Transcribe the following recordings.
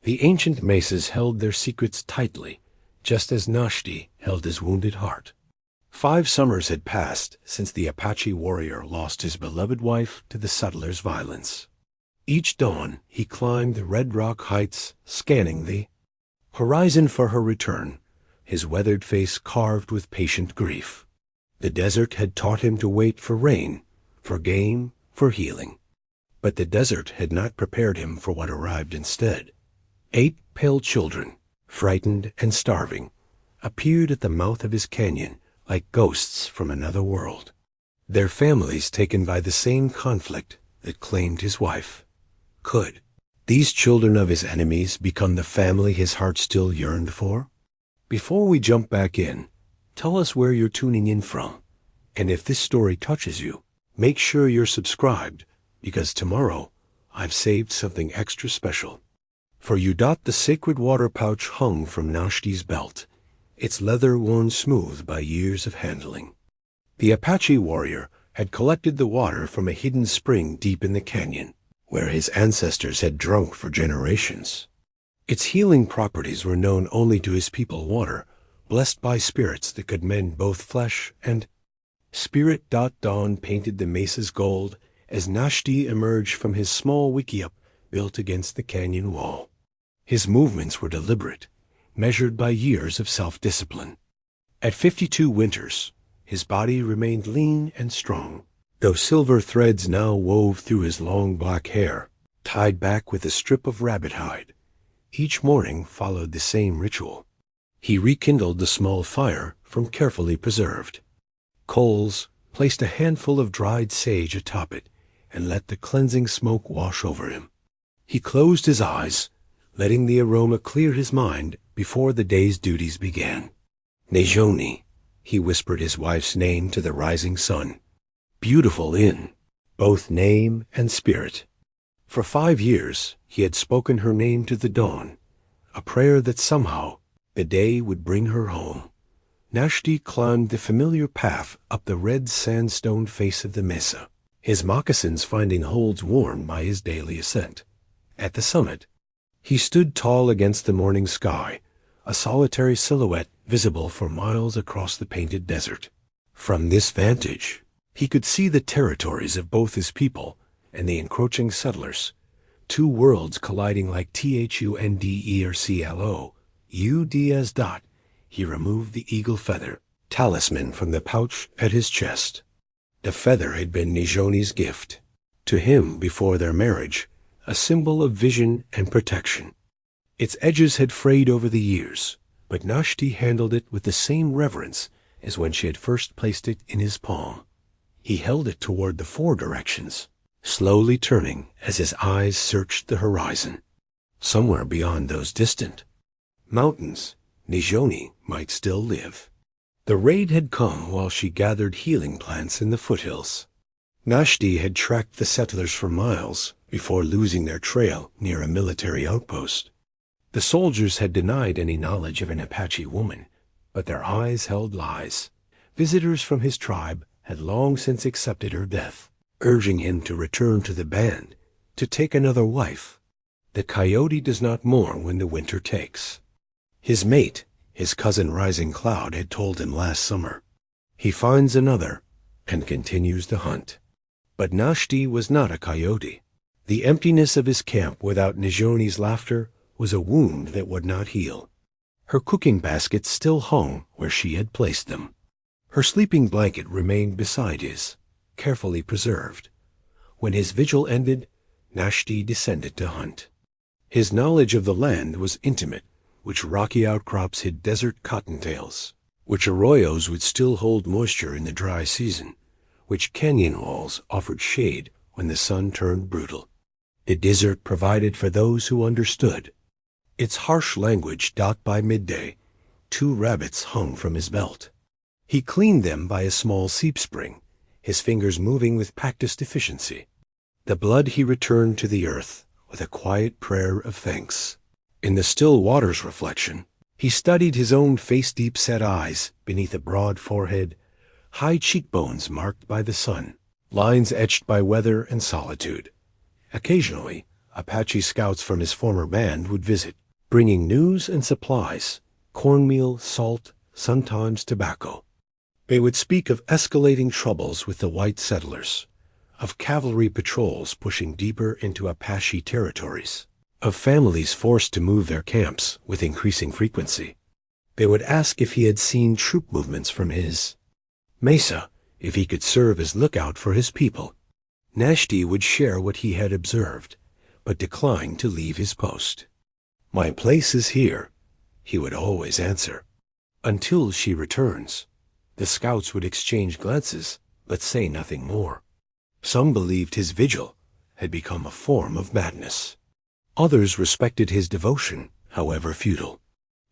The ancient mesas held their secrets tightly, just as Náshdí held his wounded heart. 5 summers had passed since the Apache warrior lost his beloved wife to the settler's violence. Each dawn he climbed the red rock heights, scanning the horizon for her return, his weathered face carved with patient grief. The desert had taught him to wait for rain, for game, for healing. But the desert had not prepared him for what arrived instead. 8 pale children, frightened and starving, appeared at the mouth of his canyon like ghosts from another world. Their families taken by the same conflict that claimed his wife. Could these children of his enemies become the family his heart still yearned for? Before we jump back in, tell us where you're tuning in from. And if this story touches you, make sure you're subscribed, because tomorrow I've saved something extra special. For you. The sacred water pouch hung from Náshdí's belt, its leather worn smooth by years of handling. The Apache warrior had collected the water from a hidden spring deep in the canyon, where his ancestors had drunk for generations. Its healing properties were known only to his people. Water, blessed by spirits that could mend both flesh and spirit. Dawn painted the mesas gold as Náshdí emerged from his small wickiup built against the canyon wall. His movements were deliberate, measured by years of self-discipline. At 52 winters, his body remained lean and strong, though silver threads now wove through his long black hair, tied back with a strip of rabbit hide. Each morning followed the same ritual. He rekindled the small fire from carefully preserved coals, placed a handful of dried sage atop it, and let the cleansing smoke wash over him. He closed his eyes, letting the aroma clear his mind before the day's duties began. Náshdí, he whispered his wife's name to the rising sun, beautiful in both name and spirit. For 5 years he had spoken her name to the dawn, a prayer that somehow the day would bring her home. Náshdí climbed the familiar path up the red sandstone face of the mesa, his moccasins finding holds worn by his daily ascent. At the summit, he stood tall against the morning sky, a solitary silhouette visible for miles across the painted desert. From this vantage, he could see the territories of both his people and the encroaching settlers, 2 worlds colliding like THUNDERCLO. UDS. He removed the eagle feather, talisman, from the pouch at his chest. The feather had been Náshdí's gift, to him before their marriage, a symbol of vision and protection. Its edges had frayed over the years, but Náshdí handled it with the same reverence as when she had first placed it in his palm. He held it toward the 4 directions, slowly turning as his eyes searched the horizon. Somewhere beyond those distant mountains, Náshdí might still live. The raid had come while she gathered healing plants in the foothills. Náshdí had tracked the settlers for miles before losing their trail near a military outpost. The soldiers had denied any knowledge of an Apache woman, but their eyes held lies. Visitors from his tribe had long since accepted her death, urging him to return to the band, to take another wife. The coyote does not mourn when the winter takes. His mate, his cousin Rising Cloud, had told him last summer. He finds another and continues the hunt. But Náshdí was not a coyote. The emptiness of his camp without Náshdí's laughter was a wound that would not heal. Her cooking baskets still hung where she had placed them. Her sleeping blanket remained beside his, carefully preserved. When his vigil ended, Náshdí descended to hunt. His knowledge of the land was intimate, which rocky outcrops hid desert cottontails, which arroyos would still hold moisture in the dry season, which canyon walls offered shade when the sun turned brutal. The desert provided for those who understood. Its harsh language. By midday, 2 rabbits hung from his belt. He cleaned them by a small seep spring, his fingers moving with practiced efficiency. The blood he returned to the earth with a quiet prayer of thanks. In the still water's reflection, he studied his own face-deep set eyes beneath a broad forehead, high cheekbones marked by the sun, lines etched by weather and solitude. Occasionally, Apache scouts from his former band would visit, bringing news and supplies, cornmeal, salt, sometimes tobacco. They would speak of escalating troubles with the white settlers, of cavalry patrols pushing deeper into Apache territories, of families forced to move their camps with increasing frequency. They would ask if he had seen troop movements from his mesa, if he could serve as lookout for his people. Náshdí would share what he had observed, but declined to leave his post. "My place is here," he would always answer, "until she returns." The scouts would exchange glances, but say nothing more. Some believed his vigil had become a form of madness. Others respected his devotion, however futile.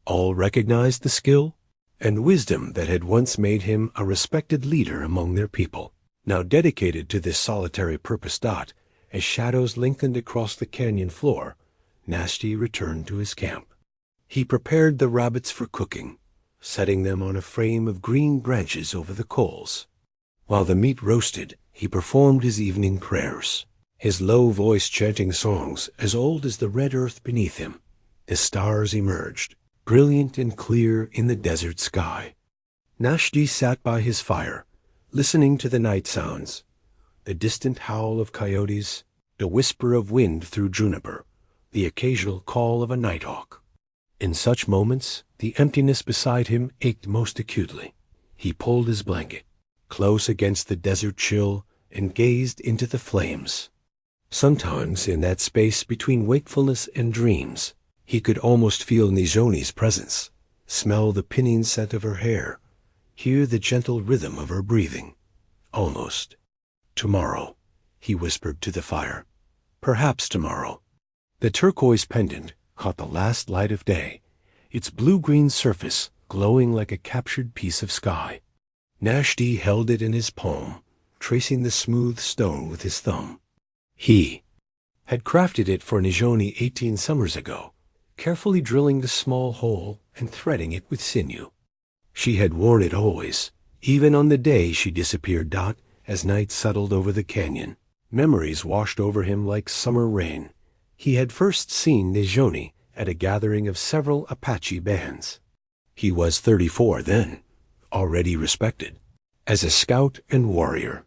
All recognized the skill and wisdom that had once made him a respected leader among their people. Now dedicated to this solitary purpose. As shadows lengthened across the canyon floor, Náshdí returned to his camp. He prepared the rabbits for cooking, setting them on a frame of green branches over the coals. While the meat roasted, he performed his evening prayers, his low voice chanting songs as old as the red earth beneath him. The stars emerged, brilliant and clear in the desert sky. Náshdí sat by his fire, listening to the night sounds, the distant howl of coyotes, the whisper of wind through juniper, the occasional call of a nighthawk. In such moments, the emptiness beside him ached most acutely. He pulled his blanket close against the desert chill and gazed into the flames. Sometimes, in that space between wakefulness and dreams, he could almost feel Náshdí's presence, smell the pinning scent of her hair, hear the gentle rhythm of her breathing. Almost. "Tomorrow," he whispered to the fire. "Perhaps tomorrow." The turquoise pendant caught the last light of day, its blue-green surface glowing like a captured piece of sky. Náshdí held it in his palm, tracing the smooth stone with his thumb. He had crafted it for Náshdí 18 summers ago, carefully drilling the small hole and threading it with sinew. She had worn it always, even on the day she disappeared. As night settled over the canyon, memories washed over him like summer rain. He had first seen Náshdí at a gathering of several Apache bands. He was 34 then, already respected as a scout and warrior.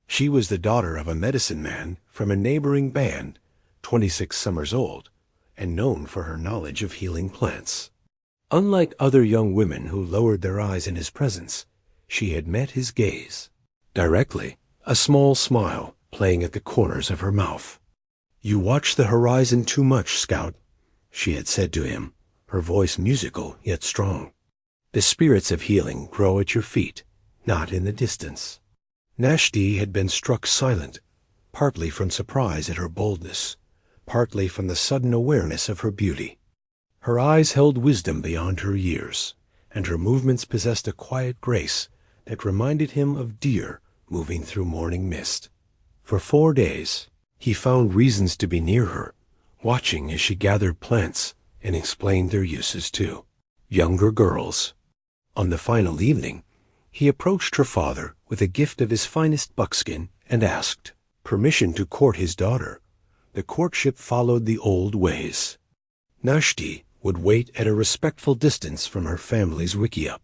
She was the daughter of a medicine man from a neighboring band, 26 summers old, and known for her knowledge of healing plants. Unlike other young women who lowered their eyes in his presence, she had met his gaze directly, a small smile playing at the corners of her mouth. "You watch the horizon too much, Scout," she had said to him, her voice musical yet strong. "The spirits of healing grow at your feet, not in the distance." Náshdí had been struck silent, partly from surprise at her boldness, partly from the sudden awareness of her beauty. Her eyes held wisdom beyond her years, and her movements possessed a quiet grace that reminded him of deer moving through morning mist. For 4 days, he found reasons to be near her, watching as she gathered plants and explained their uses to younger girls. On the final evening, he approached her father with a gift of his finest buckskin and asked permission to court his daughter. The courtship followed the old ways. Náshdí would wait at a respectful distance from her family's wickiup.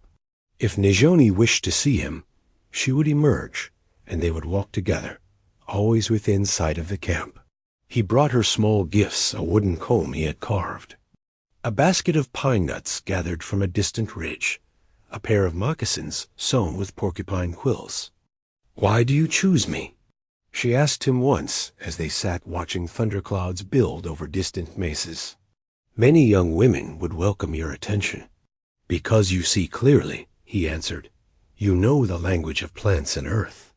If Náshdí wished to see him, she would emerge, and they would walk together, always within sight of the camp. He brought her small gifts, a wooden comb he had carved, a basket of pine nuts gathered from a distant ridge, a pair of moccasins sewn with porcupine quills. "Why do you choose me?" she asked him once as they sat watching thunderclouds build over distant mesas. "Many young women would welcome your attention." "Because you see clearly," he answered. "You know the language of plants and earth.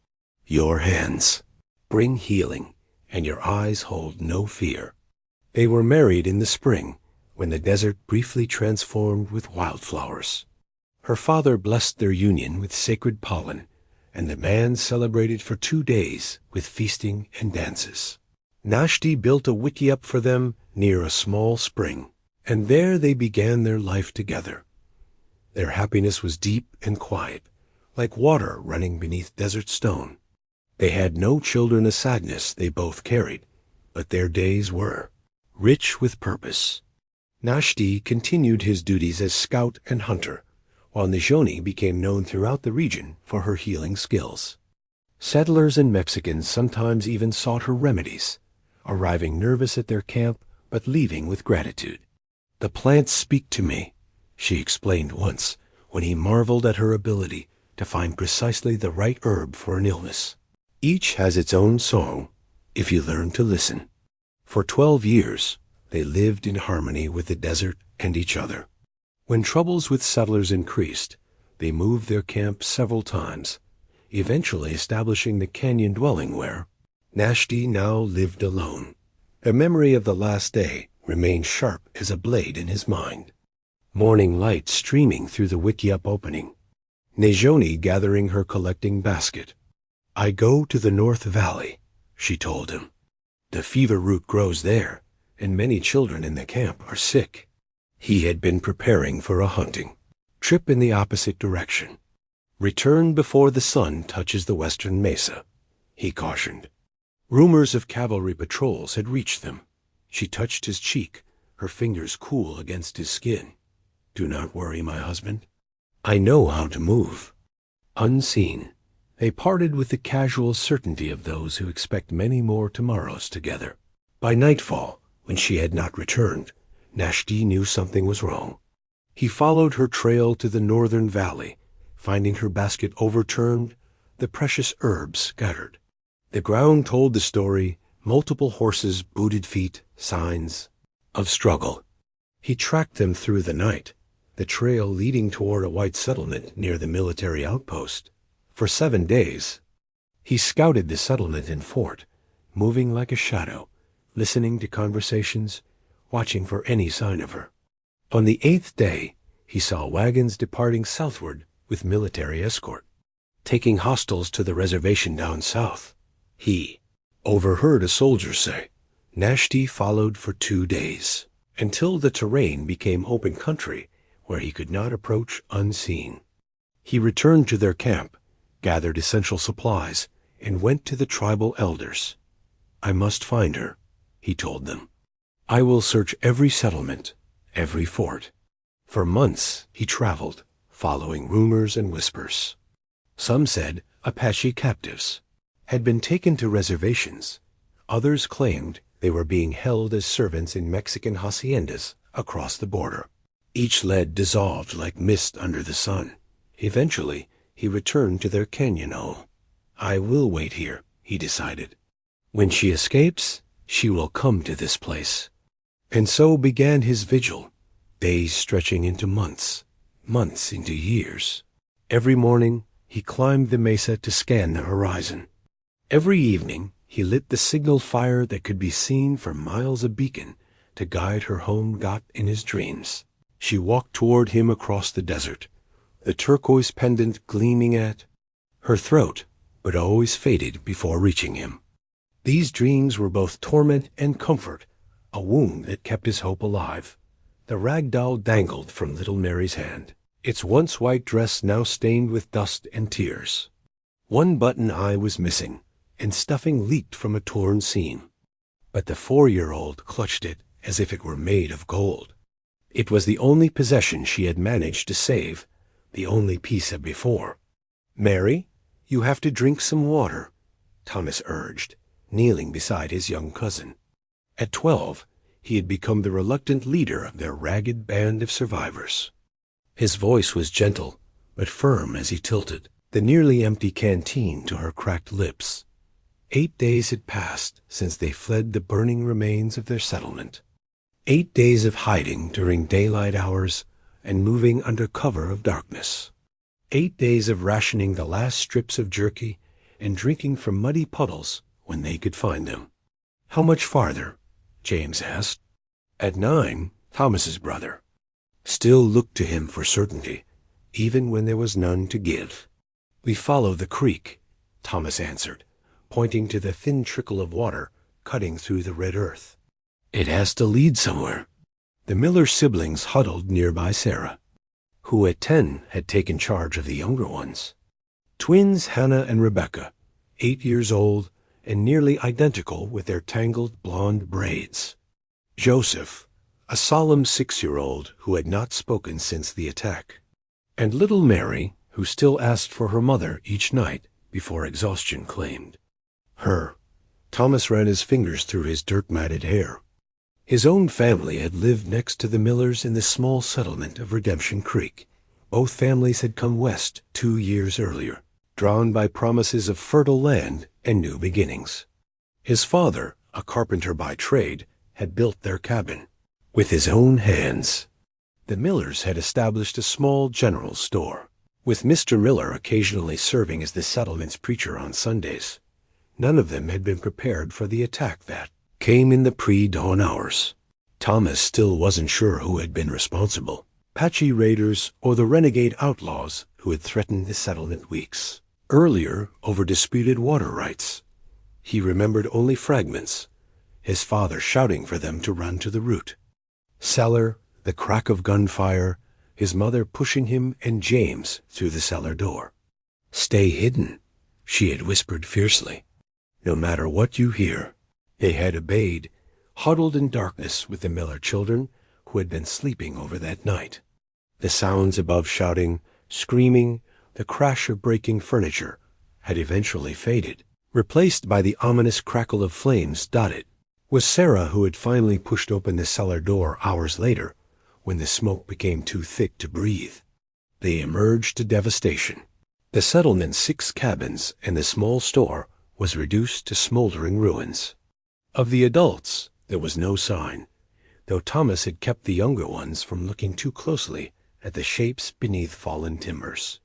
Your hands bring healing, and your eyes hold no fear." They were married in the spring, when the desert briefly transformed with wildflowers. Her father blessed their union with sacred pollen, and the man celebrated for 2 days with feasting and dances. Náshdí built a wickiup for them near a small spring, and there they began their life together. Their happiness was deep and quiet, like water running beneath desert stone. They had no children, a sadness they both carried, but their days were rich with purpose. Náshdí continued his duties as scout and hunter, while Náshdí became known throughout the region for her healing skills. Settlers and Mexicans sometimes even sought her remedies, arriving nervous at their camp but leaving with gratitude. "The plants speak to me," she explained once, when he marveled at her ability to find precisely the right herb for an illness. "Each has its own song, if you learn to listen." For 12 years, they lived in harmony with the desert and each other. When troubles with settlers increased, they moved their camp several times, eventually establishing the canyon dwelling where Náshdí now lived alone. A memory of the last day remained sharp as a blade in his mind. Morning light streaming through the wickiup opening. Náshdí gathering her collecting basket. "I go to the North Valley," she told him. "The fever root grows there, and many children in the camp are sick." He had been preparing for a hunting trip in the opposite direction. "Return before the sun touches the western mesa," he cautioned. Rumors of cavalry patrols had reached them. She touched his cheek, her fingers cool against his skin. "Do not worry, my husband. I know how to move." Unseen, they parted with the casual certainty of those who expect many more tomorrows together. By nightfall, when she had not returned, Náshdí knew something was wrong. He followed her trail to the northern valley, finding her basket overturned, the precious herbs scattered. The ground told the story, multiple horses, booted feet, signs of struggle. He tracked them through the night, the trail leading toward a white settlement near the military outpost. For 7 days, he scouted the settlement and fort, moving like a shadow, listening to conversations, watching for any sign of her. On the 8th day, he saw wagons departing southward with military escort, taking hostiles to the reservation down south. He overheard a soldier say, Náshdí followed for 2 days, until the terrain became open country where he could not approach unseen. He returned to their camp, gathered essential supplies, and went to the tribal elders. "I must find her," he told them. "I will search every settlement, every fort." For months he traveled, following rumors and whispers. Some said Apache captives had been taken to reservations. Others claimed they were being held as servants in Mexican haciendas across the border. Each lead dissolved like mist under the sun. Eventually, he returned to their canyon home. "I will wait here," he decided. "When she escapes, she will come to this place." And so began his vigil, days stretching into months, months into years. Every morning, he climbed the mesa to scan the horizon. Every evening, he lit the signal fire that could be seen for miles, a beacon to guide her home got in his dreams. She walked toward him across the desert, the turquoise pendant gleaming at her throat, but always faded before reaching him. These dreams were both torment and comfort, a wound that kept his hope alive. The rag doll dangled from little Mary's hand, its once white dress now stained with dust and tears. One button eye was missing, and stuffing leaked from a torn seam. But the 4-year-old clutched it as if it were made of gold. It was the only possession she had managed to save, the only piece of before. "Mary, you have to drink some water," Thomas urged, kneeling beside his young cousin. At 12, he had become the reluctant leader of their ragged band of survivors. His voice was gentle, but firm as he tilted the nearly empty canteen to her cracked lips. 8 days had passed since they fled the burning remains of their settlement. 8 days of hiding during daylight hours and moving under cover of darkness. 8 days of rationing the last strips of jerky and drinking from muddy puddles when they could find them. "How much farther?" James asked. At 9, Thomas's brother still looked to him for certainty, even when there was none to give. "We follow the creek," Thomas answered, pointing to the thin trickle of water cutting through the red earth. "It has to lead somewhere." The Miller siblings huddled nearby Sarah, who at 10 had taken charge of the younger ones. Twins Hannah and Rebecca, 8 years old and nearly identical with their tangled blonde braids. Joseph, a solemn 6-year-old who had not spoken since the attack, and little Mary, who still asked for her mother each night before exhaustion claimed her. Thomas ran his fingers through his dirt-matted hair. His own family had lived next to the Millers in the small settlement of Redemption Creek. Both families had come west 2 years earlier, drawn by promises of fertile land and new beginnings. His father, a carpenter by trade, had built their cabin with his own hands. The Millers had established a small general store, with Mr. Miller occasionally serving as the settlement's preacher on Sundays. None of them had been prepared for the attack that came in the pre-dawn hours. Thomas still wasn't sure who had been responsible, Apache raiders or the renegade outlaws who had threatened the settlement weeks earlier over disputed water rights. He remembered only fragments, his father shouting for them to run to the root cellar, the crack of gunfire, his mother pushing him and James through the cellar door. "Stay hidden," she had whispered fiercely. "No matter what you hear." They had obeyed, huddled in darkness with the Miller children who had been sleeping over that night. The sounds above shouting, screaming, the crash of breaking furniture had eventually faded, replaced by the ominous crackle of flames. It was Sarah who had finally pushed open the cellar door hours later, when the smoke became too thick to breathe. They emerged to devastation. The settlement's 6 cabins and the small store was reduced to smoldering ruins. Of the adults, there was no sign, though Thomas had kept the younger ones from looking too closely at the shapes beneath fallen timbers.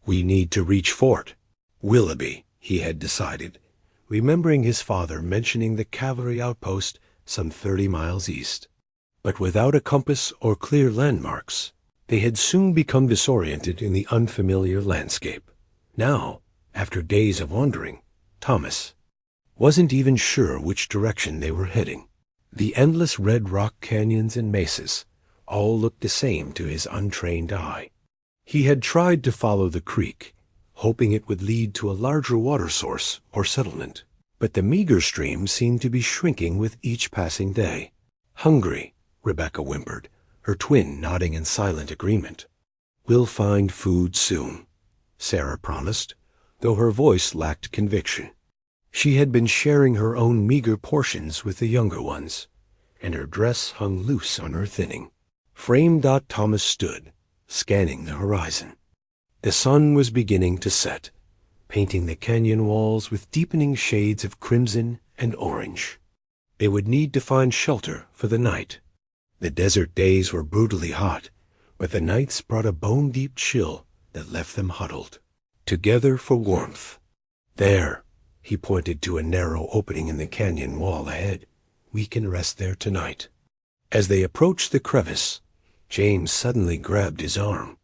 "We need to reach Fort Willoughby," he had decided, remembering his father mentioning the cavalry outpost some 30 miles east. But without a compass or clear landmarks, they had soon become disoriented in the unfamiliar landscape. Now, after days of wandering, Thomas wasn't even sure which direction they were heading. The endless red rock canyons and mesas all looked the same to his untrained eye. He had tried to follow the creek, hoping it would lead to a larger water source or settlement, but the meager stream seemed to be shrinking with each passing day. "Hungry," Rebecca whimpered, her twin nodding in silent agreement. "We'll find food soon," Sarah promised, though her voice lacked conviction. She had been sharing her own meager portions with the younger ones, and her dress hung loose on her thinning. Framed. Thomas stood, scanning the horizon. The sun was beginning to set, painting the canyon walls with deepening shades of crimson and orange. They would need to find shelter for the night. The desert days were brutally hot, but the nights brought a bone-deep chill that left them huddled together for warmth. "There," he pointed to a narrow opening in the canyon wall ahead. "We can rest there tonight." As they approached the crevice, James suddenly grabbed his arm.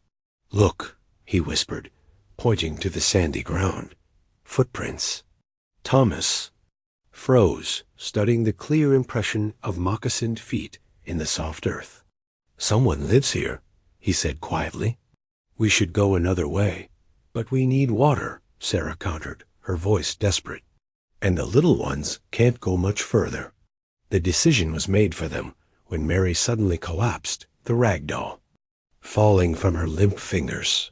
"Look," he whispered, pointing to the sandy ground. "Footprints." Thomas froze, studying the clear impression of moccasined feet in the soft earth. "Someone lives here," he said quietly. "We should go another way." "But we need water," Sarah countered, her voice desperate. "And the little ones can't go much further." The decision was made for them when Mary suddenly collapsed, the rag doll, falling from her limp fingers.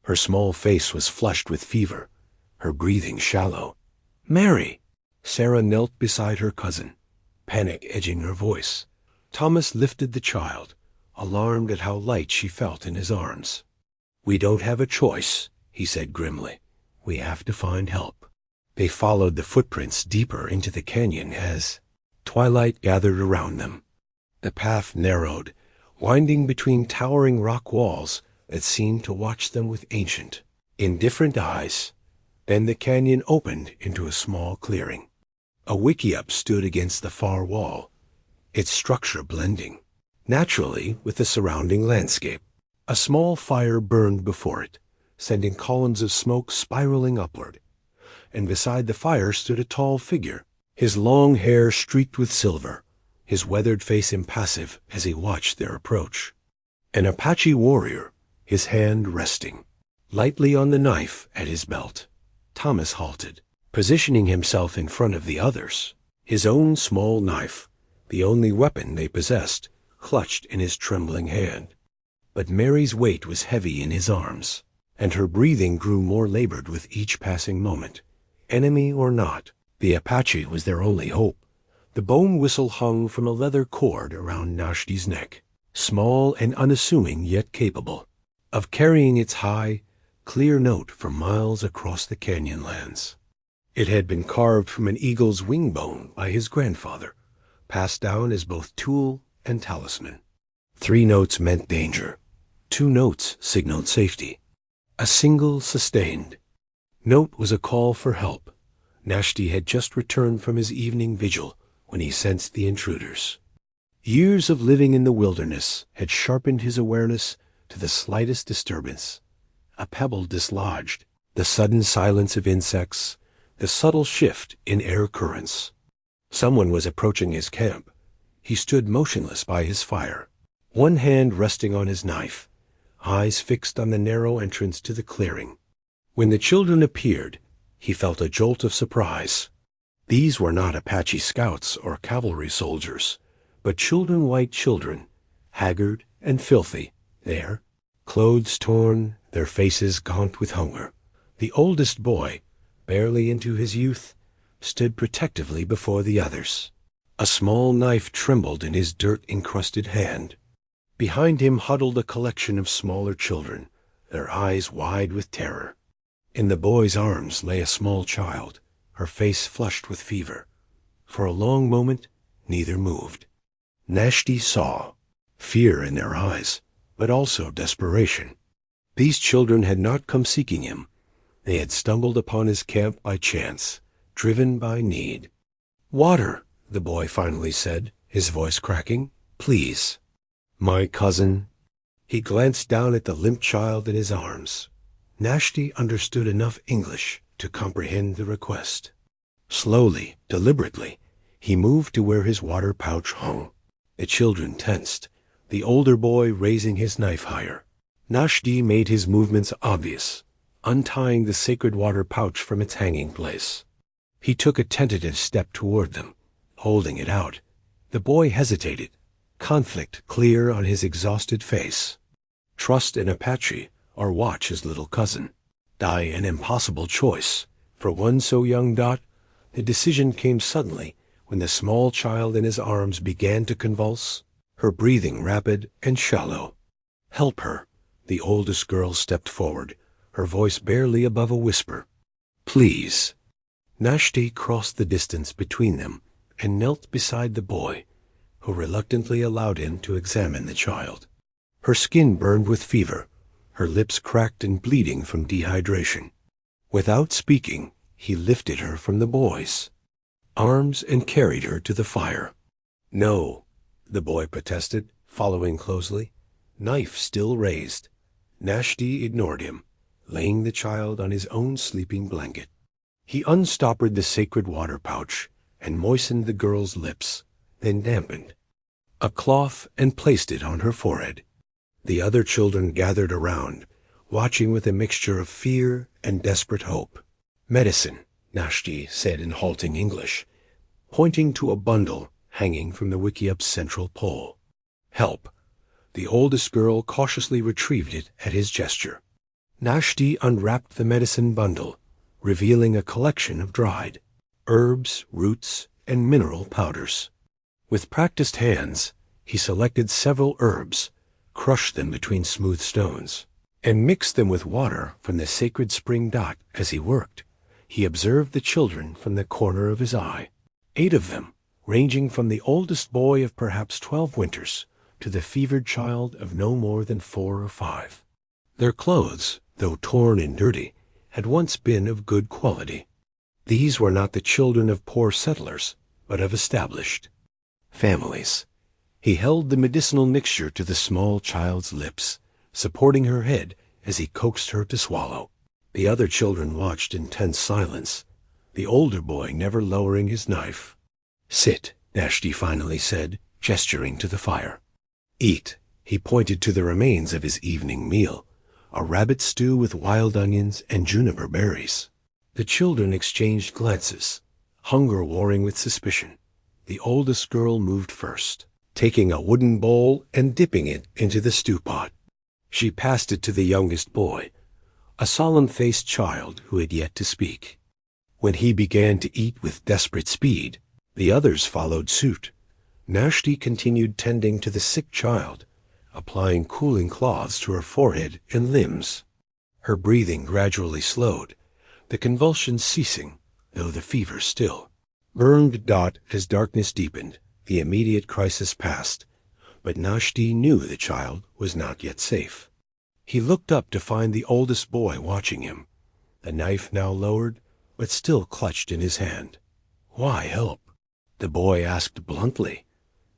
Her small face was flushed with fever, her breathing shallow. "Mary!" Sarah knelt beside her cousin, panic edging her voice. Thomas lifted the child, alarmed at how light she felt in his arms. "We don't have a choice," he said grimly. "We have to find help." They followed the footprints deeper into the canyon as twilight gathered around them. The path narrowed, winding between towering rock walls that seemed to watch them with ancient, indifferent eyes. Then the canyon opened into a small clearing. A wickiup stood against the far wall, its structure blending naturally with the surrounding landscape. A small fire burned before it, sending columns of smoke spiraling upward, and beside the fire stood a tall figure, his long hair streaked with silver, his weathered face impassive as he watched their approach. An Apache warrior, his hand resting lightly on the knife at his belt. Thomas halted, positioning himself in front of the others, his own small knife the only weapon they possessed, clutched in his trembling hand. But Mary's weight was heavy in his arms, and her breathing grew more labored with each passing moment. Enemy or not, the Apache was their only hope. The bone whistle hung from a leather cord around Náshdí's neck, small and unassuming yet capable of carrying its high, clear note for miles across the canyon lands. It had been carved from an eagle's wing bone by his grandfather, passed down as both tool and talisman. 3 notes meant danger. 2 notes signaled safety. A single sustained note was a call for help. Náshdí had just returned from his evening vigil when he sensed the intruders. Years of living in the wilderness had sharpened his awareness to the slightest disturbance. A pebble dislodged, the sudden silence of insects, the subtle shift in air currents. Someone was approaching his camp. He stood motionless by his fire, one hand resting on his knife, eyes fixed on the narrow entrance to the clearing. When the children appeared, he felt a jolt of surprise. These were not Apache scouts or cavalry soldiers, but white children, haggard and filthy, their clothes torn, their faces gaunt with hunger. The oldest boy, barely into his youth, stood protectively before the others. A small knife trembled in his dirt-encrusted hand. Behind him huddled a collection of smaller children, their eyes wide with terror. In the boy's arms lay a small child, her face flushed with fever. For a long moment, neither moved. Náshdí saw fear in their eyes, but also desperation. These children had not come seeking him. They had stumbled upon his camp by chance, driven by need. "Water," the boy finally said, his voice cracking. "Please." "My cousin." He glanced down at the limp child in his arms. Náshdí understood enough English to comprehend the request. Slowly, deliberately, he moved to where his water pouch hung. The children tensed, the older boy raising his knife higher. Náshdí made his movements obvious, untying the sacred water pouch from its hanging place. He took a tentative step toward them, holding it out. The boy hesitated, conflict clear on his exhausted face. Trust an Apache or watch his little cousin. Die an impossible choice. For one so young. The decision came suddenly when the small child in his arms began to convulse, her breathing rapid and shallow. "Help her." The oldest girl stepped forward, her voice barely above a whisper. "Please." Náshdí crossed the distance between them and knelt beside the boy, who reluctantly allowed him to examine the child. Her skin burned with fever, her lips cracked and bleeding from dehydration. Without speaking, he lifted her from the boy's arms and carried her to the fire. "No," the boy protested, following closely, knife still raised. Náshdí ignored him, laying the child on his own sleeping blanket. He unstoppered the sacred water pouch and moistened the girl's lips, then dampened a cloth and placed it on her forehead. The other children gathered around, watching with a mixture of fear and desperate hope. "Medicine," Náshdí said in halting English, pointing to a bundle hanging from the wickiup's central pole. "Help." The oldest girl cautiously retrieved it at his gesture. Náshdí unwrapped the medicine bundle, revealing a collection of dried herbs, roots, and mineral powders. With practiced hands, he selected several herbs, crushed them between smooth stones, and mixed them with water from the sacred spring. As he worked, he observed the children from the corner of his eye. 8 of them, ranging from the oldest boy of perhaps 12 winters to the fevered child of no more than 4 or 5. Their clothes, though torn and dirty, had once been of good quality. These were not the children of poor settlers, but of established families. He held the medicinal mixture to the small child's lips, supporting her head as he coaxed her to swallow. The other children watched in tense silence, the older boy never lowering his knife. "Sit," Náshdí finally said, gesturing to the fire. "Eat." He pointed to the remains of his evening meal, a rabbit stew with wild onions and juniper berries. The children exchanged glances, hunger warring with suspicion. The oldest girl moved first, taking a wooden bowl and dipping it into the stew pot. She passed it to the youngest boy, a solemn-faced child who had yet to speak. When he began to eat with desperate speed, the others followed suit. Náshdí continued tending to the sick child, applying cooling cloths to her forehead and limbs. Her breathing gradually slowed, the convulsions ceasing, though the fever still. As darkness deepened, the immediate crisis passed, but Náshdí knew the child was not yet safe. He looked up to find the oldest boy watching him, the knife now lowered, but still clutched in his hand. "Why help?" the boy asked bluntly.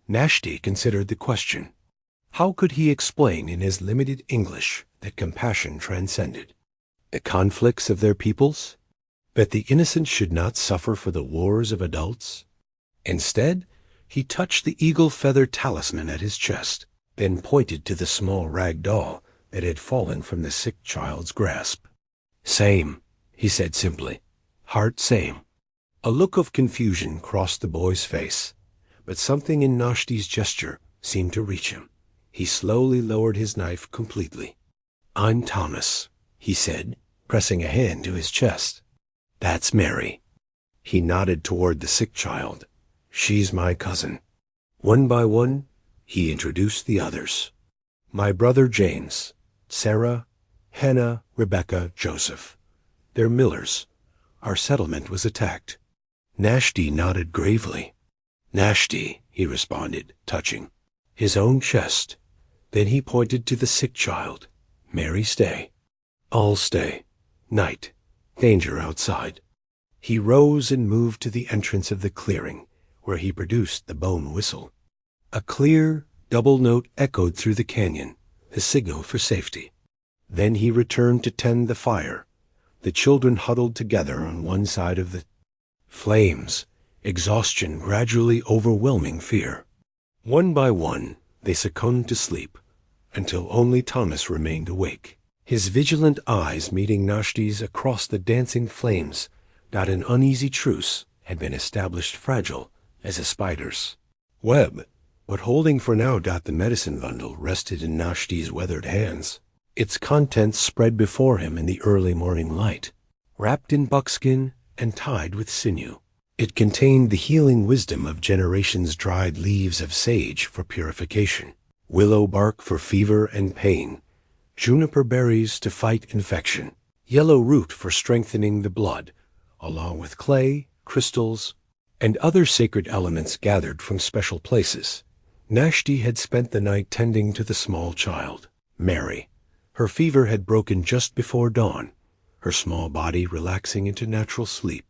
Náshdí considered the question. How could he explain in his limited English that compassion transcended the conflicts of their peoples? That the innocent should not suffer for the wars of adults? Instead, he touched the eagle feather talisman at his chest, then pointed to the small rag doll that had fallen from the sick child's grasp. "Same," he said simply. "Heart same." A look of confusion crossed the boy's face, but something in Náshdí's gesture seemed to reach him. He slowly lowered his knife completely. "I'm Thomas," he said, pressing a hand to his chest. "That's Mary." He nodded toward the sick child. "She's my cousin." One by one, he introduced the others. "My brother James, Sarah, Hannah, Rebecca, Joseph. They're millers. Our settlement was attacked." Náshdí nodded gravely. "Náshdí," he responded, touching his own chest. Then he pointed to the sick child. "Mary, stay." "I'll stay. Night. Danger outside." He rose and moved to the entrance of the clearing, where he produced the bone whistle. A clear, double note echoed through the canyon, the signal for safety. Then he returned to tend the fire. The children huddled together on one side of the flames, exhaustion gradually overwhelming fear. One by one, they succumbed to sleep, until only Thomas remained awake, his vigilant eyes meeting Náshdí's across the dancing flames. An uneasy truce had been established, fragile as a spider's web, but holding for now. The medicine bundle rested in Náshdí's weathered hands. Its contents spread before him in the early morning light, wrapped in buckskin and tied with sinew. It contained the healing wisdom of generations: dried leaves of sage for purification, willow bark for fever and pain, juniper berries to fight infection, yellow root for strengthening the blood, along with clay, crystals, and other sacred elements gathered from special places. Náshdí had spent the night tending to the small child, Mary. Her fever had broken just before dawn, her small body relaxing into natural sleep.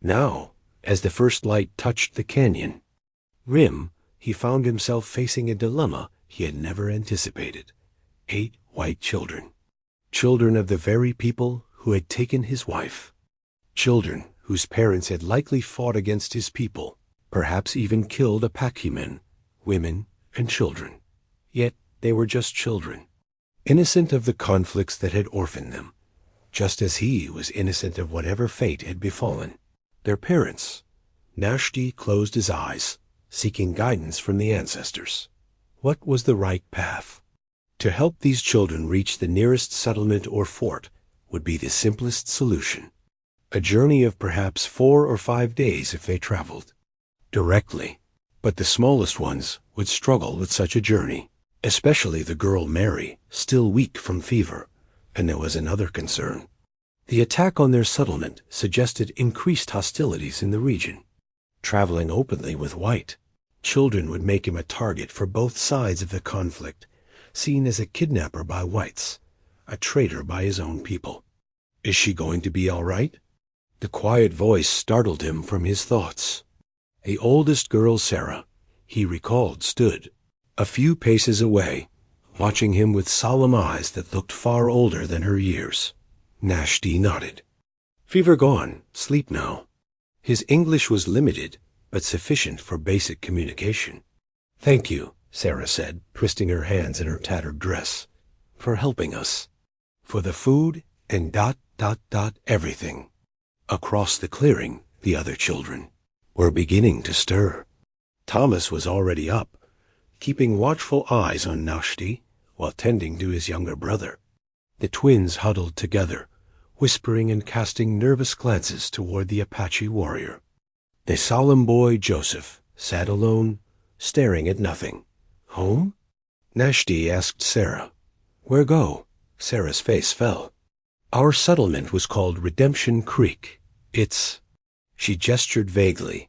Now, as the first light touched the canyon rim, he found himself facing a dilemma he had never anticipated. 8 white children. Children of the very people who had taken his wife. Children whose parents had likely fought against his people, perhaps even killed Apache men, women, and children. Yet they were just children, innocent of the conflicts that had orphaned them, just as he was innocent of whatever fate had befallen their parents. Náshdí closed his eyes, seeking guidance from the ancestors. What was the right path? To help these children reach the nearest settlement or fort would be the simplest solution. A journey of perhaps 4 or 5 days if they traveled directly. But the smallest ones would struggle with such a journey, especially the girl Mary, still weak from fever. And there was another concern. The attack on their settlement suggested increased hostilities in the region. Traveling openly with white children would make him a target for both sides of the conflict, seen as a kidnapper by whites, a traitor by his own people. Is she going to be all right? The quiet voice startled him from his thoughts. The oldest girl, Sarah, he recalled, stood a few paces away, watching him with solemn eyes that looked far older than her years. Náshdí nodded. Fever gone, sleep now. His English was limited, but sufficient for basic communication. "Thank you," Sarah said, twisting her hands in her tattered dress, "for helping us. For the food and everything." Across the clearing, the other children were beginning to stir. Thomas was already up, keeping watchful eyes on Náshdí while tending to his younger brother. The twins huddled together, whispering and casting nervous glances toward the Apache warrior. The solemn boy Joseph sat alone, staring at nothing. "Home?" Náshdí asked Sarah. "Where go?" Sarah's face fell. "Our settlement was called Redemption Creek. It's—" She gestured vaguely.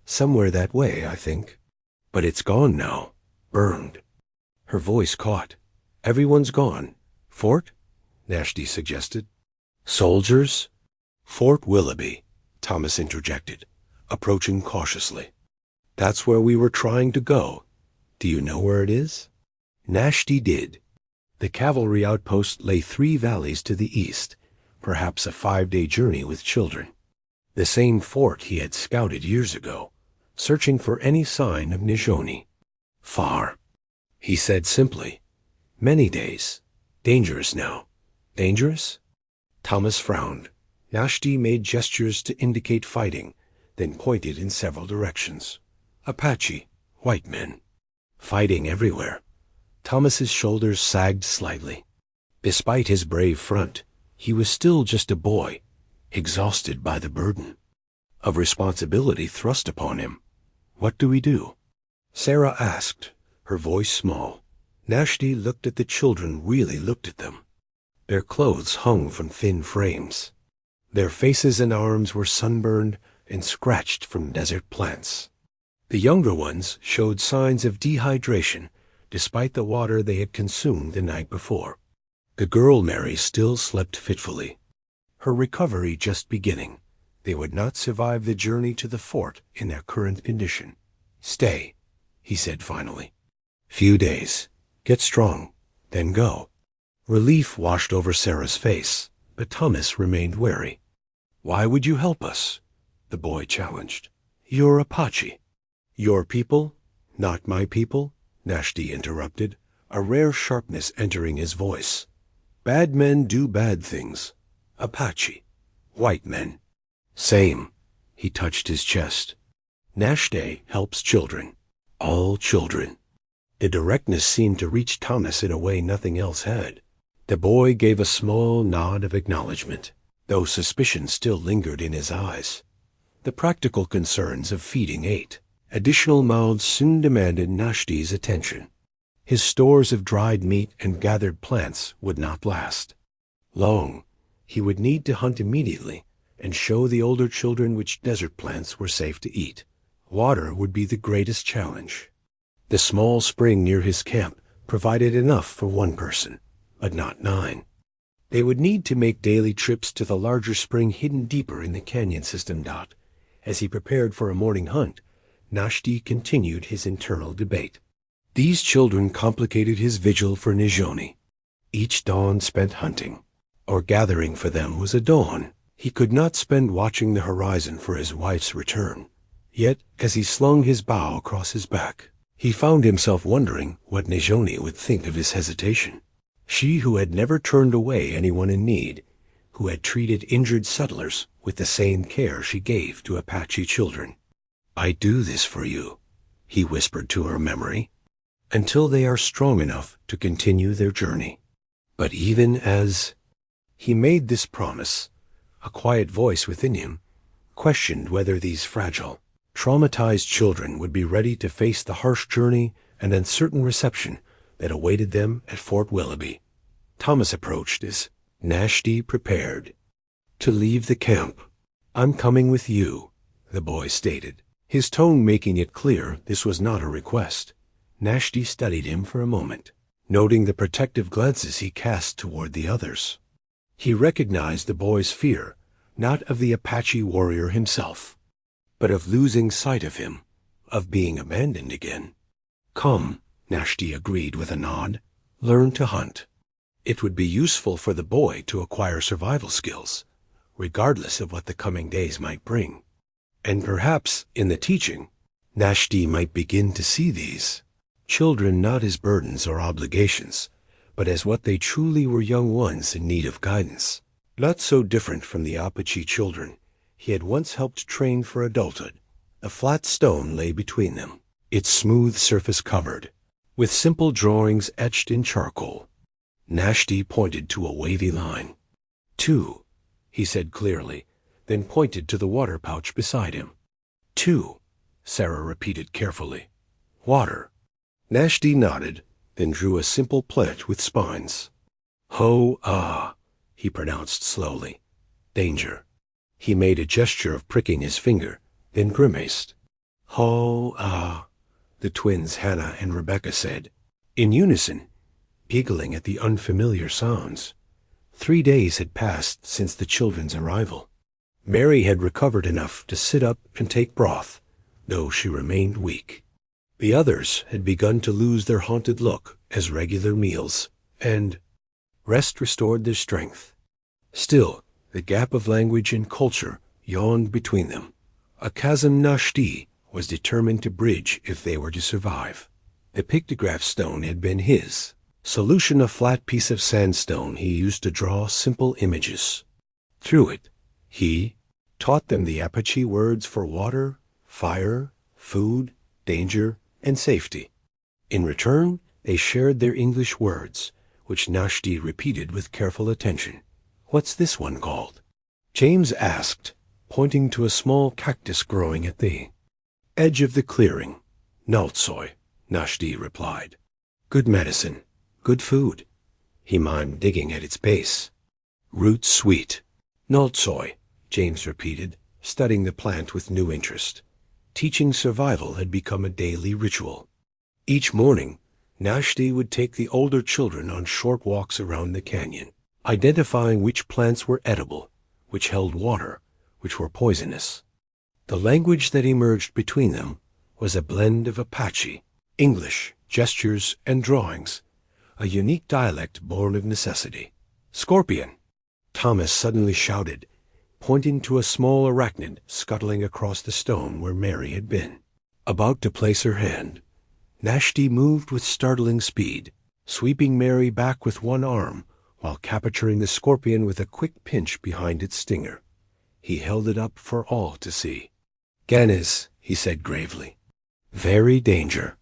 "Somewhere that way, I think. But it's gone now. Burned." Her voice caught. "Everyone's gone. Fort?" Náshdí suggested. "Soldiers?" "Fort Willoughby," Thomas interjected, approaching cautiously. "That's where we were trying to go. Do you know where it is?" Náshdí did. The cavalry outpost lay 3 valleys to the east, perhaps a 5-day journey with children. The same fort he had scouted years ago, searching for any sign of Náshdí. "Far," he said simply. "Many days. Dangerous now." "Dangerous?" Thomas frowned. Náshdí made gestures to indicate fighting, then pointed in several directions. "Apache, white men. Fighting everywhere." Thomas's shoulders sagged slightly. Despite his brave front, he was still just a boy, exhausted by the burden of responsibility thrust upon him. "What do we do?" Sarah asked, her voice small. Náshdí looked at the children, really looked at them. Their clothes hung from thin frames. Their faces and arms were sunburned and scratched from desert plants. The younger ones showed signs of dehydration, despite the water they had consumed the night before. The girl Mary still slept fitfully, her recovery just beginning. They would not survive the journey to the fort in their current condition. "Stay," he said finally. "Few days. Get strong, then go." Relief washed over Sarah's face, but Thomas remained wary. "Why would you help us?" the boy challenged. "You're Apache." "Your people, not my people?" Náshdí interrupted, a rare sharpness entering his voice. "Bad men do bad things. Apache. White men. Same." He touched his chest. "Náshdí helps children. All children." The directness seemed to reach Thomas in a way nothing else had. The boy gave a small nod of acknowledgement, though suspicion still lingered in his eyes. The practical concerns of feeding ate. Additional mouths soon demanded Náshdí's attention. His stores of dried meat and gathered plants would not last long. He would need to hunt immediately and show the older children which desert plants were safe to eat. Water would be the greatest challenge. The small spring near his camp provided enough for one person, but not 9. They would need to make daily trips to the larger spring hidden deeper in the canyon system. As he prepared for a morning hunt, Náshdí continued his internal debate. These children complicated his vigil for Náshdí. Each dawn spent hunting, or gathering for them was a dawn. He could not spend watching the horizon for his wife's return. Yet, as he slung his bow across his back, he found himself wondering what Náshdí would think of his hesitation. She who had never turned away anyone in need, who had treated injured settlers with the same care she gave to Apache children. "I do this for you," he whispered to her memory, "until they are strong enough to continue their journey." But even as he made this promise, a quiet voice within him questioned whether these fragile, traumatized children would be ready to face the harsh journey and uncertain reception that awaited them at Fort Willoughby. Thomas approached as Náshdí prepared to leave the camp. "I'm coming with you," the boy stated, his tone making it clear this was not a request. Náshdí studied him for a moment, noting the protective glances he cast toward the others. He recognized the boy's fear, not of the Apache warrior himself, but of losing sight of him, of being abandoned again. "Come," Náshdí agreed with a nod. "Learn to hunt." It would be useful for the boy to acquire survival skills, regardless of what the coming days might bring. And perhaps, in the teaching, Náshdí might begin to see these children not as burdens or obligations, but as what they truly were, young ones in need of guidance. Not so different from the Apache children he had once helped train for adulthood. A flat stone lay between them. its smooth surface covered with simple drawings etched in charcoal. Náshdí pointed to a wavy line. 2, he said clearly, then pointed to the water pouch beside him. 2, Sarah repeated carefully. Water. Náshdí nodded, then drew a simple plant with spines. Ho-ah, he pronounced slowly. Danger. He made a gesture of pricking his finger, then grimaced. Ho-ah, the twins Hannah and Rebecca said, in unison, giggling at the unfamiliar sounds. 3 days had passed since the children's arrival. Mary had recovered enough to sit up and take broth, though she remained weak. The others had begun to lose their haunted look as regular meals, and rest restored their strength. Still, the gap of language and culture yawned between them, a chasm Náshdí was determined to bridge if they were to survive. The pictograph stone had been his solution, a flat piece of sandstone he used to draw simple images. Through it, he taught them the Apache words for water, fire, food, danger, and safety. In return, they shared their English words, which Náshdí repeated with careful attention. What's this one called? James asked, pointing to a small cactus growing at the edge of the clearing. Náltsoj, Náshdí replied. Good medicine, good food. He mimed, digging at its base. Root sweet. Náltsoj, James repeated, studying the plant with new interest. Teaching survival had become a daily ritual. Each morning, Náshdí would take the older children on short walks around the canyon, identifying which plants were edible, which held water, which were poisonous. The language that emerged between them was a blend of Apache, English, gestures, and drawings, a unique dialect born of necessity. Scorpion, Thomas suddenly shouted, pointing to a small arachnid scuttling across the stone where Mary had been. About to place her hand, Náshdí moved with startling speed, sweeping Mary back with one arm while capturing the scorpion with a quick pinch behind its stinger. He held it up for all to see. Ganes, he said gravely. Very danger.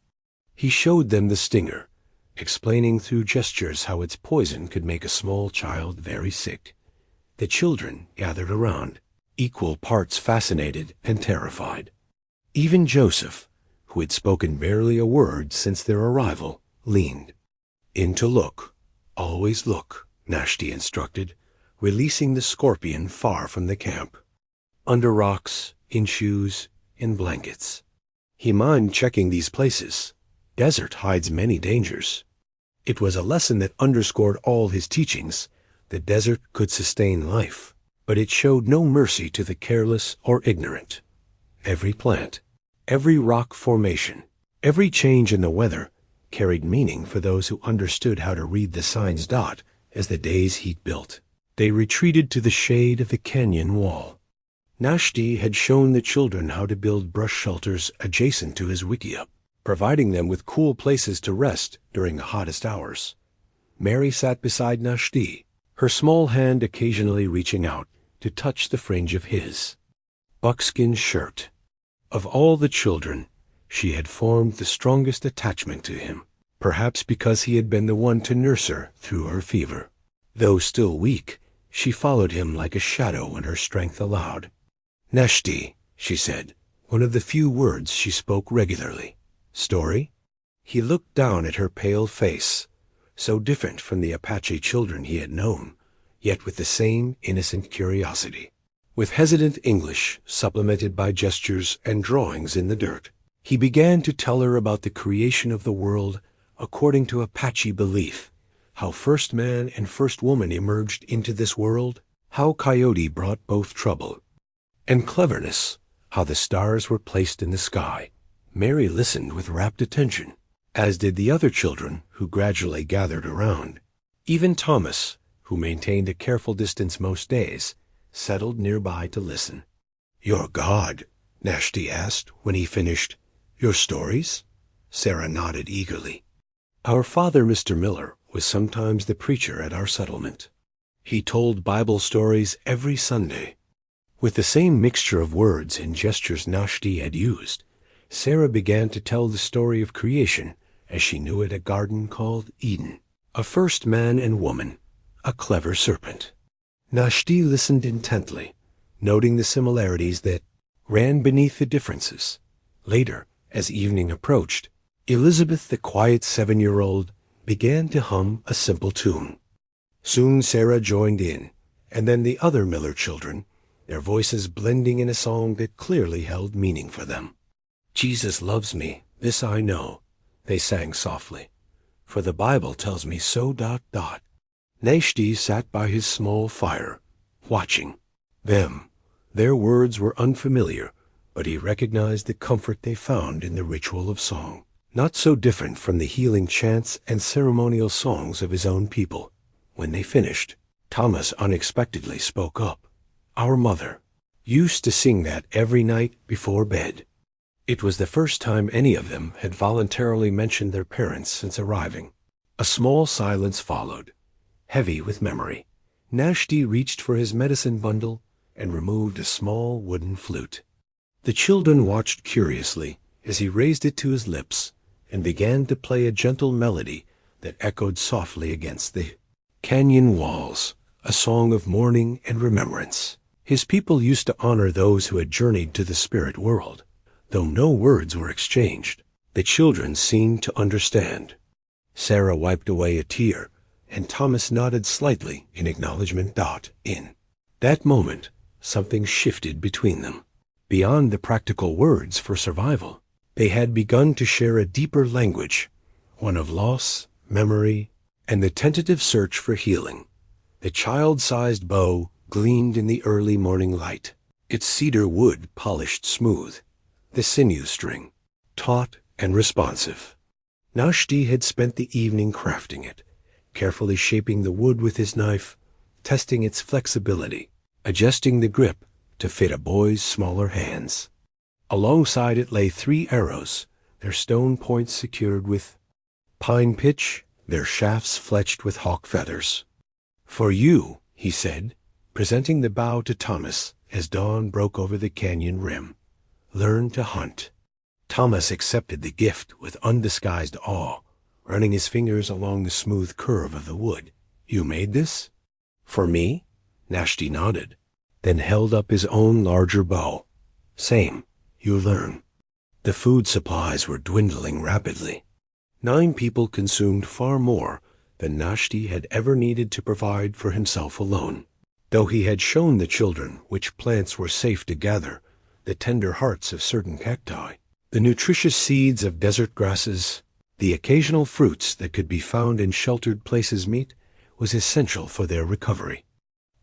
He showed them the stinger, explaining through gestures how its poison could make a small child very sick. The children gathered around, equal parts fascinated and terrified. Even Joseph, who had spoken barely a word since their arrival, leaned in to look. Always look, Náshdí instructed, releasing the scorpion far from the camp. Under rocks, in shoes, in blankets. He mimed checking these places. Desert hides many dangers. It was a lesson that underscored all his teachings. The desert could sustain life, but it showed no mercy to the careless or ignorant. Every plant, every rock formation, every change in the weather carried meaning for those who understood how to read the signs. As the day's heat built, they retreated to the shade of the canyon wall. Náshdí had shown the children how to build brush shelters adjacent to his wickiup, providing them with cool places to rest during the hottest hours. Mary sat beside Náshdí, her small hand occasionally reaching out to touch the fringe of his buckskin shirt. Of all the children, she had formed the strongest attachment to him, perhaps because he had been the one to nurse her through her fever. Though still weak, she followed him like a shadow when her strength allowed. Náshdí, she said, one of the few words she spoke regularly. Story? He looked down at her pale face, so different from the Apache children he had known, yet with the same innocent curiosity. With hesitant English, supplemented by gestures and drawings in the dirt, he began to tell her about the creation of the world according to Apache belief, how first man and first woman emerged into this world, how Coyote brought both trouble and cleverness, how the stars were placed in the sky. Mary listened with rapt attention, as did the other children who gradually gathered around. Even Thomas, who maintained a careful distance most days, settled nearby to listen. Your God? Náshdí asked when he finished. Your stories? Sarah nodded eagerly. Our father, Mr. Miller, was sometimes the preacher at our settlement. He told Bible stories every Sunday. With the same mixture of words and gestures Náshdí had used, Sarah began to tell the story of creation as she knew it, a garden called Eden, a first man and woman, a clever serpent. Náshdí listened intently, noting the similarities that ran beneath the differences. Later, as evening approached, Elizabeth, the quiet 7-year-old, began to hum a simple tune. Soon Sarah joined in, and then the other Miller children, their voices blending in a song that clearly held meaning for them. "Jesus loves me, this I know," they sang softly, "for the Bible tells me so. Náshdí sat by his small fire, watching them. Their words were unfamiliar, but he recognized the comfort they found in the ritual of song, not so different from the healing chants and ceremonial songs of his own people. When they finished, Thomas unexpectedly spoke up. "Our mother used to sing that every night before bed." It was the first time any of them had voluntarily mentioned their parents since arriving. A small silence followed, heavy with memory. Náshdí reached for his medicine bundle and removed a small wooden flute. The children watched curiously as he raised it to his lips and began to play a gentle melody that echoed softly against the canyon walls, a song of mourning and remembrance. His people used to honor those who had journeyed to the spirit world. Though no words were exchanged, the children seemed to understand. Sarah wiped away a tear, and Thomas nodded slightly in acknowledgement. In that moment, something shifted between them. Beyond the practical words for survival, they had begun to share a deeper language, one of loss, memory, and the tentative search for healing. The child-sized bow gleamed in the early morning light, its cedar wood polished smooth, the sinew string taut and responsive. Náshdí had spent the evening crafting it, carefully shaping the wood with his knife, testing its flexibility, adjusting the grip to fit a boy's smaller hands. Alongside it lay 3 arrows, their stone points secured with pine pitch, their shafts fletched with hawk feathers. "For you," he said, presenting the bow to Thomas as dawn broke over the canyon rim. "Learn to hunt." Thomas accepted the gift with undisguised awe, running his fingers along the smooth curve of the wood. "You made this?" "For me?" Náshdí nodded, then held up his own larger bow. "Same. You learn." The food supplies were dwindling rapidly. 9 people consumed far more than Náshdí had ever needed to provide for himself alone. Though he had shown the children which plants were safe to gather, the tender hearts of certain cacti, the nutritious seeds of desert grasses, the occasional fruits that could be found in sheltered places, meat was essential for their recovery.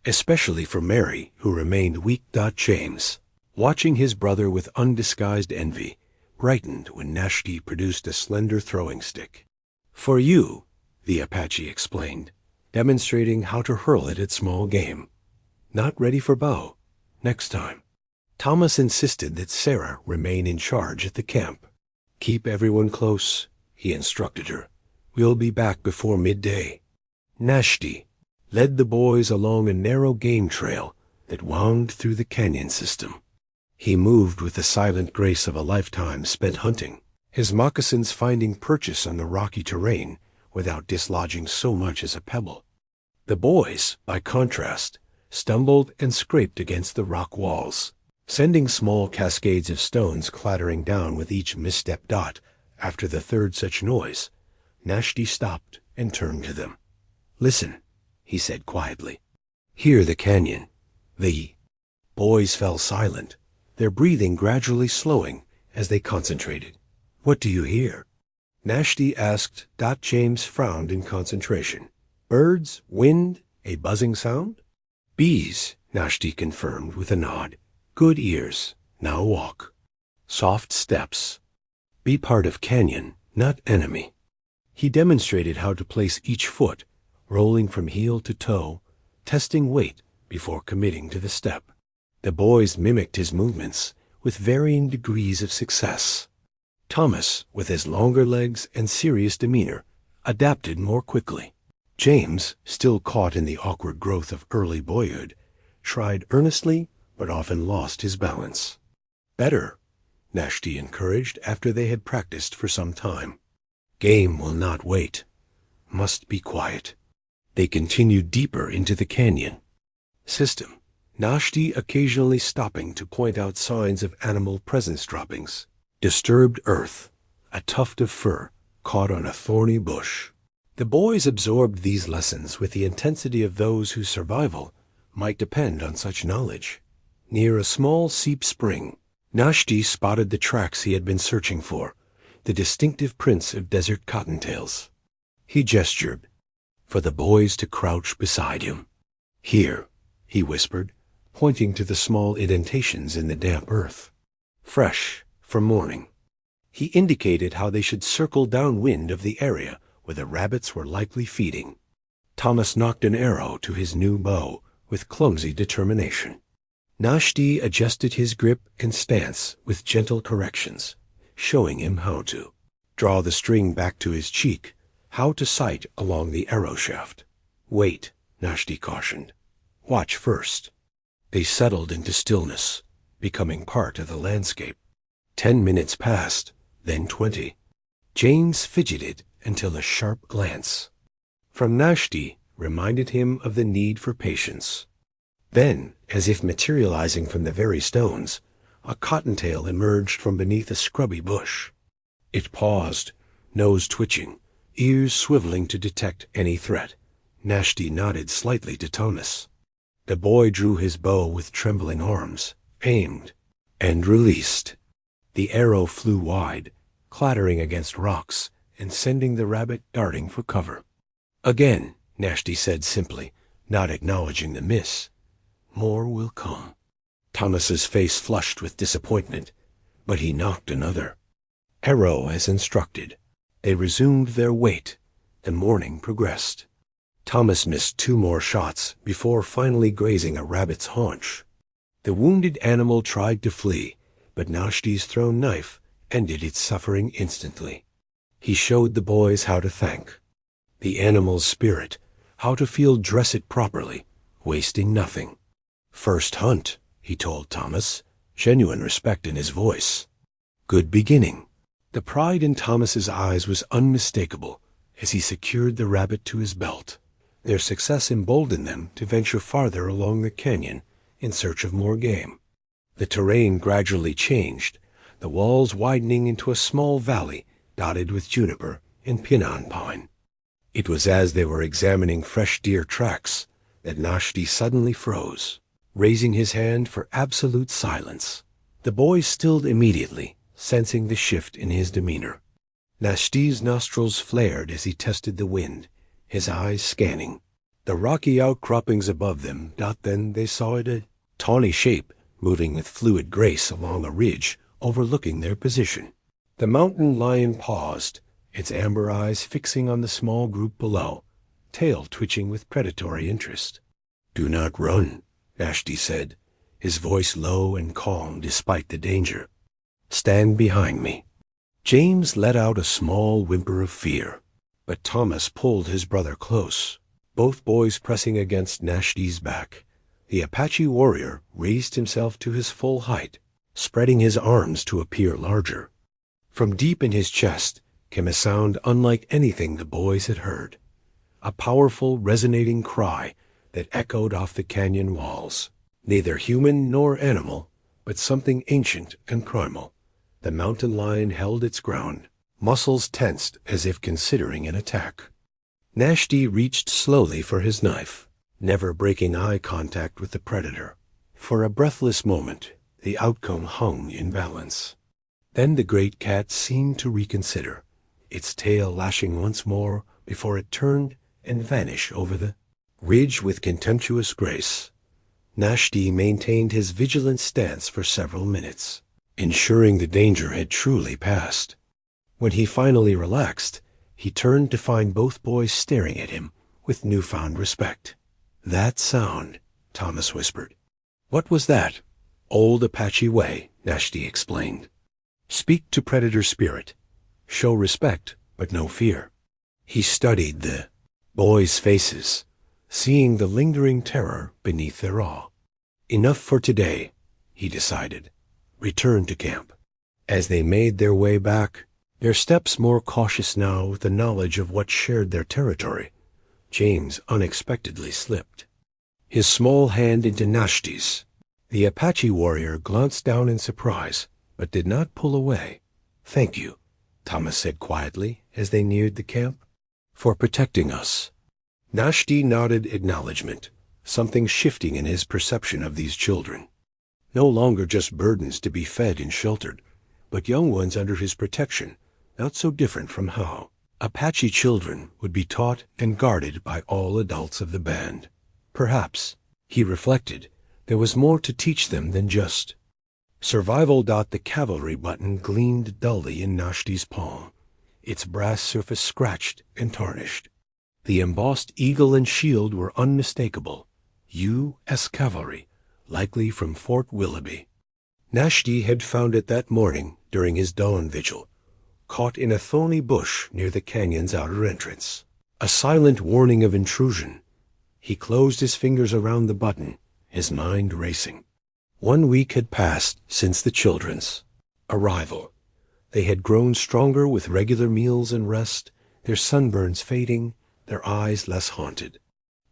Especially for Mary, who remained weak. James, watching his brother with undisguised envy, brightened when Náshdí produced a slender throwing stick. "For you," the Apache explained, demonstrating how to hurl it at small game. "Not ready for bow. Next time." Thomas insisted that Sarah remain in charge at the camp. "Keep everyone close," he instructed her. "We'll be back before midday." Náshdí led the boys along a narrow game trail that wound through the canyon system. He moved with the silent grace of a lifetime spent hunting, his moccasins finding purchase on the rocky terrain without dislodging so much as a pebble. The boys, by contrast, stumbled and scraped against the rock walls, sending small cascades of stones clattering down with each misstep. After the third such noise, Náshdí stopped and turned to them. "Listen," he said quietly. "Hear the canyon." The boys fell silent, their breathing gradually slowing as they concentrated. "What do you hear?" Náshdí asked. James frowned in concentration. "Birds, wind, a buzzing sound?" "Bees," Náshdí confirmed with a nod. "Good ears. Now walk. Soft steps. Be part of canyon, not enemy." He demonstrated how to place each foot, rolling from heel to toe, testing weight before committing to the step. The boys mimicked his movements with varying degrees of success. Thomas, with his longer legs and serious demeanor, adapted more quickly. James, still caught in the awkward growth of early boyhood, tried earnestly but often lost his balance. "Better. Náshdí encouraged after they had practiced for some time. Game will not wait. Must be quiet. They continued deeper into the canyon. System. Náshdí occasionally stopping to point out signs of animal presence droppings. Disturbed earth. A tuft of fur caught on a thorny bush. The boys absorbed these lessons with the intensity of those whose survival might depend on such knowledge. Near a small seep spring, Náshdí spotted the tracks he had been searching for, the distinctive prints of desert cottontails. He gestured for the boys to crouch beside him. Here, he whispered, pointing to the small indentations in the damp earth. Fresh for morning. He indicated how they should circle downwind of the area where the rabbits were likely feeding. Thomas knocked an arrow to his new bow with clumsy determination. Náshdí adjusted his grip and stance with gentle corrections, showing him how to draw the string back to his cheek, how to sight along the arrow shaft. Wait, Náshdí cautioned. Watch first. They settled into stillness, becoming part of the landscape. 10 minutes passed, then 20. James fidgeted until a sharp glance from Náshdí reminded him of the need for patience. Then, as if materializing from the very stones, a cottontail emerged from beneath a scrubby bush. It paused, nose twitching, ears swiveling to detect any threat. Náshdí nodded slightly to Thomas. The boy drew his bow with trembling arms, aimed, and released. The arrow flew wide, clattering against rocks and sending the rabbit darting for cover. Again, Náshdí said simply, not acknowledging the miss. More will come. Thomas's face flushed with disappointment, but he knocked another. Arrow as instructed. They resumed their wait. The morning progressed. Thomas missed 2 more shots before finally grazing a rabbit's haunch. The wounded animal tried to flee, but Náshdí's thrown knife ended its suffering instantly. He showed the boys how to thank the animal's spirit, how to dress it properly, wasting nothing. First hunt, he told Thomas, genuine respect in his voice. Good beginning. The pride in Thomas's eyes was unmistakable as he secured the rabbit to his belt. Their success emboldened them to venture farther along the canyon in search of more game. The terrain gradually changed, the walls widening into a small valley dotted with juniper and pinon pine. It was as they were examining fresh deer tracks that Náshdí suddenly froze, raising his hand for absolute silence. The boy stilled immediately, sensing the shift in his demeanor. Náshdí's nostrils flared as he tested the wind, his eyes scanning the rocky outcroppings above them. Then they saw it, a tawny shape moving with fluid grace along a ridge overlooking their position. The mountain lion paused, its amber eyes fixing on the small group below, tail twitching with predatory interest. Do not run, Náshdí said, his voice low and calm despite the danger. Stand behind me. James let out a small whimper of fear, but Thomas pulled his brother close, both boys pressing against Náshdí's back. The Apache warrior raised himself to his full height, spreading his arms to appear larger. From deep in his chest came a sound unlike anything the boys had heard, a powerful, resonating cry that echoed off the canyon walls. Neither human nor animal, but something ancient and primal. The mountain lion held its ground, muscles tensed as if considering an attack. Náshdí reached slowly for his knife, never breaking eye contact with the predator. For a breathless moment, the outcome hung in balance. Then the great cat seemed to reconsider, its tail lashing once more before it turned and vanished over the ridge with contemptuous grace. Náshdí maintained his vigilant stance for several minutes, ensuring the danger had truly passed. When he finally relaxed, he turned to find both boys staring at him with newfound respect. That sound, Thomas whispered. What was that? Old Apache way, Náshdí explained. Speak to predator spirit. Show respect, but no fear. He studied the boys' faces, seeing the lingering terror beneath their awe. Enough for today, he decided. Return to camp. As they made their way back, their steps more cautious now with the knowledge of what shared their territory, James unexpectedly slipped his small hand into Náshdí's. The Apache warrior glanced down in surprise, but did not pull away. "Thank you," Thomas said quietly as they neared the camp, "for protecting us." Náshdí nodded acknowledgement, something shifting in his perception of these children. No longer just burdens to be fed and sheltered, but young ones under his protection, not so different from how Apache children would be taught and guarded by all adults of the band. Perhaps, he reflected, there was more to teach them than just survival. The cavalry button gleamed dully in Náshdí's palm, its brass surface scratched and tarnished. The embossed eagle and shield were unmistakable. U.S. Cavalry, likely from Fort Willoughby. Náshdí had found it that morning during his dawn vigil, caught in a thorny bush near the canyon's outer entrance. A silent warning of intrusion. He closed his fingers around the button, his mind racing. 1 week had passed since the children's arrival. They had grown stronger with regular meals and rest, their sunburns fading, their eyes less haunted.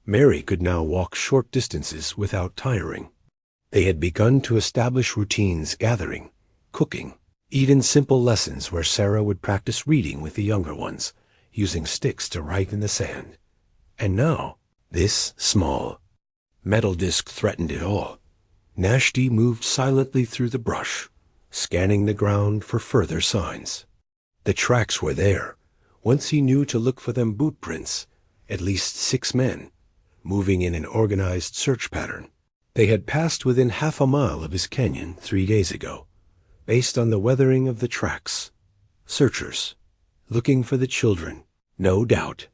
Mary could now walk short distances without tiring. They had begun to establish routines, gathering, cooking, even simple lessons where Sarah would practice reading with the younger ones, using sticks to write in the sand. And now, this small metal disc threatened it all. Náshdí moved silently through the brush, scanning the ground for further signs. The tracks were there. Once he knew to look for them boot prints, at least 6 men, moving in an organized search pattern. They had passed within half a mile of his canyon 3 days ago, based on the weathering of the tracks. Searchers, looking for the children, no doubt.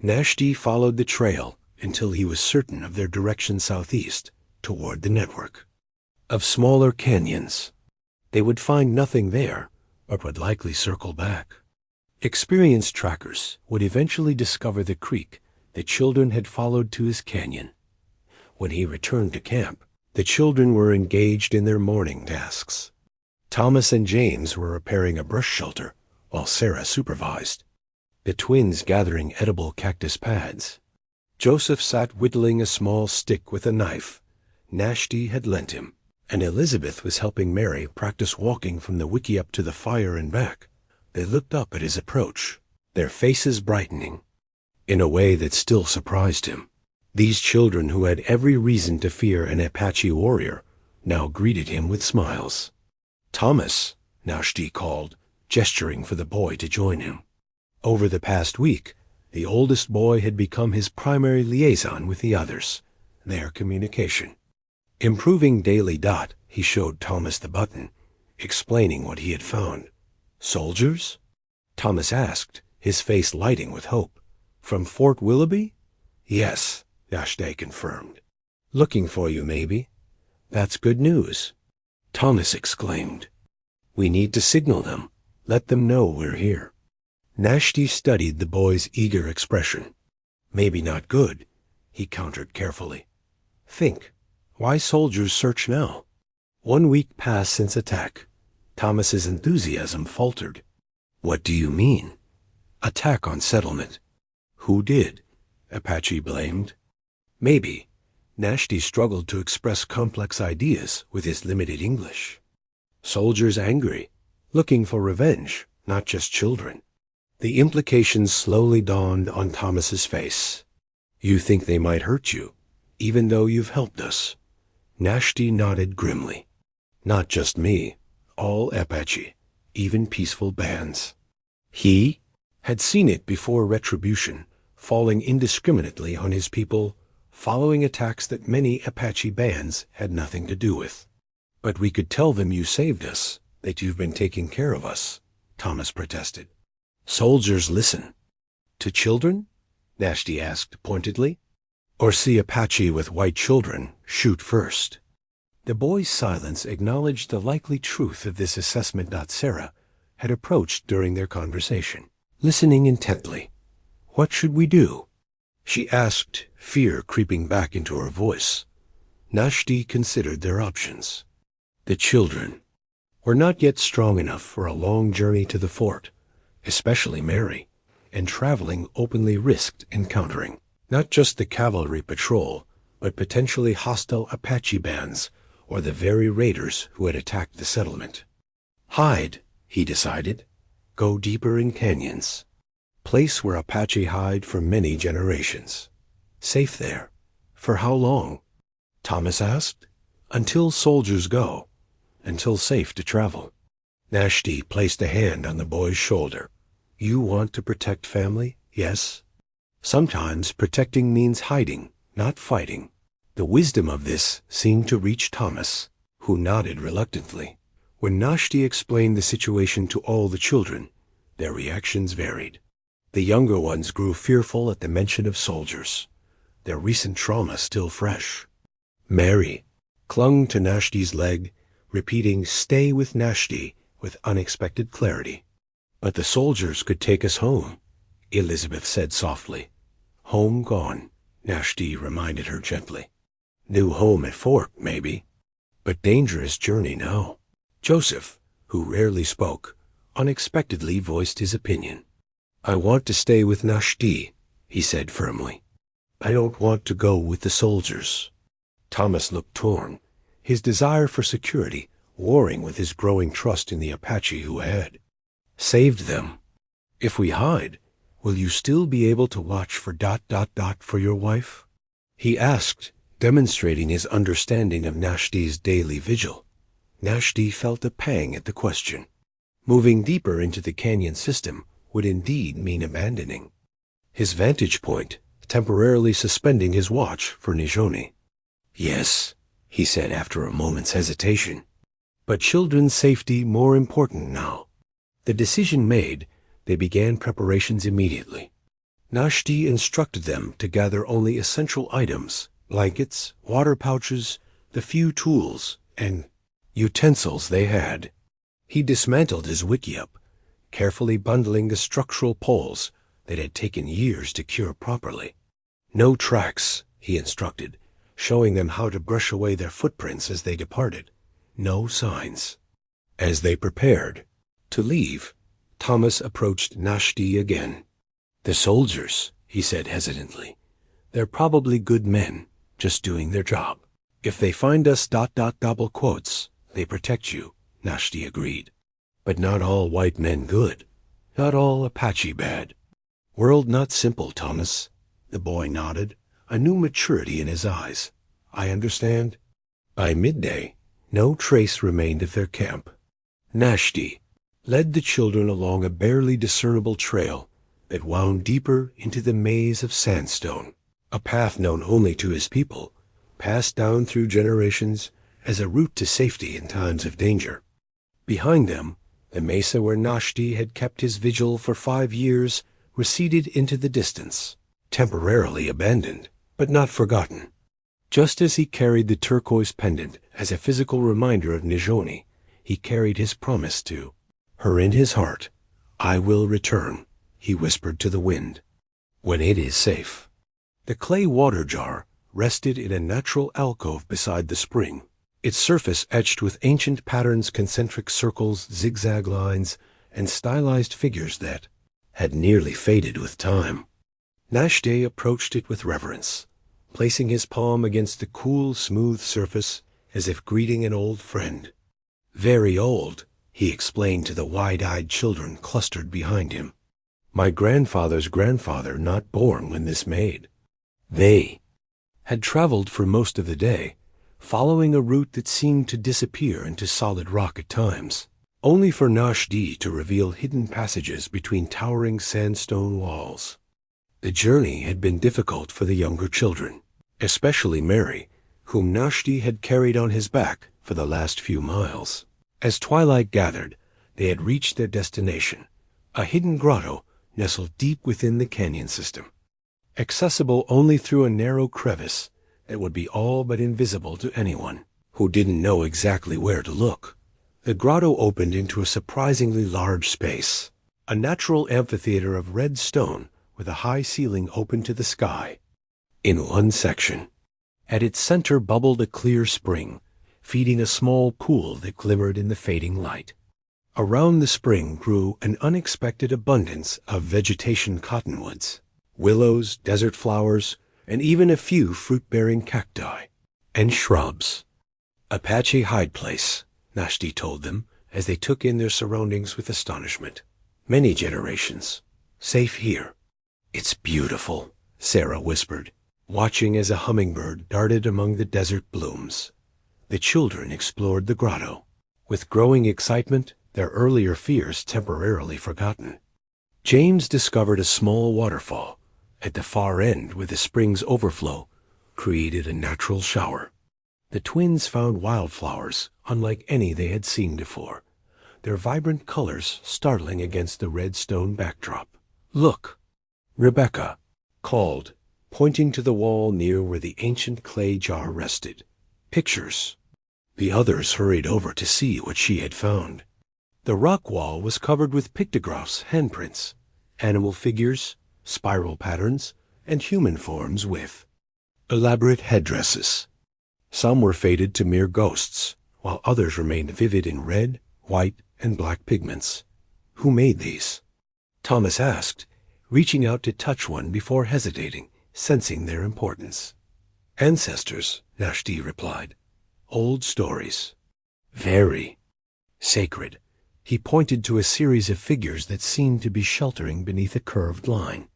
Náshdí followed the trail until he was certain of their direction southeast, toward the network of smaller canyons. They would find nothing there, but would likely circle back. Experienced trackers would eventually discover the creek the children had followed to his canyon. When he returned to camp, the children were engaged in their morning tasks. Thomas and James were repairing a brush shelter, while Sarah supervised, the twins gathering edible cactus pads. Joseph sat whittling a small stick with a knife Náshdí had lent him, and Elizabeth was helping Mary practice walking from the wiki up to the fire and back. They looked up at his approach, their faces brightening, in a way that still surprised him. These children who had every reason to fear an Apache warrior now greeted him with smiles. "Thomas," Náshdí called, gesturing for the boy to join him. Over the past week, the oldest boy had become his primary liaison with the others, their communication. Improving daily. He showed Thomas the button, explaining what he had found. "Soldiers?" Thomas asked, his face lighting with hope. "From Fort Willoughby?" "Yes," Náshdí confirmed. "Looking for you, maybe?" "That's good news," Thomas exclaimed. "We need to signal them, let them know we're here." Náshdí studied the boy's eager expression. "Maybe not good," he countered carefully. "Think, why soldiers search now?" 1 week passed since attack. Thomas's enthusiasm faltered. "What do you mean?" "Attack on settlement." "Who did?" Apache blamed. "Maybe." Náshdí struggled to express complex ideas with his limited English. "Soldiers angry, looking for revenge, not just children." The implications slowly dawned on Thomas's face. "You think they might hurt you, even though you've helped us?" Náshdí nodded grimly. "Not just me, all Apache, even peaceful bands." He had seen it before. Retribution, falling indiscriminately on his people, following attacks that many Apache bands had nothing to do with. "But we could tell them you saved us, that you've been taking care of us," Thomas protested. "Soldiers listen." "To children?" Náshdí asked pointedly. "Or see Apache with white children shoot first?" The boy's silence acknowledged the likely truth of this assessment. Sarah had approached during their conversation, listening intently. "What should we do?" she asked, fear creeping back into her voice. Náshdí considered their options. "The children. were not yet strong enough for a long journey to the fort, especially Mary, and traveling openly risked encountering not just the cavalry patrol, but potentially hostile Apache bands or the very raiders who had attacked the settlement. Hide, he decided. Go deeper in canyons. Place where Apache hide for many generations. Safe there. For how long? Thomas asked. Until soldiers go. Until safe to travel. Náshdí placed a hand on the boy's shoulder. You want to protect family, yes? Sometimes protecting means hiding, not fighting. The wisdom of this seemed to reach Thomas, who nodded reluctantly. When Náshdí explained the situation to all the children, their reactions varied. The younger ones grew fearful at the mention of soldiers, their recent trauma still fresh. Mary clung to Náshdí's leg, repeating, "Stay with Náshdí," with unexpected clarity. But the soldiers could take us home, Elizabeth said softly. Home gone, Náshdí reminded her gently. New home at fort, maybe, but dangerous journey now. Joseph, who rarely spoke, unexpectedly voiced his opinion. I want to stay with Náshdí, he said firmly. I don't want to go with the soldiers. Thomas looked torn, his desire for security warring with his growing trust in the Apache who had saved them. If we hide, will you still be able to watch for ... for your wife? He asked, demonstrating his understanding of Náshdí's daily vigil. Náshdí felt a pang at the question. Moving deeper into the canyon system would indeed mean abandoning his vantage point, temporarily suspending his watch for Nijoni. Yes, he said after a moment's hesitation. But children's safety more important now. The decision made, they began preparations immediately. Náshdí instructed them to gather only essential items, blankets, water pouches, the few tools and utensils they had. He dismantled his wickiup, carefully bundling the structural poles that had taken years to cure properly. No tracks, he instructed, showing them how to brush away their footprints as they departed. No signs. As they prepared to leave, Thomas approached Náshdí again. The soldiers, he said hesitantly. They're probably good men, just doing their job. If they find us ... double quotes, they protect you, Náshdí agreed. But not all white men good. Not all Apache bad. World not simple, Thomas. The boy nodded, a new maturity in his eyes. I understand. By midday, no trace remained of their camp. Náshdí led the children along a barely discernible trail that wound deeper into the maze of sandstone, a path known only to his people, passed down through generations as a route to safety in times of danger. Behind them, the mesa where Náshdí had kept his vigil for 5 years receded into the distance, temporarily abandoned, but not forgotten. Just as he carried the turquoise pendant as a physical reminder of Nijoni, he carried his promise to her in his heart. I will return, he whispered to the wind, when it is safe. The clay water jar rested in a natural alcove beside the spring, its surface etched with ancient patterns, concentric circles, zigzag lines, and stylized figures that had nearly faded with time. Náshdí approached it with reverence, placing his palm against the cool, smooth surface as if greeting an old friend. Very old, he explained to the wide-eyed children clustered behind him. My grandfather's grandfather not born when this made. They had traveled for most of the day, following a route that seemed to disappear into solid rock at times, only for Náshdí to reveal hidden passages between towering sandstone walls. The journey had been difficult for the younger children, especially Mary, whom Náshdí had carried on his back for the last few miles. As twilight gathered, they had reached their destination, a hidden grotto nestled deep within the canyon system, accessible only through a narrow crevice that would be all but invisible to anyone who didn't know exactly where to look. The grotto opened into a surprisingly large space, a natural amphitheater of red stone with a high ceiling open to the sky. In one section, at its center bubbled a clear spring, feeding a small pool that glimmered in the fading light. Around the spring grew an unexpected abundance of vegetation cottonwoods, willows, desert flowers, and even a few fruit-bearing cacti and shrubs. Apache hide place, Náshdí told them as they took in their surroundings with astonishment. Many generations. Safe here. It's beautiful, Sarah whispered, watching as a hummingbird darted among the desert blooms. The children explored the grotto, with growing excitement, their earlier fears temporarily forgotten. James discovered a small waterfall at the far end where the spring's overflow created a natural shower. The twins found wildflowers unlike any they had seen before, their vibrant colors startling against the red stone backdrop. "Look," Rebecca called, pointing to the wall near where the ancient clay jar rested. "Pictures." The others hurried over to see what she had found. The rock wall was covered with pictographs, handprints, animal figures, spiral patterns, and human forms with elaborate headdresses. Some were faded to mere ghosts, while others remained vivid in red, white, and black pigments. "Who made these?" Thomas asked, reaching out to touch one before hesitating, sensing their importance. "Ancestors," Náshdí replied. "Old stories. Very sacred." He pointed to a series of figures that seemed to be sheltering beneath a curved line.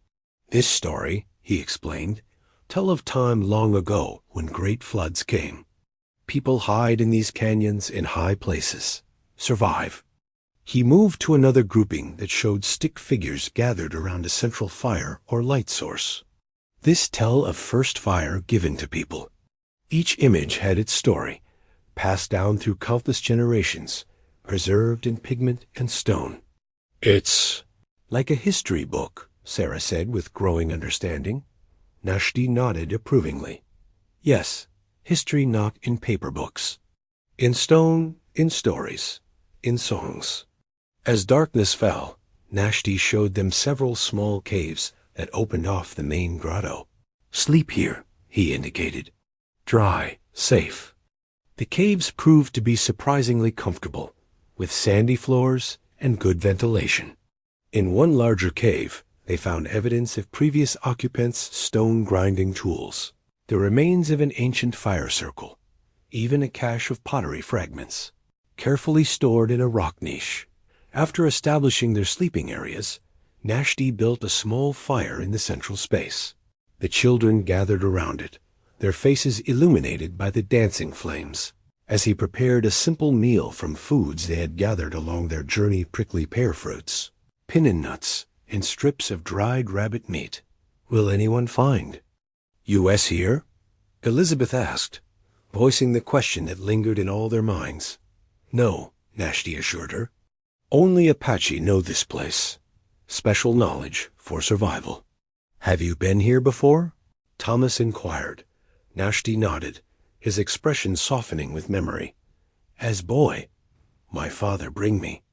"This story," he explained, "tell of time long ago when great floods came. People hide in these canyons in high places, survive." He moved to another grouping that showed stick figures gathered around a central fire or light source. This tell of first fire given to people. Each image had its story, passed down through countless generations, preserved in pigment and stone. "It's like a history book," Sarah said with growing understanding. Náshdí nodded approvingly. "Yes, history not in paper books. In stone, in stories, in songs." As darkness fell, Náshdí showed them several small caves that opened off the main grotto. "Sleep here," he indicated. "Dry, safe." The caves proved to be surprisingly comfortable, with sandy floors and good ventilation. In one larger cave, they found evidence of previous occupants' stone-grinding tools, the remains of an ancient fire circle, even a cache of pottery fragments, carefully stored in a rock niche. After establishing their sleeping areas, Náshdí built a small fire in the central space. The children gathered around it, their faces illuminated by the dancing flames. As he prepared a simple meal from foods they had gathered along their journey, prickly pear fruits, pinon nuts, and strips of dried rabbit meat. "Will anyone find U.S. here?" Elizabeth asked, voicing the question that lingered in all their minds. "No," Náshdí assured her. "Only Apache know this place. Special knowledge for survival." "Have you been here before?" Thomas inquired. Náshdí nodded, his expression softening with memory. "As boy, my father bring me.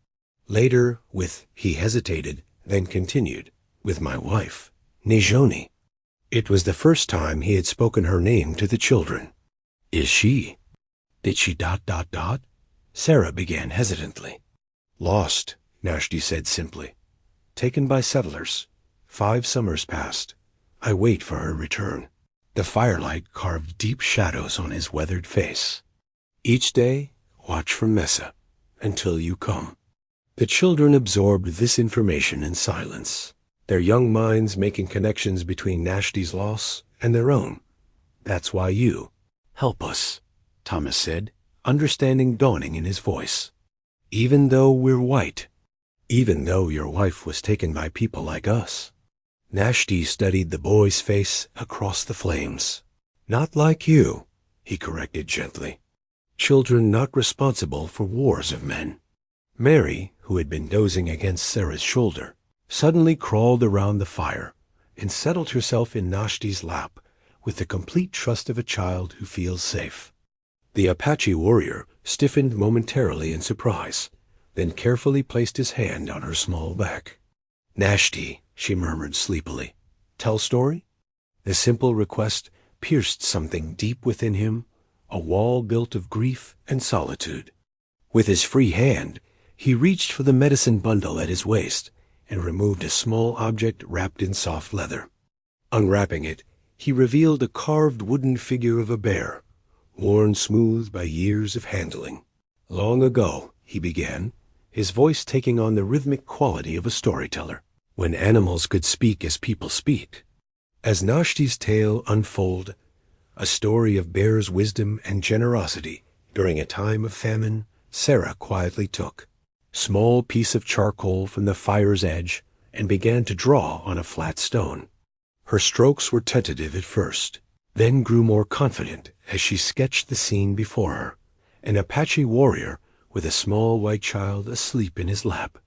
Later, he hesitated, then continued, with my wife, Nijoni." It was the first time he had spoken her name to the children. "Is she? Did she ... Sarah began hesitantly. "Lost," Náshdí said simply. "Taken by settlers. 5 summers passed. I wait for her return." The firelight carved deep shadows on his weathered face. "Each day, watch for Mesa, until you come." The children absorbed this information in silence, their young minds making connections between Náshdí's loss and their own. "That's why you help us," Thomas said, understanding dawning in his voice. "Even though we're white, even though your wife was taken by people like us." Náshdí studied the boy's face across the flames. "Not like you," he corrected gently. "Children not responsible for wars of men." Mary, who had been dozing against Sarah's shoulder, suddenly crawled around the fire and settled herself in Náshdí's lap with the complete trust of a child who feels safe. The Apache warrior stiffened momentarily in surprise, then carefully placed his hand on her small back. "Náshdí," she murmured sleepily. "Tell story?" The simple request pierced something deep within him, a wall built of grief and solitude. With his free hand, he reached for the medicine bundle at his waist and removed a small object wrapped in soft leather. Unwrapping it, he revealed a carved wooden figure of a bear, worn smooth by years of handling. Long ago, he began, his voice taking on the rhythmic quality of a storyteller, when animals could speak as people speak. As Náshdí's tale unfolded, a story of bear's wisdom and generosity during a time of famine, Sarah quietly took a small piece of charcoal from the fire's edge and began to draw on a flat stone. Her strokes were tentative at first, then grew more confident as she sketched the scene before her, an Apache warrior with a small white child asleep in his lap,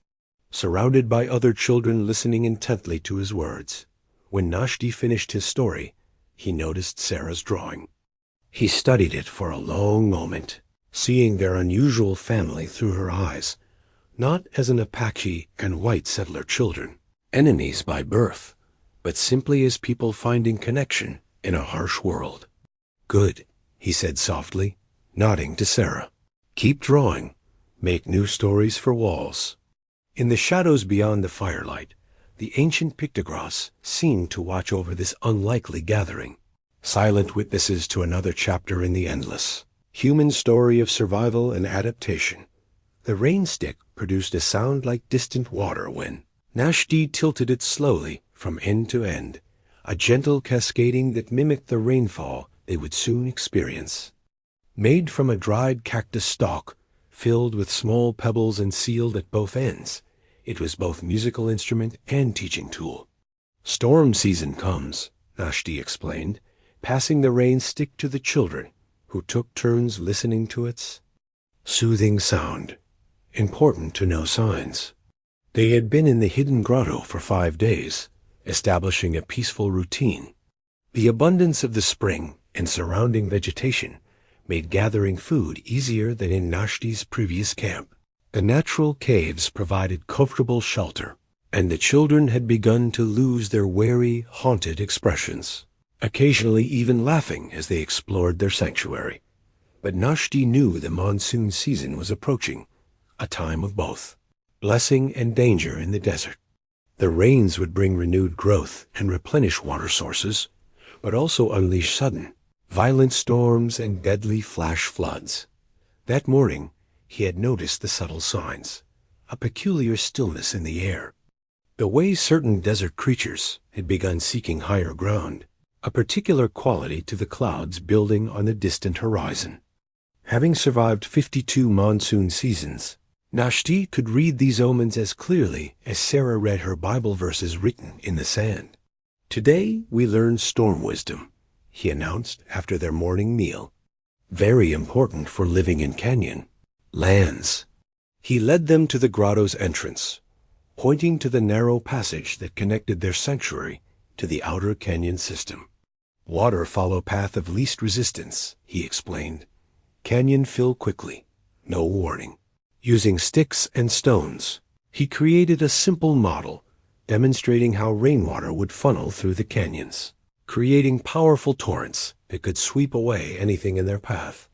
surrounded by other children listening intently to his words. When Náshdí finished his story, he noticed Sarah's drawing. He studied it for a long moment, seeing their unusual family through her eyes, not as an Apache and white settler children, enemies by birth, but simply as people finding connection in a harsh world. "Good," he said softly, nodding to Sarah. "Keep drawing. Make new stories for walls." In the shadows beyond the firelight, the ancient pictographs seemed to watch over this unlikely gathering, silent witnesses to another chapter in the endless human story of survival and adaptation. The rain stick produced a sound like distant water when Náshdí tilted it slowly from end to end, a gentle cascading that mimicked the rainfall they would soon experience. Made from a dried cactus stalk, filled with small pebbles and sealed at both ends, it was both musical instrument and teaching tool. "Storm season comes," Náshdí explained, passing the rain stick to the children, who took turns listening to its soothing sound. Important to know signs. They had been in the hidden grotto for 5 days, establishing a peaceful routine. The abundance of the spring and surrounding vegetation made gathering food easier than in Náshdí's previous camp. The natural caves provided comfortable shelter, and the children had begun to lose their wary, haunted expressions, occasionally even laughing as they explored their sanctuary. But Náshdí knew the monsoon season was approaching, a time of both blessing and danger in the desert. The rains would bring renewed growth and replenish water sources, but also unleash sudden, violent storms and deadly flash floods. That morning, he had noticed the subtle signs, a peculiar stillness in the air, the way certain desert creatures had begun seeking higher ground, a particular quality to the clouds building on the distant horizon. Having survived 52 monsoon seasons, Náshdí could read these omens as clearly as Sarah read her Bible verses written in the sand. "Today we learn storm wisdom," he announced after their morning meal. "Very important for living in canyon lands." He led them to the grotto's entrance, pointing to the narrow passage that connected their sanctuary to the outer canyon system. "Water follow path of least resistance," he explained. "Canyon fill quickly, no warning." Using sticks and stones, he created a simple model demonstrating how rainwater would funnel through the canyons, creating powerful torrents that could sweep away anything in their path.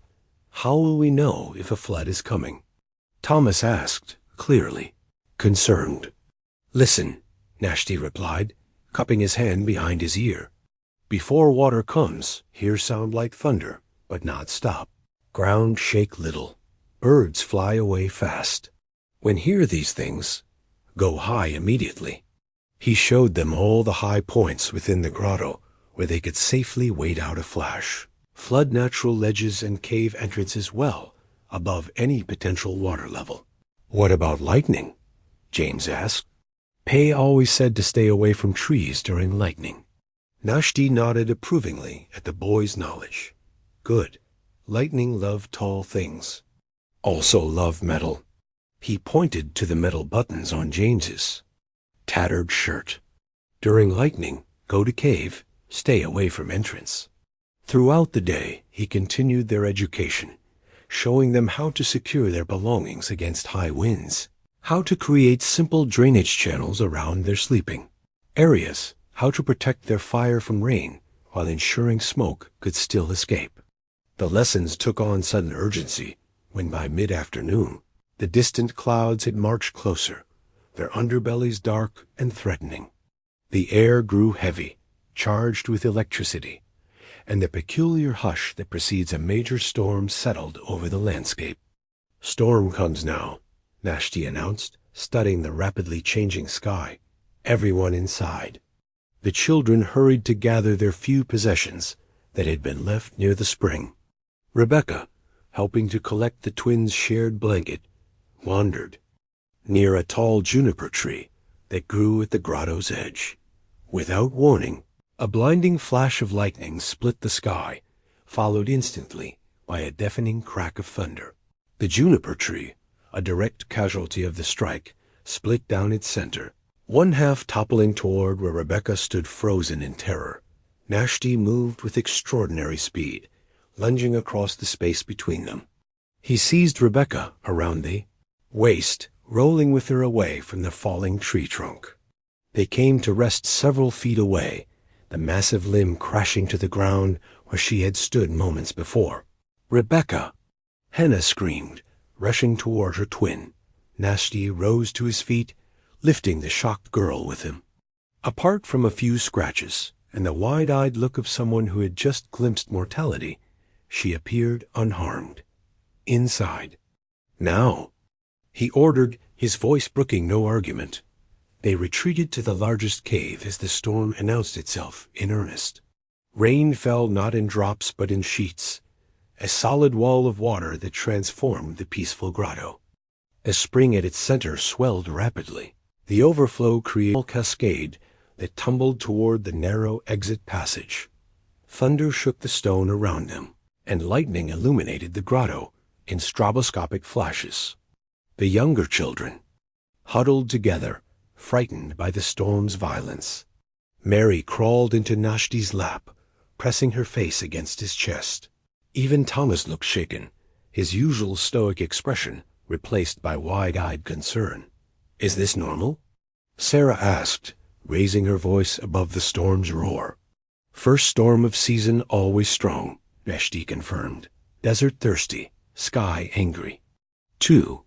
"How will we know if a flood is coming?" Thomas asked, clearly, concerned. "Listen," Náshdí replied, cupping his hand behind his ear. "Before water comes, hear sound like thunder, but not stop. Ground shake little. Birds fly away fast. When hear these things, go high immediately." He showed them all the high points within the grotto where they could safely wait out a flash, flood natural ledges and cave entrances well above any potential water level. "What about lightning?" James asked. "Pei always said to stay away from trees during lightning." Náshdí nodded approvingly at the boy's knowledge. "Good. Lightning love tall things. Also love metal." He pointed to the metal buttons on James's tattered shirt. "During lightning, go to cave, stay away from entrance." Throughout the day, he continued their education, showing them how to secure their belongings against high winds, how to create simple drainage channels around their sleeping areas, how to protect their fire from rain while ensuring smoke could still escape. The lessons took on sudden urgency when by mid-afternoon the distant clouds had marched closer, their underbellies dark and threatening. The air grew heavy, charged with electricity, and the peculiar hush that precedes a major storm settled over the landscape. "Storm comes now," Náshdí announced, studying the rapidly changing sky. Everyone inside. The children hurried to gather their few possessions that had been left near the spring. Rebecca, helping to collect the twins' shared blanket, wandered near a tall juniper tree that grew at the grotto's edge. Without warning, a blinding flash of lightning split the sky, followed instantly by a deafening crack of thunder. The juniper tree, a direct casualty of the strike, split down its center, one half toppling toward where Rebecca stood frozen in terror. Náshdí moved with extraordinary speed, lunging across the space between them. He seized Rebecca around the waist, rolling with her away from the falling tree trunk. They came to rest several feet away, the massive limb crashing to the ground where she had stood moments before. "Rebecca!" Hannah screamed, rushing toward her twin. Náshdí rose to his feet, lifting the shocked girl with him. Apart from a few scratches and the wide-eyed look of someone who had just glimpsed mortality, she appeared unharmed. Inside. "Now!" he ordered, his voice brooking no argument. They retreated to the largest cave as the storm announced itself in earnest. Rain fell not in drops but in sheets, a solid wall of water that transformed the peaceful grotto. A spring at its center swelled rapidly. The overflow created a cascade that tumbled toward the narrow exit passage. Thunder shook the stone around them, and lightning illuminated the grotto in stroboscopic flashes. The younger children huddled together, frightened by the storm's violence. Mary crawled into Náshdí's lap, pressing her face against his chest. Even Thomas looked shaken, his usual stoic expression replaced by wide-eyed concern. "Is this normal?" Sarah asked, raising her voice above the storm's roar. "First storm of season always strong," Náshdí confirmed. "Desert thirsty, sky angry." 2.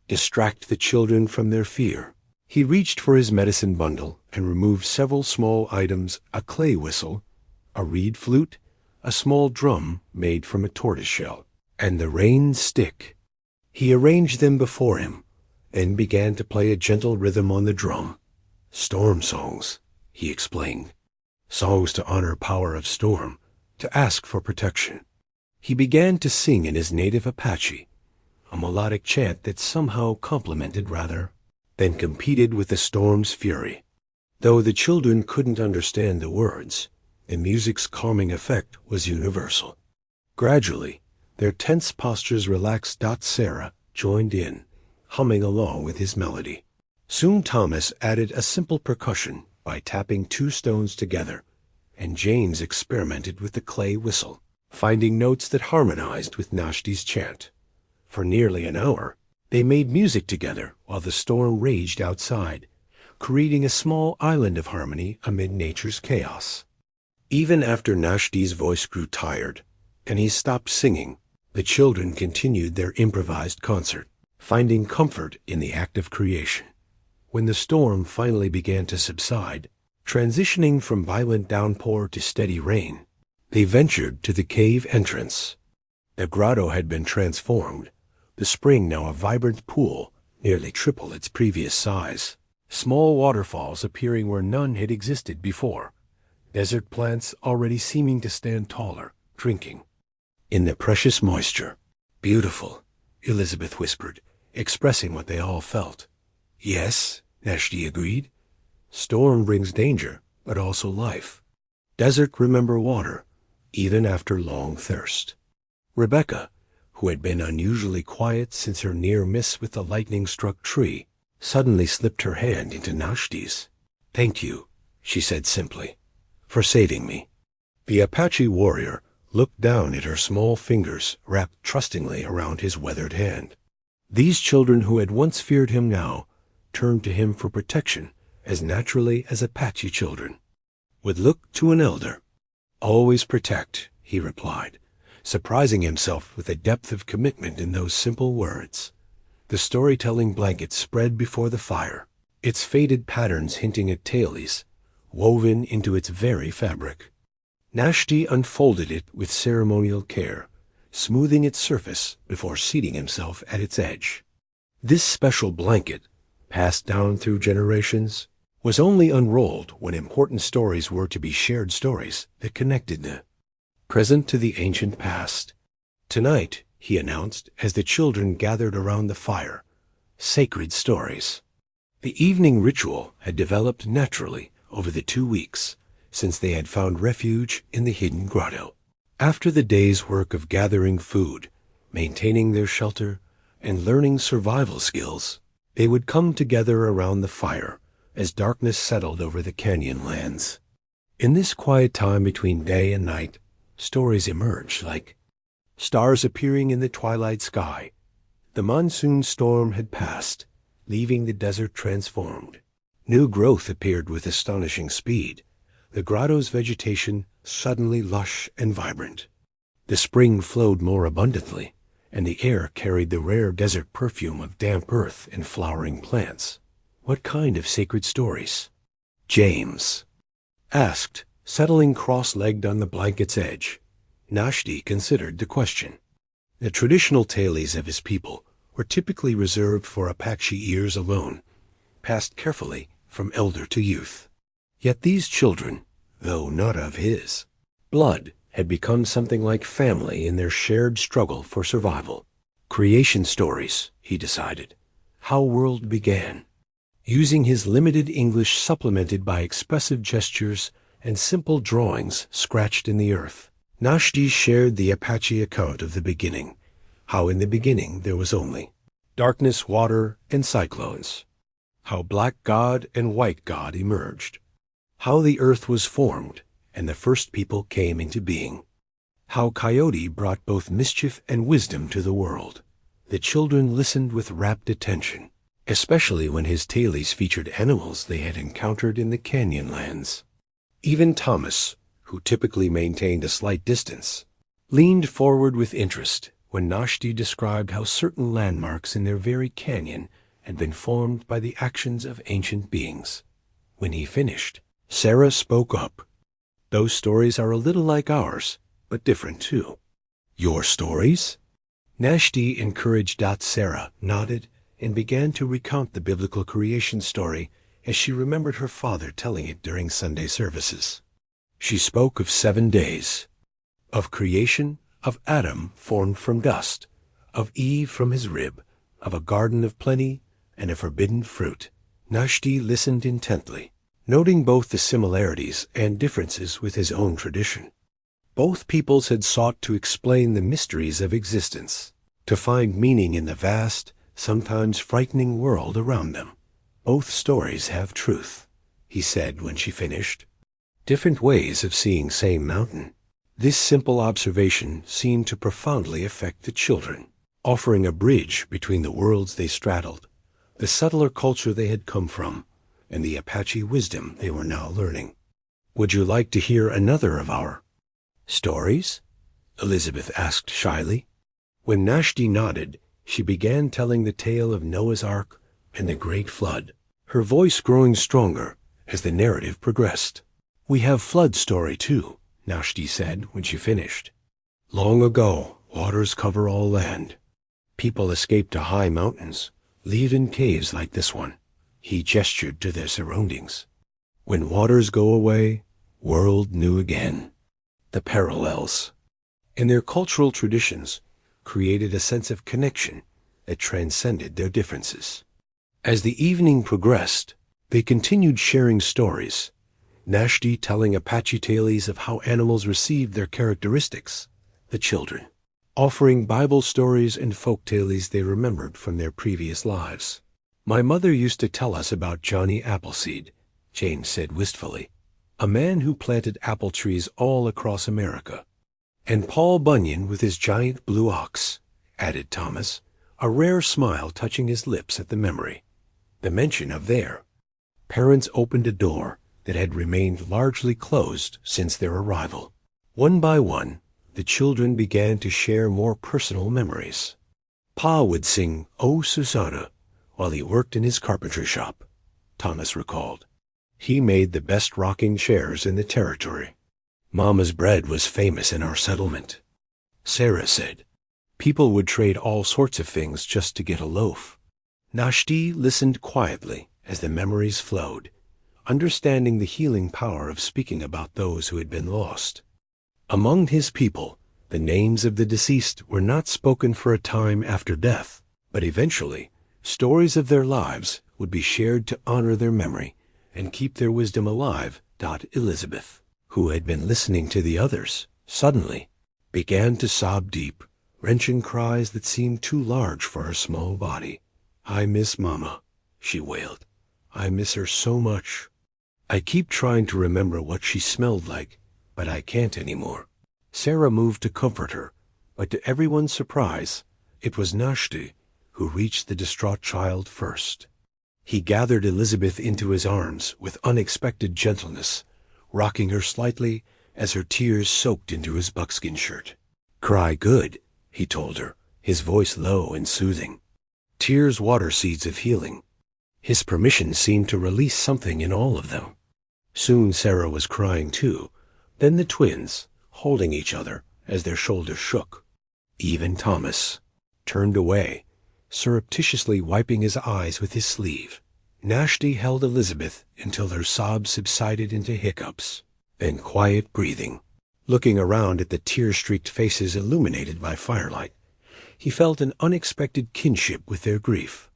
Distract the children from their fear. He reached for his medicine bundle and removed several small items, a clay whistle, a reed flute, a small drum made from a tortoiseshell, and the rain stick. He arranged them before him and began to play a gentle rhythm on the drum. "Storm songs," he explained. "Songs to honor power of storm, to ask for protection." He began to sing in his native Apache, a melodic chant that somehow complemented rather than competed with the storm's fury. Though the children couldn't understand the words, the music's calming effect was universal. Gradually, their tense postures relaxed. Sarah joined in, humming along with his melody. Soon Thomas added a simple percussion by tapping two stones together, and James experimented with the clay whistle, finding notes that harmonized with Náshdí's chant. For nearly an hour, they made music together while the storm raged outside, creating a small island of harmony amid nature's chaos. Even after Náshdí's voice grew tired, and he stopped singing, the children continued their improvised concert, finding comfort in the act of creation. When the storm finally began to subside, transitioning from violent downpour to steady rain, they ventured to the cave entrance. The grotto had been transformed, the spring now a vibrant pool, nearly triple its previous size. Small waterfalls appearing where none had existed before, desert plants already seeming to stand taller, drinking in the precious moisture. "Beautiful," Elizabeth whispered, expressing what they all felt. "Yes," Náshdí agreed. "Storm brings danger, but also life. Desert remember water, even after long thirst." Rebecca, who had been unusually quiet since her near miss with the lightning-struck tree, suddenly slipped her hand into Náshdí's. "Thank you," she said simply, "for saving me." The Apache warrior looked down at her small fingers wrapped trustingly around his weathered hand. These children who had once feared him now turned to him for protection as naturally as Apache children would look to an elder. "Always protect," he replied, surprising himself with the depth of commitment in those simple words. The storytelling blanket spread before the fire, its faded patterns hinting at tailies, woven into its very fabric. Náshdí unfolded it with ceremonial care, smoothing its surface before seating himself at its edge. This special blanket, passed down through generations, was only unrolled when important stories were to be shared stories that connected the present to the ancient past. Tonight, he announced as the children gathered around the fire, sacred stories. The evening ritual had developed naturally over the 2 weeks since they had found refuge in the hidden grotto. After the day's work of gathering food, maintaining their shelter, and learning survival skills, they would come together around the fire as darkness settled over the canyon lands. In this quiet time between day and night, stories emerged like stars appearing in the twilight sky. The monsoon storm had passed, leaving the desert transformed. New growth appeared with astonishing speed, the grotto's vegetation suddenly lush and vibrant. The spring flowed more abundantly, and the air carried the rare desert perfume of damp earth and flowering plants. What kind of sacred stories? James asked, settling cross-legged on the blanket's edge. Náshdí considered the question. The traditional tailies of his people were typically reserved for Apache ears alone, passed carefully from elder to youth. Yet these children, though not of his blood, had become something like family in their shared struggle for survival. Creation stories, he decided. How world began. Using his limited English supplemented by expressive gestures and simple drawings scratched in the earth, Náshdí shared the Apache account of the beginning, how in the beginning there was only darkness, water, and cyclones, how black God and white God emerged, how the earth was formed and the first people came into being, how Coyote brought both mischief and wisdom to the world. The children listened with rapt attention, especially when his tailies featured animals they had encountered in the canyon lands. Even Thomas, who typically maintained a slight distance, leaned forward with interest when Náshdí described how certain landmarks in their very canyon had been formed by the actions of ancient beings. When he finished, Sarah spoke up. Those stories are a little like ours, but different too. Your stories? Náshdí encouraged. Sarah nodded and began to recount the biblical creation story as she remembered her father telling it during Sunday services. She spoke of 7 days, of creation, of Adam formed from dust, of Eve from his rib, of a garden of plenty, and a forbidden fruit. Náshdí listened intently, noting both the similarities and differences with his own tradition. Both peoples had sought to explain the mysteries of existence, to find meaning in the vast, sometimes frightening world around them. Both stories have truth, he said when she finished. Different ways of seeing same mountain. This simple observation seemed to profoundly affect the children, offering a bridge between the worlds they straddled, the subtler culture they had come from, and the Apache wisdom they were now learning. Would you like to hear another of our stories? Elizabeth asked shyly. When Náshdí nodded, she began telling the tale of Noah's Ark and the Great Flood, her voice growing stronger as the narrative progressed. We have flood story too, Náshdí said when she finished. Long ago, waters cover all land. People escape to high mountains, live in caves like this one. He gestured to their surroundings. When waters go away, world new again. The parallels in their cultural traditions created a sense of connection that transcended their differences. As the evening progressed, they continued sharing stories, Náshdí telling Apache tales of how animals received their characteristics, the children offering Bible stories and folk tales they remembered from their previous lives. My mother used to tell us about Johnny Appleseed, Jane said wistfully, a man who planted apple trees all across America. And Paul Bunyan with his giant blue ox, added Thomas, a rare smile touching his lips at the memory. The mention of their parents opened a door that had remained largely closed since their arrival. One by one, the children began to share more personal memories. Pa would sing "Oh, Susanna" while he worked in his carpentry shop, Thomas recalled. He made the best rocking chairs in the territory. Mama's bread was famous in our settlement, Sarah said. People would trade all sorts of things just to get a loaf. Náshdí listened quietly as the memories flowed, understanding the healing power of speaking about those who had been lost. Among his people, the names of the deceased were not spoken for a time after death, but eventually, stories of their lives would be shared to honor their memory and keep their wisdom alive. Elizabeth, who had been listening to the others, suddenly began to sob deep, wrenching cries that seemed too large for her small body. "I miss Mama," she wailed. "I miss her so much. I keep trying to remember what she smelled like, but I can't anymore." Sarah moved to comfort her, but to everyone's surprise, it was Náshdí who reached the distraught child first. He gathered Elizabeth into his arms with unexpected gentleness, rocking her slightly as her tears soaked into his buckskin shirt. "Cry good," he told her, his voice low and soothing. Tears water seeds of healing. His permission seemed to release something in all of them. Soon Sarah was crying too, then the twins, holding each other as their shoulders shook. Even Thomas turned away, surreptitiously wiping his eyes with his sleeve. Náshdí held Elizabeth until her sobs subsided into hiccups, then quiet breathing. Looking around at the tear-streaked faces illuminated by firelight, he felt an unexpected kinship with their grief.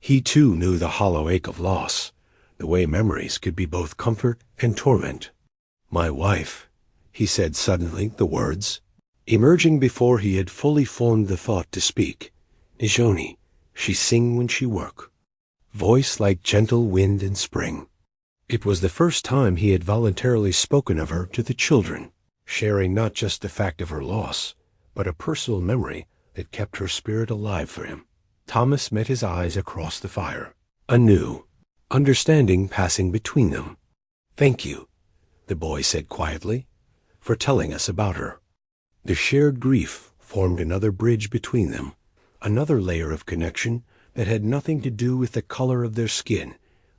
He too knew the hollow ache of loss, the way memories could be both comfort and torment. "My wife," he said suddenly, the words emerging before he had fully formed the thought to speak. "Nijoni, she sing when she work." Voice like gentle wind in spring. It was the first time he had voluntarily spoken of her to the children, sharing not just the fact of her loss, but a personal memory that kept her spirit alive for him. Thomas met his eyes across the fire, a new understanding passing between them. "Thank you," the boy said quietly, "for telling us about her." The shared grief formed another bridge between them, another layer of connection that had nothing to do with the color of their skin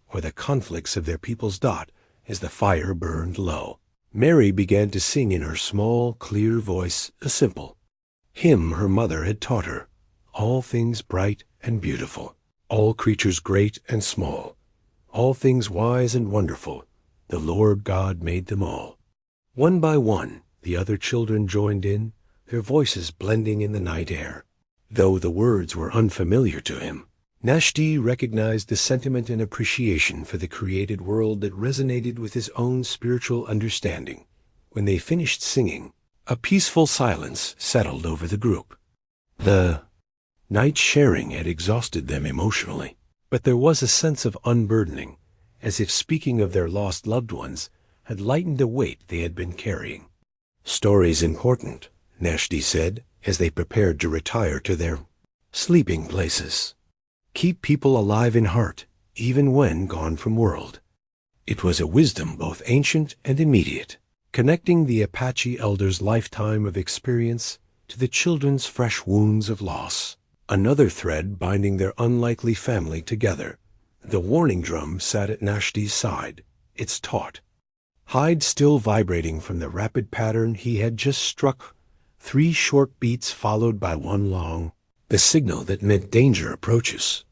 or the conflicts of their people's as the fire burned low. Mary began to sing in her small, clear voice a simple hymn her mother had taught her. All things bright and beautiful, all creatures great and small, all things wise and wonderful, the Lord God made them all. One by one, the other children joined in, their voices blending in the night air. Though the words were unfamiliar to him, Náshdí recognized the sentiment and appreciation for the created world that resonated with his own spiritual understanding. When they finished singing, a peaceful silence settled over the group. The night sharing had exhausted them emotionally, but there was a sense of unburdening, as if speaking of their lost loved ones had lightened the weight they had been carrying. "Story's important," Náshdí said, as they prepared to retire to their sleeping places. "Keep people alive in heart, even when gone from world." It was a wisdom both ancient and immediate, connecting the Apache elders' lifetime of experience to the children's fresh wounds of loss. Another thread binding their unlikely family together. The warning drum sat at Náshdí's side, its taut hide still vibrating from the rapid pattern he had just struck, 3 short beats followed by one long, the signal that meant danger approaches.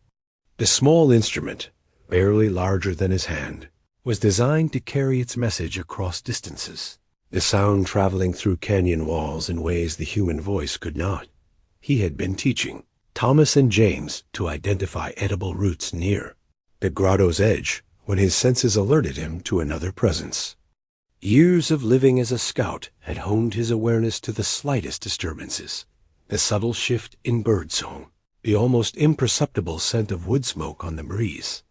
The small instrument, barely larger than his hand, was designed to carry its message across distances, the sound traveling through canyon walls in ways the human voice could not. He had been teaching Thomas and James to identify edible roots near the grotto's edge when his senses alerted him to another presence. Years of living as a scout had honed his awareness to the slightest disturbances, the subtle shift in birdsong, the almost imperceptible scent of wood smoke on the breeze,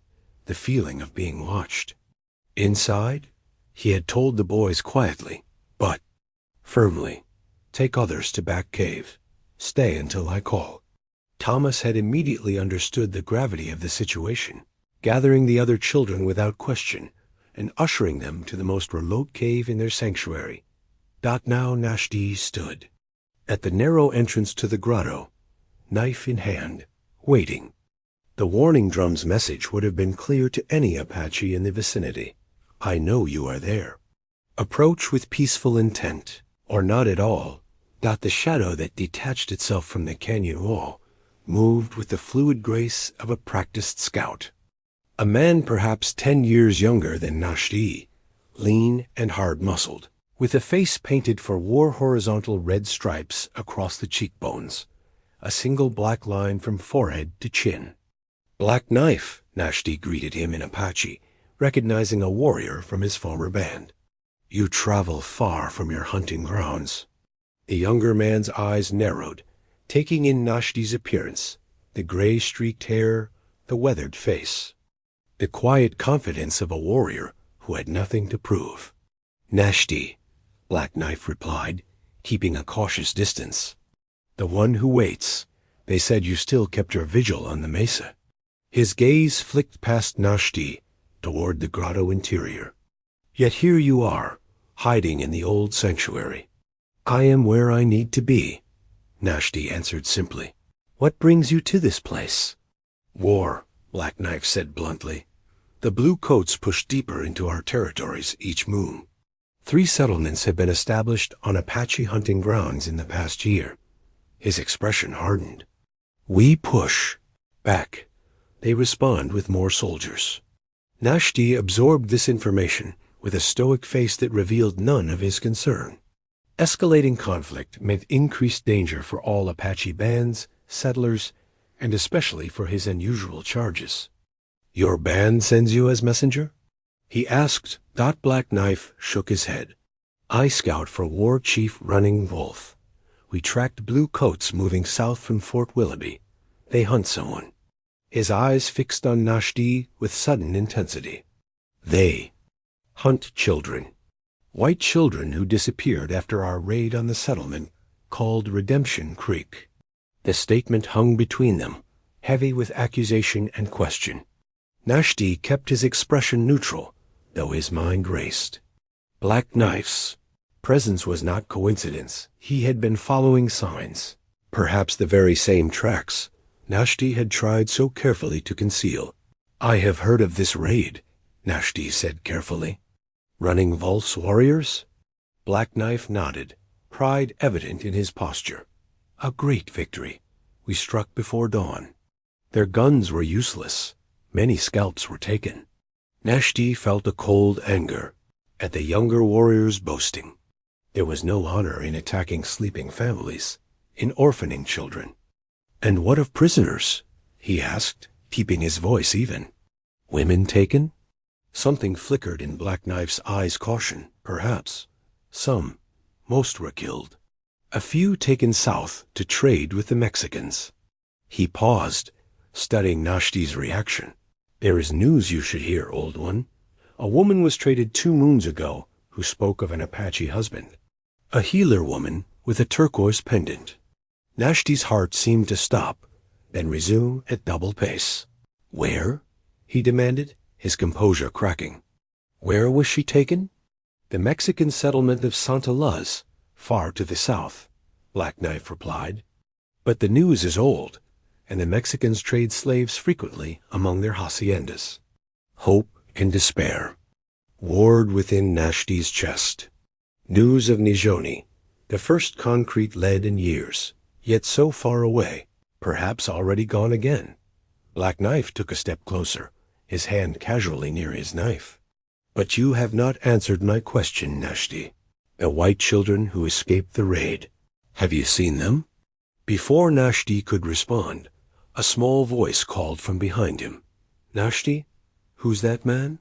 the feeling of being watched. Inside, he had told the boys quietly, but firmly, "Take others to back cave. Stay until I call." Thomas had immediately understood the gravity of the situation, gathering the other children without question and ushering them to the most remote cave in their sanctuary. Now Náshdí stood, at the narrow entrance to the grotto, knife in hand, waiting. The warning drum's message would have been clear to any Apache in the vicinity. I know you are there. Approach with peaceful intent, or not at all. The shadow that detached itself from the canyon wall moved with the fluid grace of a practiced scout. A man perhaps 10 years younger than Náshdí, lean and hard-muscled, with a face painted for war horizontal red stripes across the cheekbones, a single black line from forehead to chin. Black Knife, Náshdí greeted him in Apache, recognizing a warrior from his former band. You travel far from your hunting grounds. The younger man's eyes narrowed, taking in Náshdí's appearance, the gray-streaked hair, the weathered face. The quiet confidence of a warrior who had nothing to prove. Náshdí, Black Knife replied, keeping a cautious distance. The one who waits. They said you still kept your vigil on the mesa. His gaze flicked past Náshdí toward the grotto interior. Yet here you are, hiding in the old sanctuary. I am where I need to be, Náshdí answered simply. What brings you to this place? War, Black Knife said bluntly. The blue coats push deeper into our territories each moon. 3 settlements have been established on Apache hunting grounds in the past year. His expression hardened. We push back. They respond with more soldiers. Náshdí absorbed this information with a stoic face that revealed none of his concern. Escalating conflict meant increased danger for all Apache bands, settlers, and especially for his unusual charges. Your band sends you as messenger? He asked. Black Knife shook his head. I scout for War Chief Running Wolf. We tracked blue coats moving south from Fort Willoughby. They hunt someone. His eyes fixed on Náshdí with sudden intensity. They hunt children. White children who disappeared after our raid on the settlement called Redemption Creek. The statement hung between them, heavy with accusation and question. Náshdí kept his expression neutral, though his mind raced. Black Knife's presence was not coincidence. He had been following signs, perhaps the very same tracks Náshdí had tried so carefully to conceal. I have heard of this raid, Náshdí said carefully. Running Wolf's warriors? Black Knife nodded, pride evident in his posture. A great victory. We struck before dawn. Their guns were useless. Many scalps were taken. Náshdí felt a cold anger at the younger warriors boasting. There was no honor in attacking sleeping families, in orphaning children. And what of prisoners? He asked, keeping his voice even. Women taken? Something flickered in Black Knife's eyes. Caution, perhaps. Some. Most were killed. A few taken south to trade with the Mexicans. He paused, studying Náshdí's reaction. There is news you should hear, old one. A woman was traded 2 moons ago who spoke of an Apache husband. A healer woman with a turquoise pendant. Náshdí's heart seemed to stop, then resume at double pace. Where? He demanded, his composure cracking. Where was she taken? The Mexican settlement of Santa Luz, far to the south, Black Knife replied. But the news is old, and the Mexicans trade slaves frequently among their haciendas. Hope and despair warred within Náshdí's chest. News of Nizhoni, the first concrete lead in years, yet so far away, perhaps already gone again. Black Knife took a step closer, his hand casually near his knife. But you have not answered my question, Náshdí. The white children who escaped the raid. Have you seen them? Before Náshdí could respond, a small voice called from behind him. Náshdí? Who's that man?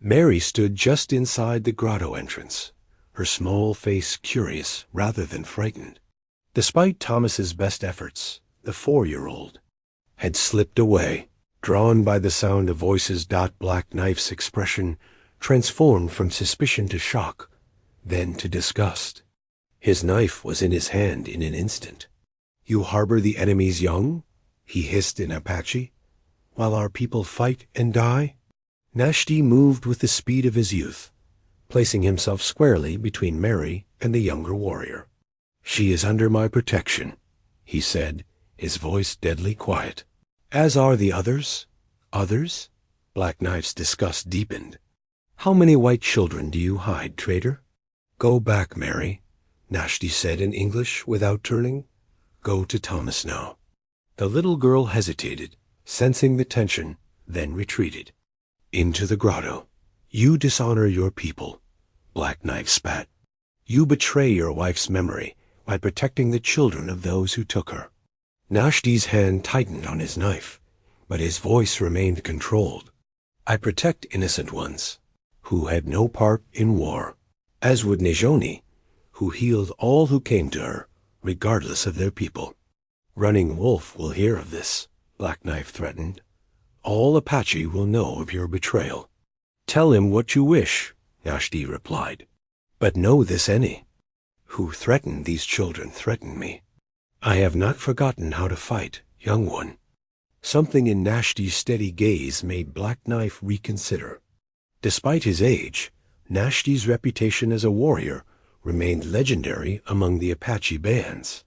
Mary stood just inside the grotto entrance, her small face curious rather than frightened. Despite Thomas's best efforts, the 4-year-old had slipped away, drawn by the sound of voices. Black Knife's expression transformed from suspicion to shock, then to disgust. His knife was in his hand in an instant. You harbor the enemy's young? He hissed in Apache. While our people fight and die? Náshdí moved with the speed of his youth, placing himself squarely between Mary and the younger warrior. "She is under my protection," he said, his voice deadly quiet. "As are the others." "Others?" Black Knife's disgust deepened. "How many white children do you hide, traitor?" "Go back, Mary," Náshdí said in English without turning. "Go to Thomas now." The little girl hesitated, sensing the tension, then retreated. "Into the grotto. You dishonor your people," Black Knife spat. "You betray your wife's memory by protecting the children of those who took her." Náshdí's hand tightened on his knife, but his voice remained controlled. "I protect innocent ones, who had no part in war, as would Náshdí, who healed all who came to her, regardless of their people." "Running Wolf will hear of this," Black Knife threatened. "All Apache will know of your betrayal." "Tell him what you wish," Náshdí replied. "But know this any. Who threatened these children threatened me. I have not forgotten how to fight, young one." Something in Náshdí's steady gaze made Black Knife reconsider. Despite his age, Náshdí's reputation as a warrior remained legendary among the Apache bands.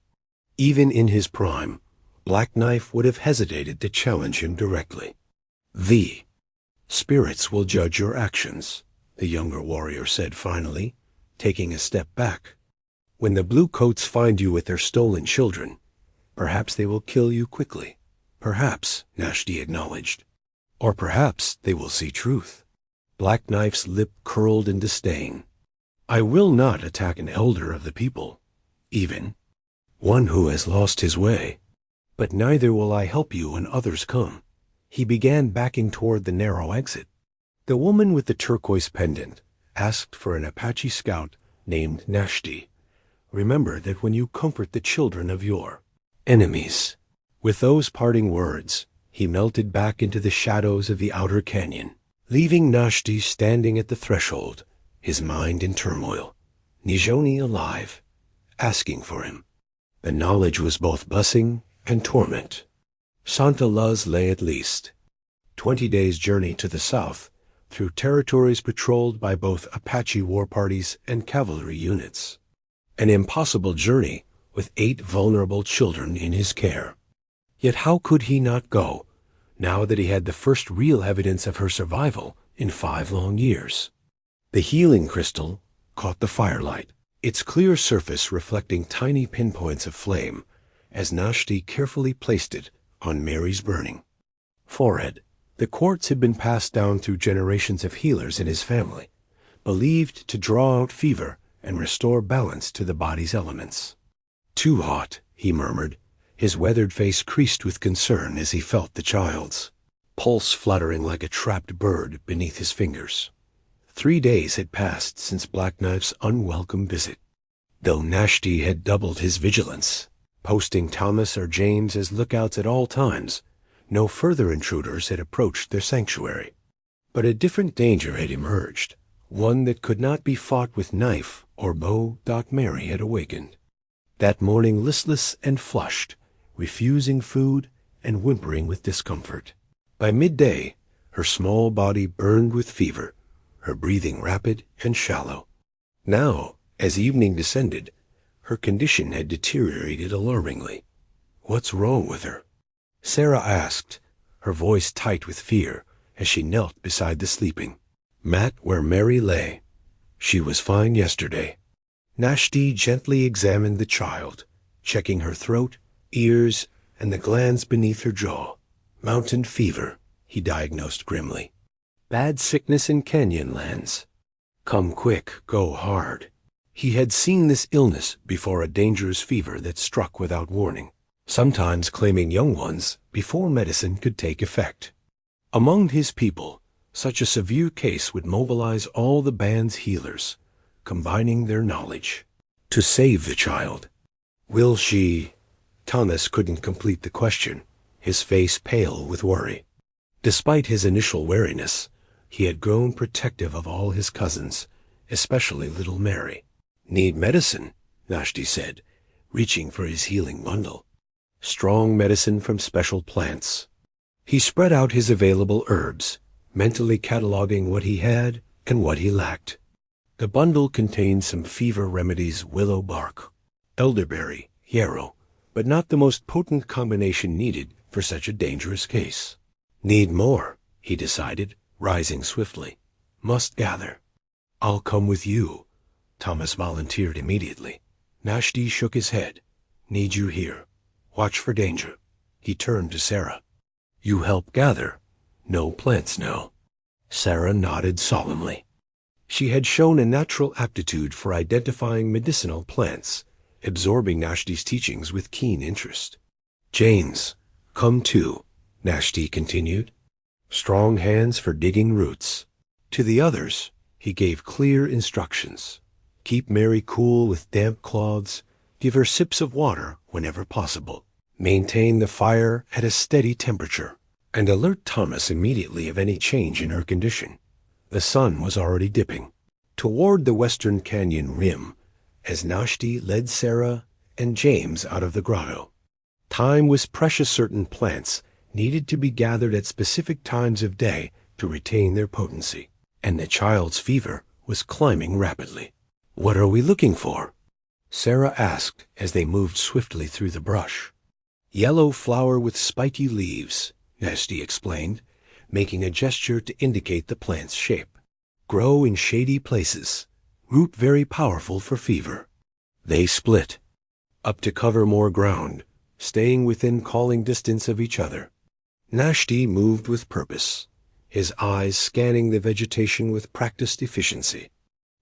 Even in his prime, Black Knife would have hesitated to challenge him directly. "The spirits will judge your actions," the younger warrior said finally, taking a step back. "When the Bluecoats find you with their stolen children, perhaps they will kill you quickly." "Perhaps," Náshdí acknowledged. "Or perhaps they will see truth." Black Knife's lip curled in disdain. "I will not attack an elder of the people, even one who has lost his way. But neither will I help you when others come." He began backing toward the narrow exit. The woman with the turquoise pendant asked for an Apache scout named Náshdí. "Remember that when you comfort the children of your enemies." With those parting words, he melted back into the shadows of the outer canyon, leaving Náshdí standing at the threshold, his mind in turmoil. Náshdí alive, asking for him. The knowledge was both blessing and torment. Santa Luz lay at least 20 days' journey to the south, through territories patrolled by both Apache war parties and cavalry units. An impossible journey with 8 vulnerable children in his care. Yet how could he not go, now that he had the first real evidence of her survival in 5 long years? The healing crystal caught the firelight, its clear surface reflecting tiny pinpoints of flame, as Náshdí carefully placed it on Mary's burning forehead. The quartz had been passed down through generations of healers in his family, believed to draw out fever and restore balance to the body's elements. "Too hot," he murmured, his weathered face creased with concern as he felt the child's pulse fluttering like a trapped bird beneath his fingers. 3 days had passed since Black Knife's unwelcome visit, though Náshdí had doubled his vigilance, posting Thomas or James as lookouts at all times. No further intruders had approached their sanctuary. But a different danger had emerged, one that could not be fought with knife or bow. Mary had awakened that morning listless and flushed, refusing food and whimpering with discomfort. By midday, her small body burned with fever, her breathing rapid and shallow. Now, as evening descended, her condition had deteriorated alarmingly. "What's wrong with her?" Sarah asked, her voice tight with fear, as she knelt beside the sleeping mat where Mary lay. "She was fine yesterday." Náshdí gently examined the child, checking her throat, ears, and the glands beneath her jaw. "Mountain fever," he diagnosed grimly. "Bad sickness in canyon lands. Come quick, go hard." He had seen this illness before, a dangerous fever that struck without warning, sometimes claiming young ones before medicine could take effect. Among his people, such a severe case would mobilize all the band's healers, combining their knowledge to save the child. "Will she?" Thomas couldn't complete the question, his face pale with worry. Despite his initial wariness, he had grown protective of all his cousins, especially little Mary. "Need medicine," Náshdí said, reaching for his healing bundle. Strong medicine from special plants. He spread out his available herbs, mentally cataloging what he had and what he lacked. The bundle contained some fever remedies, willow bark, elderberry, yarrow, but not the most potent combination needed for such a dangerous case. Need more, he decided, rising swiftly. Must gather. I'll come with you, Thomas volunteered immediately. Náshdí shook his head. Need you here. Watch for danger. He turned to Sarah. You help gather. No plants now. Sarah nodded solemnly. She had shown a natural aptitude for identifying medicinal plants, absorbing Náshdí's teachings with keen interest. James, come too, Náshdí continued. Strong hands for digging roots. To the others, he gave clear instructions. Keep Mary cool with damp cloths, give her sips of water whenever possible. Maintain the fire at a steady temperature, and alert Thomas immediately of any change in her condition. The sun was already dipping. Toward the western canyon rim, as Náshdí led Sarah and James out of the grotto. Time was precious. Certain plants needed to be gathered at specific times of day to retain their potency, and the child's fever was climbing rapidly. What are we looking for? Sarah asked as they moved swiftly through the brush. Yellow flower with spiky leaves, Náshdí explained, making a gesture to indicate the plant's shape. Grow in shady places. Root very powerful for fever. They split up to cover more ground, staying within calling distance of each other. Náshdí moved with purpose, his eyes scanning the vegetation with practiced efficiency.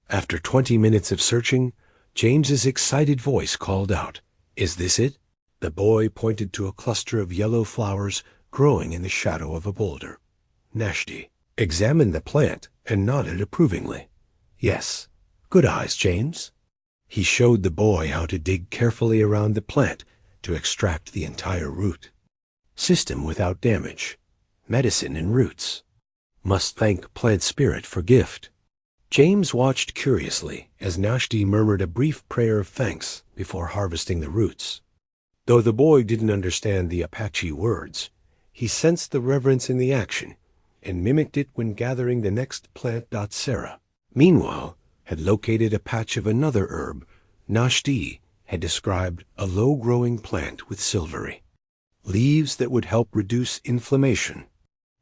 After 20 minutes of searching, James's excited voice called out, Is this it? The boy pointed to a cluster of yellow flowers growing in the shadow of a boulder. Náshdí examined the plant and nodded approvingly. Yes. Good eyes, James. He showed the boy how to dig carefully around the plant to extract the entire root. System without damage. Medicine in roots. Must thank plant spirit for gift. James watched curiously as Náshdí murmured a brief prayer of thanks before harvesting the roots. Though the boy didn't understand the Apache words, he sensed the reverence in the action and mimicked it when gathering the next plant. Sarah, meanwhile, had located a patch of another herb Náshdí had described, a low-growing plant with silvery leaves that would help reduce inflammation.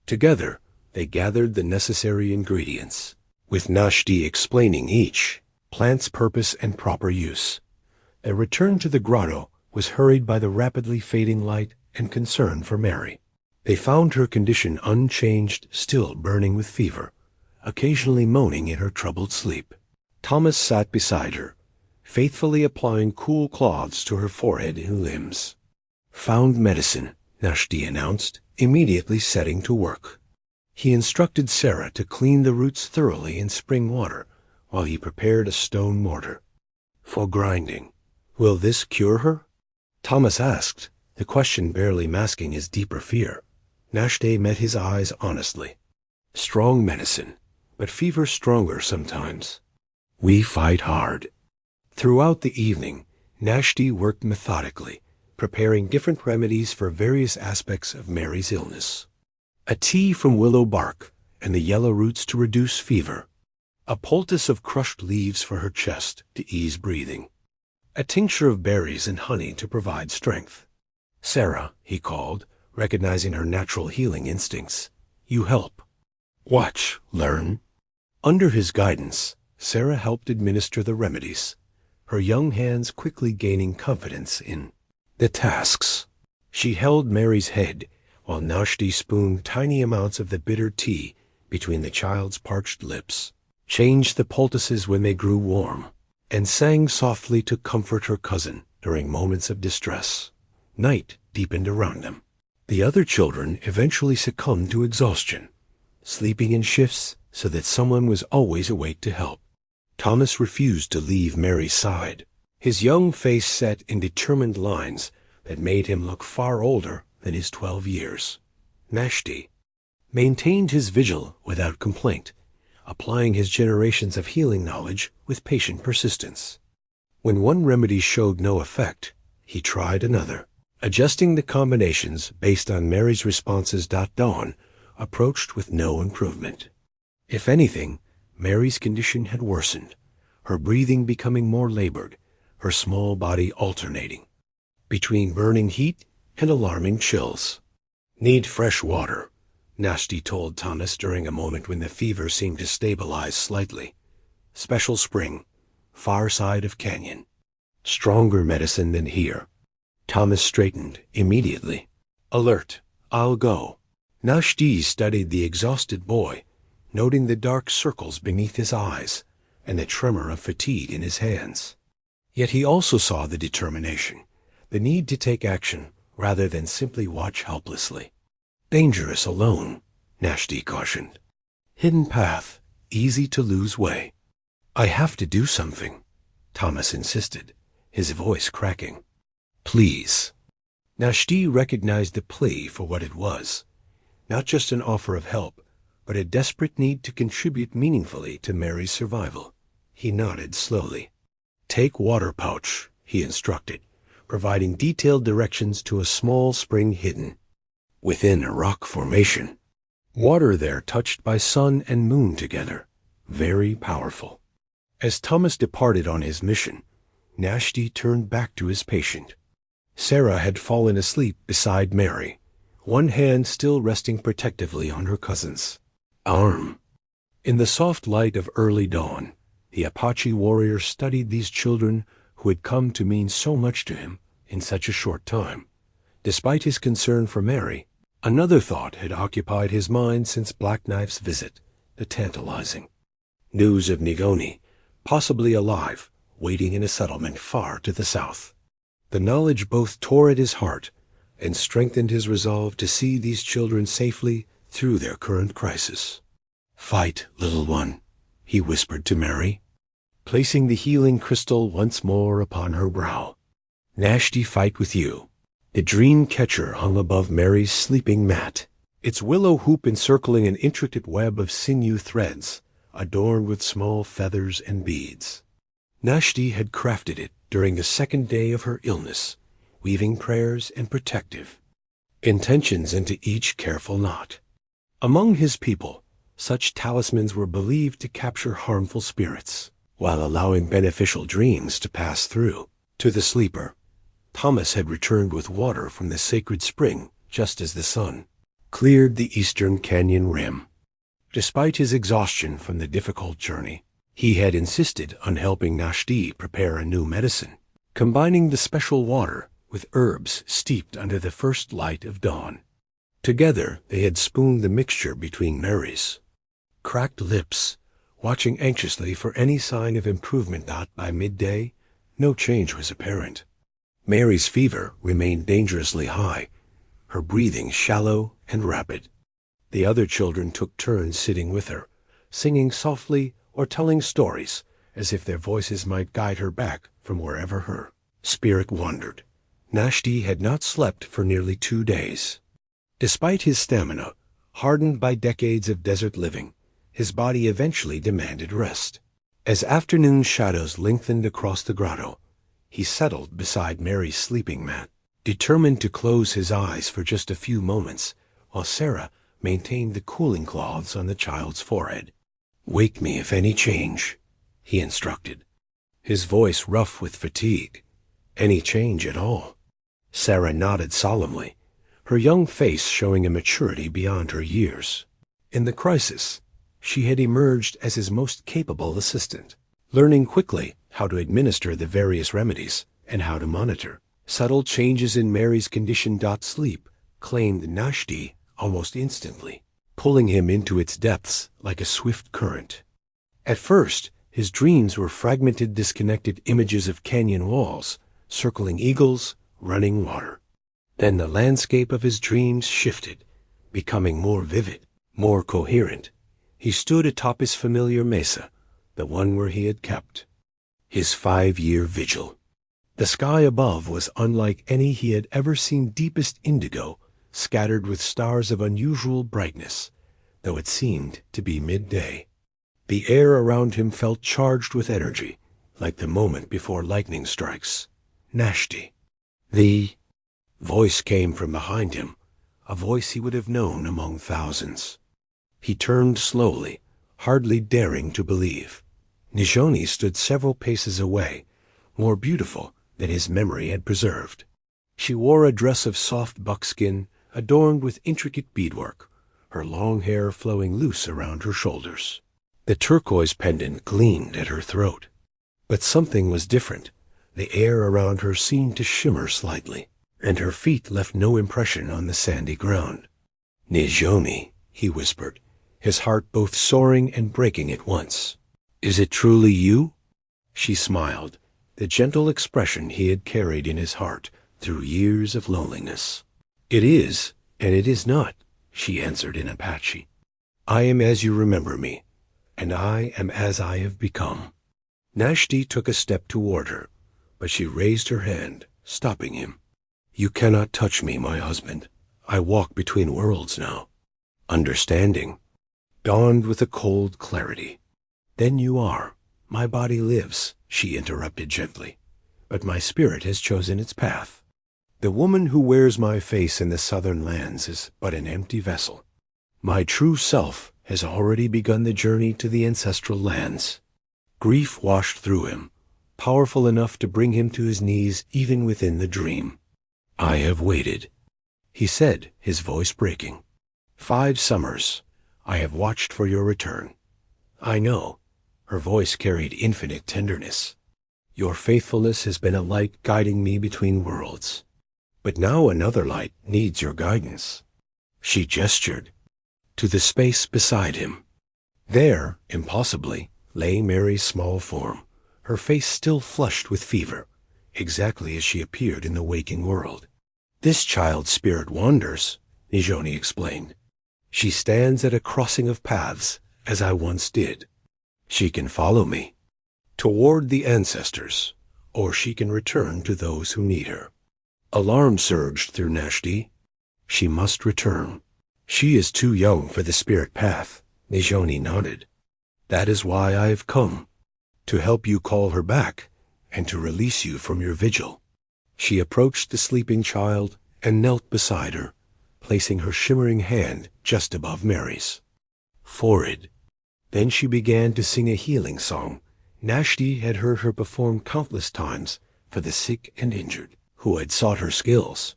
Together, they gathered the necessary ingredients, with Náshdí explaining each plant's purpose and proper use. Their return to the grotto was hurried by the rapidly fading light and concern for Mary. They found her condition unchanged, still burning with fever, occasionally moaning in her troubled sleep. Thomas sat beside her, faithfully applying cool cloths to her forehead and limbs. Found medicine, Náshdí announced, immediately setting to work. He instructed Sarah to clean the roots thoroughly in spring water while he prepared a stone mortar for grinding. Will this cure her? Thomas asked, the question barely masking his deeper fear. Náshdí met his eyes honestly. Strong medicine, but fever stronger sometimes. We fight hard. Throughout the evening, Náshdí worked methodically, preparing different remedies for various aspects of Mary's illness. A tea from willow bark and the yellow roots to reduce fever. A poultice of crushed leaves for her chest to ease breathing. A tincture of berries and honey to provide strength. Sarah, he called, recognizing her natural healing instincts. You help. Watch, learn. Under his guidance, Sarah helped administer the remedies, her young hands quickly gaining confidence in the tasks. She held Mary's head while Náshdí spooned tiny amounts of the bitter tea between the child's parched lips, changed the poultices when they grew warm, and sang softly to comfort her cousin during moments of distress. Night deepened around them. The other children eventually succumbed to exhaustion, sleeping in shifts so that someone was always awake to help. Thomas refused to leave Mary's side, his young face set in determined lines that made him look far older than his 12 years. Náshdí maintained his vigil without complaint, applying his generations of healing knowledge with patient persistence. When one remedy showed no effect, he tried another, adjusting the combinations based on Mary's responses. Dawn approached with no improvement. If anything, Mary's condition had worsened, her breathing becoming more labored, her small body alternating between burning heat and alarming chills. "Need fresh water," Náshdí told Thomas during a moment when the fever seemed to stabilize slightly. "Special spring, far side of canyon. Stronger medicine than here." Thomas straightened immediately. "Alert, I'll go." Náshdí studied the exhausted boy, noting the dark circles beneath his eyes and the tremor of fatigue in his hands. Yet he also saw the determination, the need to take action rather than simply watch helplessly. "Dangerous alone," Náshdí cautioned. "Hidden path, easy to lose way." "I have to do something," Thomas insisted, his voice cracking. "Please." Náshdí recognized the plea for what it was, not just an offer of help, but a desperate need to contribute meaningfully to Mary's survival. He nodded slowly. "Take water pouch," he instructed, providing detailed directions to a small spring hidden within a rock formation. Water there touched by sun and moon together, very powerful. As Thomas departed on his mission, Náshdí turned back to his patient. Sarah had fallen asleep beside Mary, one hand still resting protectively on her cousin's arm. In the soft light of early dawn, the Apache warrior studied these children who had come to mean so much to him in such a short time. Despite his concern for Mary, another thought had occupied his mind since Black Knife's visit, the tantalizing news of Ngoni, possibly alive, waiting in a settlement far to the south. The knowledge both tore at his heart and strengthened his resolve to see these children safely through their current crisis. "Fight, little one," he whispered to Mary, placing the healing crystal once more upon her brow. "Náshdí fight with you." The dream catcher hung above Mary's sleeping mat, its willow hoop encircling an intricate web of sinew threads, adorned with small feathers and beads. Náshdí had crafted it during the second day of her illness, weaving prayers and protective intentions into each careful knot. Among his people, such talismans were believed to capture harmful spirits, while allowing beneficial dreams to pass through. To the sleeper, Thomas had returned with water from the sacred spring just as the sun cleared the eastern canyon rim. Despite his exhaustion from the difficult journey, he had insisted on helping Náshdí prepare a new medicine, combining the special water with herbs steeped under the first light of dawn. Together they had spooned the mixture between Mary's cracked lips, watching anxiously for any sign of improvement. By midday, no change was apparent. Mary's fever remained dangerously high, her breathing shallow and rapid. The other children took turns sitting with her, singing softly or telling stories as if their voices might guide her back from wherever her spirit wandered. Náshdí had not slept for nearly 2 days. Despite his stamina, hardened by decades of desert living, his body eventually demanded rest. As afternoon shadows lengthened across the grotto, he settled beside Mary's sleeping mat, determined to close his eyes for just a few moments, while Sarah maintained the cooling cloths on the child's forehead. "Wake me if any change," he instructed, his voice rough with fatigue. "Any change at all." Sarah nodded solemnly, her young face showing a maturity beyond her years. In the crisis, she had emerged as his most capable assistant, learning quickly how to administer the various remedies and how to monitor subtle changes in Mary's condition. Sleep claimed Náshdí almost instantly, pulling him into its depths like a swift current. At first, his dreams were fragmented, disconnected images of canyon walls, circling eagles, running water. Then the landscape of his dreams shifted, becoming more vivid, more coherent. He stood atop his familiar mesa, the one where he had kept his 5-year vigil. The sky above was unlike any he had ever seen, deepest indigo, scattered with stars of unusual brightness, though it seemed to be midday. The air around him felt charged with energy, like the moment before lightning strikes. "Náshdí." The voice came from behind him, a voice he would have known among thousands. He turned slowly, hardly daring to believe. Ngoni stood several paces away, more beautiful than his memory had preserved. She wore a dress of soft buckskin adorned with intricate beadwork, her long hair flowing loose around her shoulders. The turquoise pendant gleamed at her throat. But something was different. The air around her seemed to shimmer slightly, and her feet left no impression on the sandy ground. "Náshdí," he whispered, his heart both soaring and breaking at once. "Is it truly you?" She smiled, the gentle expression he had carried in his heart through years of loneliness. "It is, and it is not," she answered in Apache. "I am as you remember me, and I am as I have become." Náshdí took a step toward her, but she raised her hand, stopping him. "You cannot touch me, my husband. I walk between worlds now." Understanding dawned with a cold clarity. "Then you are. My body lives," she interrupted gently, "but my spirit has chosen its path. The woman who wears my face in the southern lands is but an empty vessel. My true self has already begun the journey to the ancestral lands." Grief washed through him, powerful enough to bring him to his knees even within the dream. "I have waited," he said, his voice breaking. 5 summers, I have watched for your return. I know," her voice carried infinite tenderness, "your faithfulness has been a light guiding me between worlds. But now another light needs your guidance." She gestured to the space beside him. There, impossibly, lay Mary's small form, her face still flushed with fever, exactly as she appeared in the waking world. "This child's spirit wanders," Náshdí explained. "She stands at a crossing of paths, as I once did. She can follow me toward the ancestors, or she can return to those who need her." Alarm surged through Náshdí. She must return. "She is too young for the spirit path," Náshdí nodded. "That is why I have come, to help you call her back and to release you from your vigil." She approached the sleeping child and knelt beside her, placing her shimmering hand just above Mary's forehead. Then she began to sing a healing song Náshdí had heard her perform countless times for the sick and injured who had sought her skills.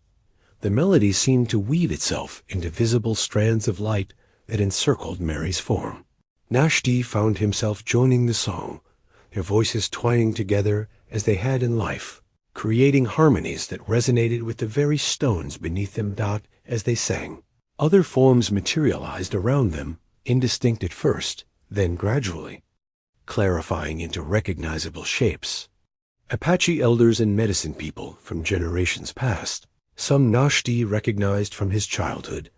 The melody seemed to weave itself into visible strands of light that encircled Mary's form. Náshdí found himself joining the song, their voices twining together as they had in life, creating harmonies that resonated with the very stones beneath them as they sang. Other forms materialized around them, indistinct at first, then gradually clarifying into recognizable shapes. Apache elders and medicine people from generations past, some Náshdí recognized from his childhood,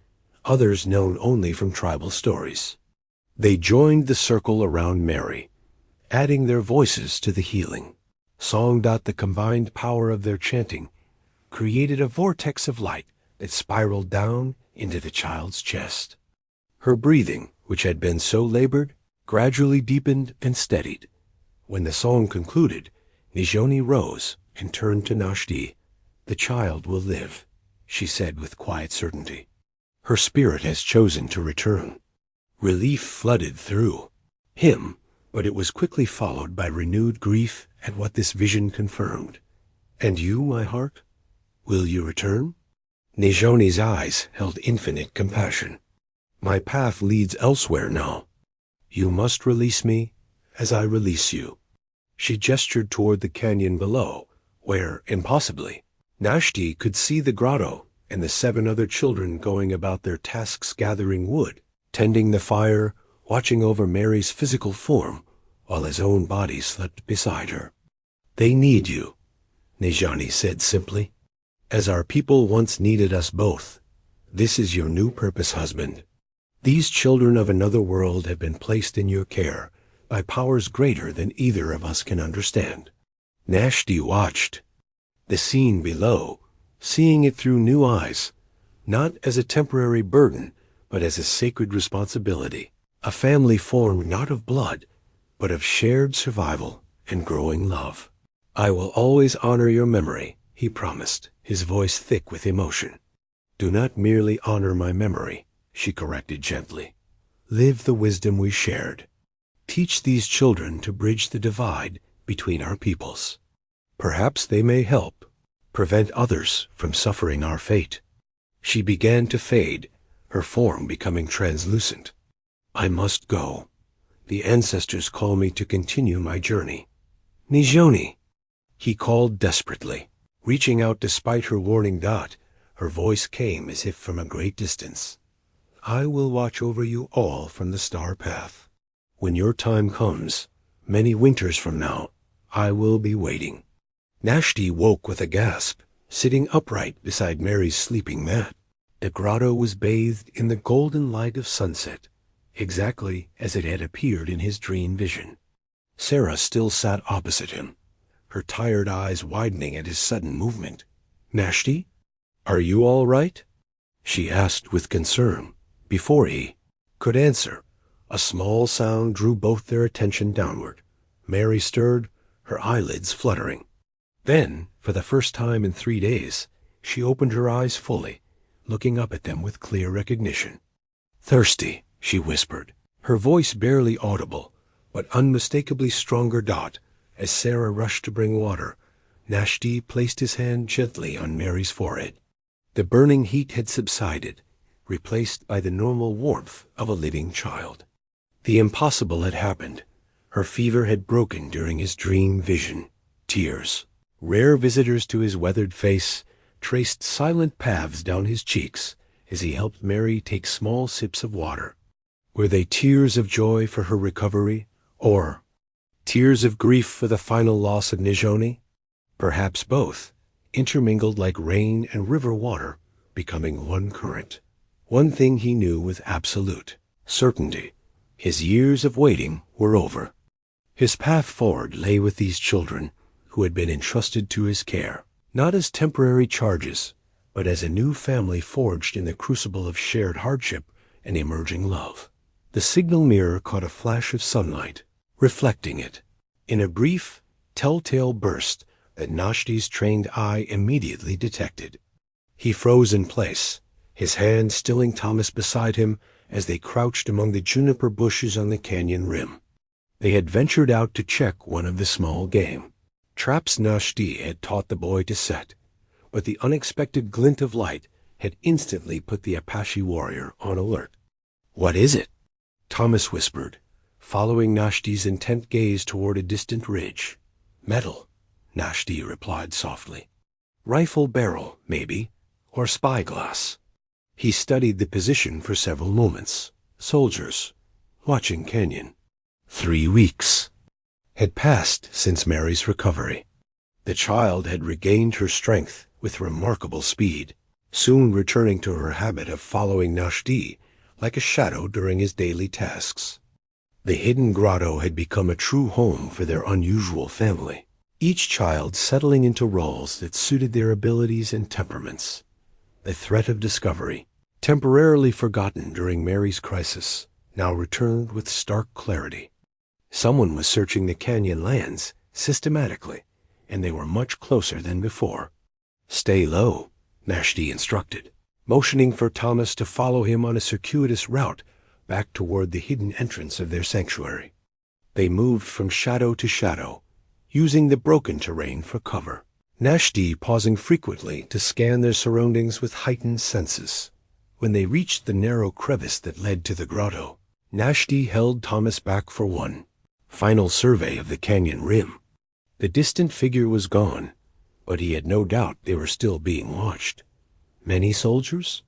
others known only from tribal stories. They joined the circle around Mary, adding their voices to the healing. Song. The combined power of their chanting created a vortex of light that spiraled down into the child's chest. Her breathing, which had been so labored, gradually deepened and steadied. When the song concluded, Náshdí rose and turned to Náshdí. "The child will live," she said with quiet certainty. "Her spirit has chosen to return." Relief flooded through him, but it was quickly followed by renewed grief at what this vision confirmed. "And you, my heart, will you return?" Náshdí's eyes held infinite compassion. "My path leads elsewhere now. You must release me as I release you." She gestured toward the canyon below, where, impossibly, Náshdí could see the grotto and the 7 other children going about their tasks, gathering wood, tending the fire, watching over Mary's physical form, while his own body slept beside her. "They need you," Náshdí said simply, "as our people once needed us both. This is your new purpose, husband. These children of another world have been placed in your care by powers greater than either of us can understand." Náshdí watched the scene below, seeing it through new eyes, not as a temporary burden, but as a sacred responsibility, a family formed not of blood, but of shared survival and growing love. "I will always honor your memory," he promised, his voice thick with emotion. "Do not merely honor my memory," she corrected gently. "Live the wisdom we shared. Teach these children to bridge the divide between our peoples." Perhaps they may help prevent others from suffering our fate. She began to fade, her form becoming translucent. I must go. The ancestors call me to continue my journey. Nijoni, he called desperately. Reaching out despite her warning dot, her voice came as if from a great distance. I will watch over you all from the star path. When your time comes, many winters from now, I will be waiting. Náshdí woke with a gasp, sitting upright beside Mary's sleeping mat. The grotto was bathed in the golden light of sunset, exactly as it had appeared in his dream vision. Sarah still sat opposite him, her tired eyes widening at his sudden movement. Náshdí, are you all right? She asked with concern. Before he could answer, a small sound drew both their attention downward. Mary stirred, her eyelids fluttering. Then, for the first time in 3 days, she opened her eyes fully, looking up at them with clear recognition. Thirsty, she whispered, her voice barely audible, but unmistakably stronger dot. As Sarah rushed to bring water, Náshdí placed his hand gently on Mary's forehead. The burning heat had subsided, replaced by the normal warmth of a living child. The impossible had happened. Her fever had broken during his dream vision. Tears, rare visitors to his weathered face, traced silent paths down his cheeks as he helped Mary take small sips of water. Were they tears of joy for her recovery, or tears of grief for the final loss of Nijoni? Perhaps both, intermingled like rain and river water, becoming one current. One thing he knew with absolute certainty: his years of waiting were over. His path forward lay with these children who had been entrusted to his care, not as temporary charges, but as a new family forged in the crucible of shared hardship and emerging love. The signal mirror caught a flash of sunlight, reflecting it, in a brief, telltale burst that Náshdí's trained eye immediately detected. He froze in place, his hand stilling Thomas beside him as they crouched among the juniper bushes on the canyon rim. They had ventured out to check one of the small game, traps Náshdí had taught the boy to set, but the unexpected glint of light had instantly put the Apache warrior on alert. What is it? Thomas whispered, following Náshdí's intent gaze toward a distant ridge. Metal, Náshdí replied softly. Rifle barrel, maybe, or spyglass. He studied the position for several moments. Soldiers, watching canyon. 3 weeks had passed since Mary's recovery. The child had regained her strength with remarkable speed, soon returning to her habit of following Náshdí like a shadow during his daily tasks. The hidden grotto had become a true home for their unusual family, each child settling into roles that suited their abilities and temperaments. The threat of discovery, temporarily forgotten during Mary's crisis, now returned with stark clarity. Someone was searching the canyon lands systematically, and they were much closer than before. Stay low, Náshdí instructed, motioning for Thomas to follow him on a circuitous route back toward the hidden entrance of their sanctuary. They moved from shadow to shadow, using the broken terrain for cover, Náshdí pausing frequently to scan their surroundings with heightened senses. When they reached the narrow crevice that led to the grotto, Náshdí held Thomas back for one final survey of the canyon rim. The distant figure was gone, but he had no doubt they were still being watched. Many soldiers?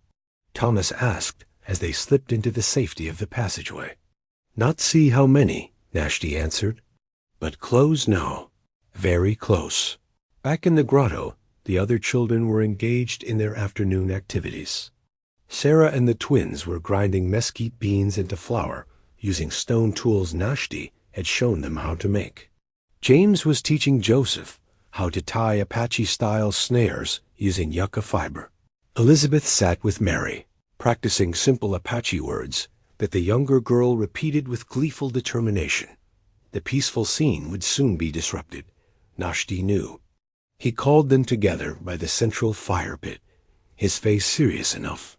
Thomas asked as they slipped into the safety of the passageway. Not see how many, Náshdí answered, but close now, very close. Back in the grotto, the other children were engaged in their afternoon activities. Sarah and the twins were grinding mesquite beans into flour using stone tools Náshdí had shown them how to make. James was teaching Joseph how to tie Apache-style snares using yucca fiber. Elizabeth sat with Mary, practicing simple Apache words that the younger girl repeated with gleeful determination. The peaceful scene would soon be disrupted, Náshdí knew. He called them together by the central fire pit, his face serious enough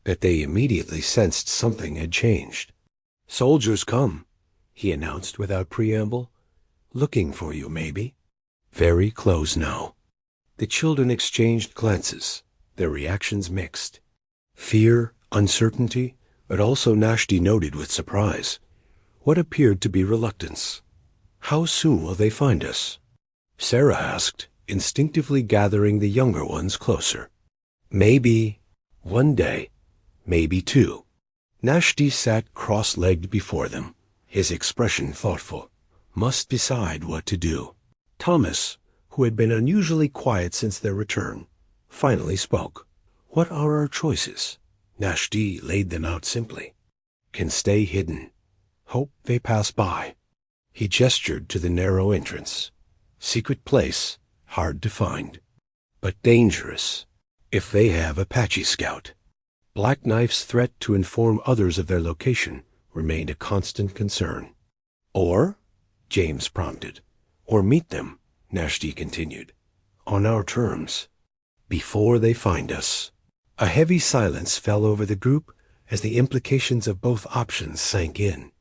that they immediately sensed something had changed. Soldiers come, he announced without preamble. Looking for you, maybe. Very close now. The children exchanged glances, their reactions mixed. Fear, uncertainty, but also Náshdí noted with surprise what appeared to be reluctance. How soon will they find us? Sarah asked, instinctively gathering the younger ones closer. Maybe one day, maybe two. Náshdí sat cross-legged before them, his expression thoughtful. Must decide what to do. Thomas, who had been unusually quiet since their return, finally spoke. What are our choices? Náshdí laid them out simply. Can stay hidden. Hope they pass by. He gestured to the narrow entrance. Secret place, hard to find, but dangerous. If they have Apache scout. Black Knife's threat to inform others of their location remained a constant concern. Or, James prompted, or meet them, Náshdí continued, on our terms, before they find us. A heavy silence fell over the group as the implications of both options sank in.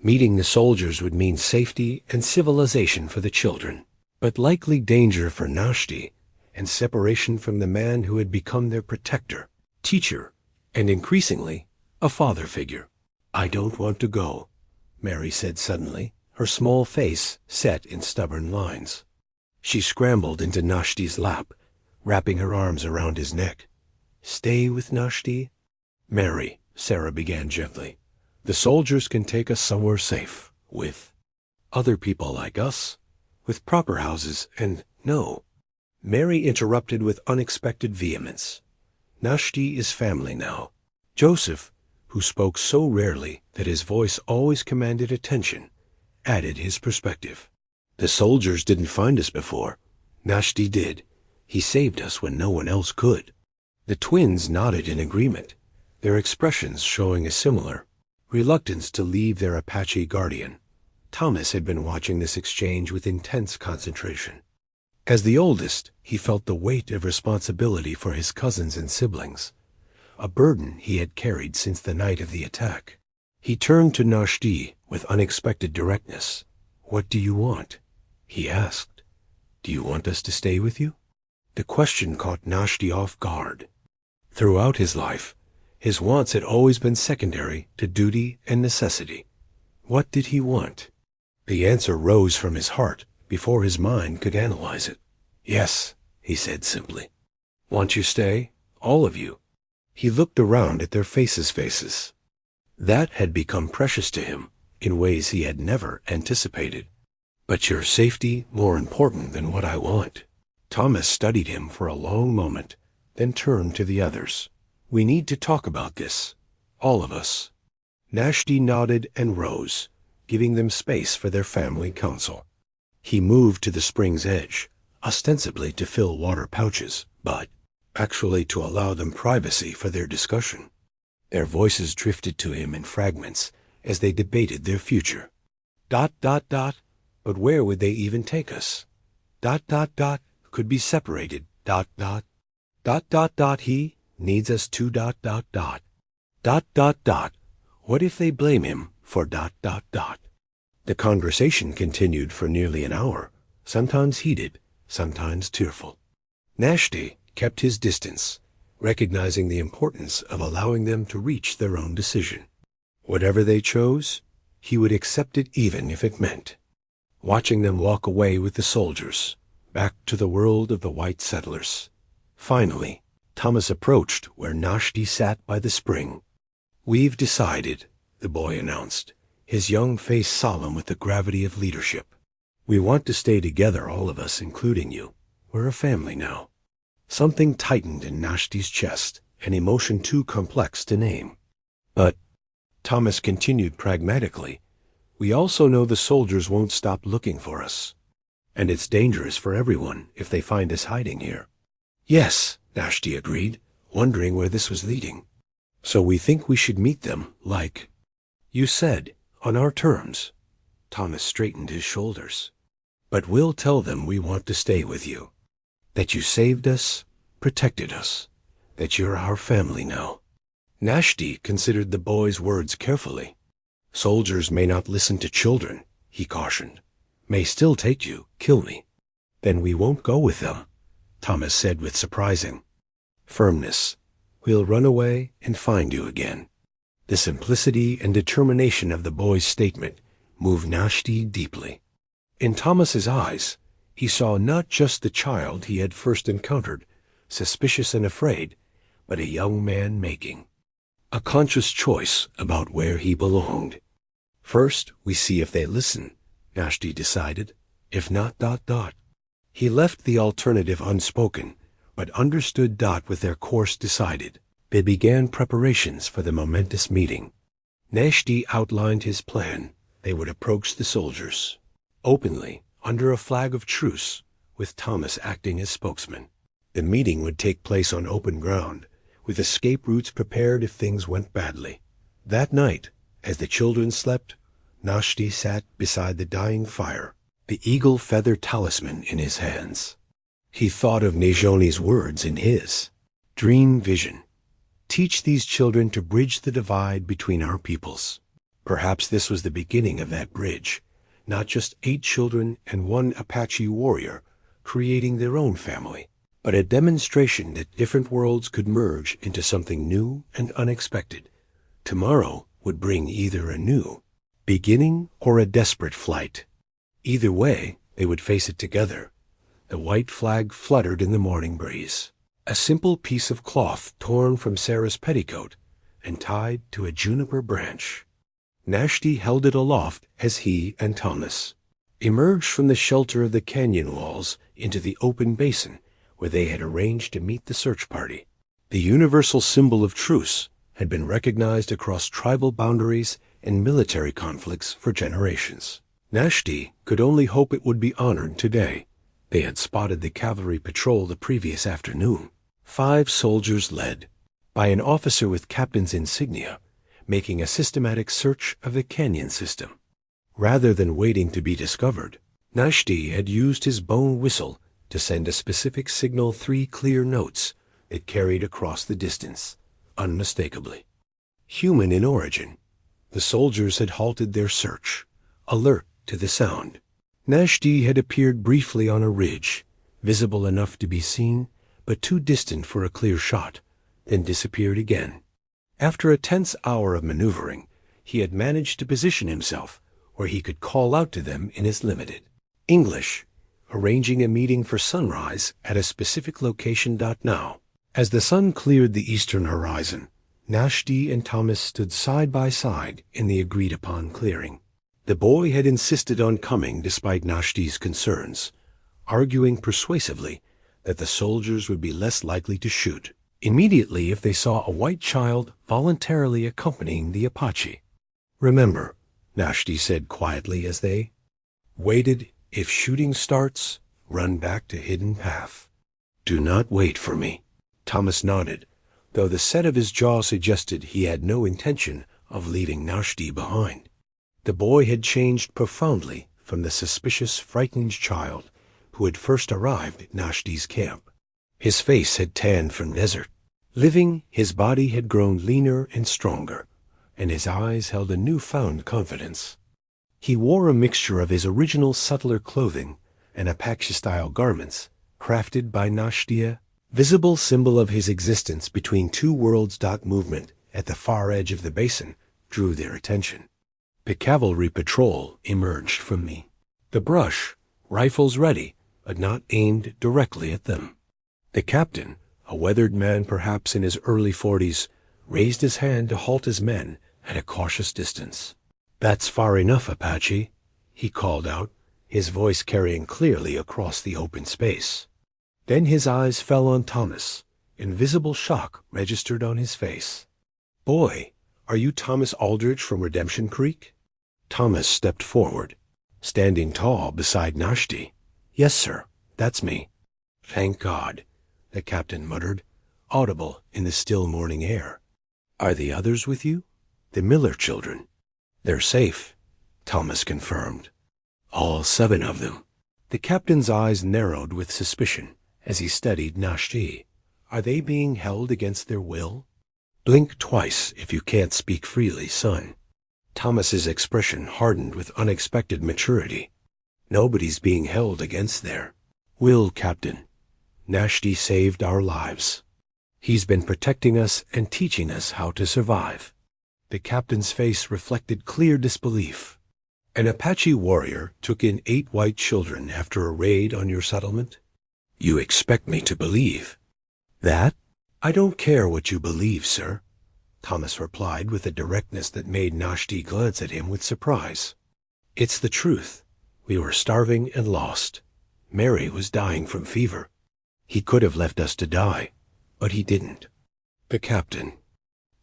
Meeting the soldiers would mean safety and civilization for the children, but likely danger for Náshdí and separation from the man who had become their protector, teacher, and increasingly, a father figure. I don't want to go, Mary said suddenly, her small face set in stubborn lines. She scrambled into Náshdí's lap, wrapping her arms around his neck. Stay with Náshdí? Mary, Sarah began gently. The soldiers can take us somewhere safe, with other people like us, with proper houses, and no. Mary interrupted with unexpected vehemence. Náshdí is family now. Joseph, who spoke so rarely that his voice always commanded attention, added his perspective. The soldiers didn't find us before. Náshdí did. He saved us when no one else could. The twins nodded in agreement, their expressions showing a similar reluctance to leave their Apache guardian. Thomas had been watching this exchange with intense concentration. As the oldest, he felt the weight of responsibility for his cousins and siblings, a burden he had carried since the night of the attack. He turned to Náshdí with unexpected directness. What do you want? He asked. Do you want us to stay with you? The question caught Náshdí off guard. Throughout his life, his wants had always been secondary to duty and necessity. What did he want? The answer rose from his heart before his mind could analyze it. Yes, he said simply. Want you stay? All of you. He looked around at their faces. That had become precious to him in ways he had never anticipated. But your safety more important than what I want. Thomas studied him for a long moment, then turned to the others. We need to talk about this. All of us. Náshdí nodded and rose, giving them space for their family council. He moved to the spring's edge, ostensibly to fill water pouches, but actually to allow them privacy for their discussion. Their voices drifted to him in fragments as they debated their future. ... But where would they even take us? ... Could be separated. ... He needs us to ... What if they blame him for ... The conversation continued for nearly an hour, sometimes heated, sometimes tearful. Náshdí kept his distance, recognizing the importance of allowing them to reach their own decision. Whatever they chose, he would accept it even if it meant watching them walk away with the soldiers, back to the world of the white settlers. Finally, Thomas approached where Náshdí sat by the spring. We've decided, the boy announced, his young face solemn with the gravity of leadership. We want to stay together, all of us, including you. We're a family now. Something tightened in Náshdí's chest, an emotion too complex to name. But, Thomas continued pragmatically, we also know the soldiers won't stop looking for us. And it's dangerous for everyone if they find us hiding here. Yes, Náshdí agreed, wondering where this was leading. So we think we should meet them, like you said, on our terms. Thomas straightened his shoulders. But we'll tell them we want to stay with you. That you saved us, protected us. That you're our family now. Náshdí considered the boy's words carefully. Soldiers may not listen to children, he cautioned. May still take you, kill me. "Then we won't go with them," Thomas said with surprising firmness. "We'll run away and find you again." The simplicity and determination of the boy's statement moved Náshdí deeply. In Thomas's eyes, he saw not just the child he had first encountered, suspicious and afraid, but a young man making a conscious choice about where he belonged. "First, we see if they listen," Náshdí decided. "If not, ... He left the alternative unspoken, but understood ... with their course decided. They began preparations for the momentous meeting. Náshdí outlined his plan. They would approach the soldiers openly, under a flag of truce, with Thomas acting as spokesman. The meeting would take place on open ground, with escape routes prepared if things went badly. That night, as the children slept, Náshdí sat beside the dying fire, the eagle feather talisman in his hands. He thought of Náshdí's words in his dream vision. Teach these children to bridge the divide between our peoples. Perhaps this was the beginning of that bridge, not just 8 children and 1 Apache warrior creating their own family, but a demonstration that different worlds could merge into something new and unexpected. Tomorrow would bring either a new beginning or a desperate flight. Either way, they would face it together. The white flag fluttered in the morning breeze, a simple piece of cloth torn from Sarah's petticoat and tied to a juniper branch. Náshdí held it aloft as he and Thomas emerged from the shelter of the canyon walls into the open basin where they had arranged to meet the search party. The universal symbol of truce had been recognized across tribal boundaries and military conflicts for generations. Náshdí could only hope it would be honored today. They had spotted the cavalry patrol the previous afternoon. 5 soldiers led by an officer with captain's insignia, making a systematic search of the canyon system. Rather than waiting to be discovered, Náshdí had used his bone whistle to send a specific signal, 3 clear notes that carried across the distance, unmistakably human in origin. The soldiers had halted their search, alert to the sound. Náshdí had appeared briefly on a ridge, visible enough to be seen, but too distant for a clear shot, then disappeared again. After a tense hour of maneuvering, he had managed to position himself where he could call out to them in his limited English, arranging a meeting for sunrise at a specific location. Now, as the sun cleared the eastern horizon, Náshdí and Thomas stood side by side in the agreed-upon clearing. The boy had insisted on coming despite Náshdí's concerns, arguing persuasively that the soldiers would be less likely to shoot immediately if they saw a white child voluntarily accompanying the Apache. "Remember," Náshdí said quietly as they waited, "if shooting starts, run back to hidden path. Do not wait for me." Thomas nodded, though the set of his jaw suggested he had no intention of leaving Náshdí behind. The boy had changed profoundly from the suspicious, frightened child who had first arrived at Náshdí's camp. His face had tanned from desert. Living, his body had grown leaner and stronger, and his eyes held a newfound confidence. He wore a mixture of his original subtler clothing and Apache-style garments, crafted by Náshdí, visible symbol of his existence between 2 worlds. Movement at the far edge of the basin drew their attention. The cavalry patrol emerged from the brush, rifles ready, but not aimed directly at them. The captain, a weathered man perhaps in his early 40s, raised his hand to halt his men at a cautious distance. "That's far enough, Apache," he called out, his voice carrying clearly across the open space. Then his eyes fell on Thomas. Invisible shock registered on his face. "Boy, are you Thomas Aldridge from Redemption Creek?" Thomas stepped forward, standing tall beside Náshdí. "Yes, sir, that's me." "Thank God," the captain muttered, audible in the still morning air. "Are the others with you?" "The Miller children." "They're safe," Thomas confirmed. "All 7 of them." The captain's eyes narrowed with suspicion as he studied Náshdí. "Are they being held against their will?" "Blink twice if you can't speak freely, son." Thomas's expression hardened with unexpected maturity. "Nobody's being held against their Will, Captain. Náshdí saved our lives. He's been protecting us and teaching us how to survive. The captain's face reflected clear disbelief. An Apache warrior took in 8 white children after a raid on your settlement? You expect me to believe that? I don't care what you believe, sir, Thomas replied with a directness that made Náshdí glance at him with surprise. It's the truth. We were starving and lost. Mary was dying from fever. He could have left us to die, but he didn't. The captain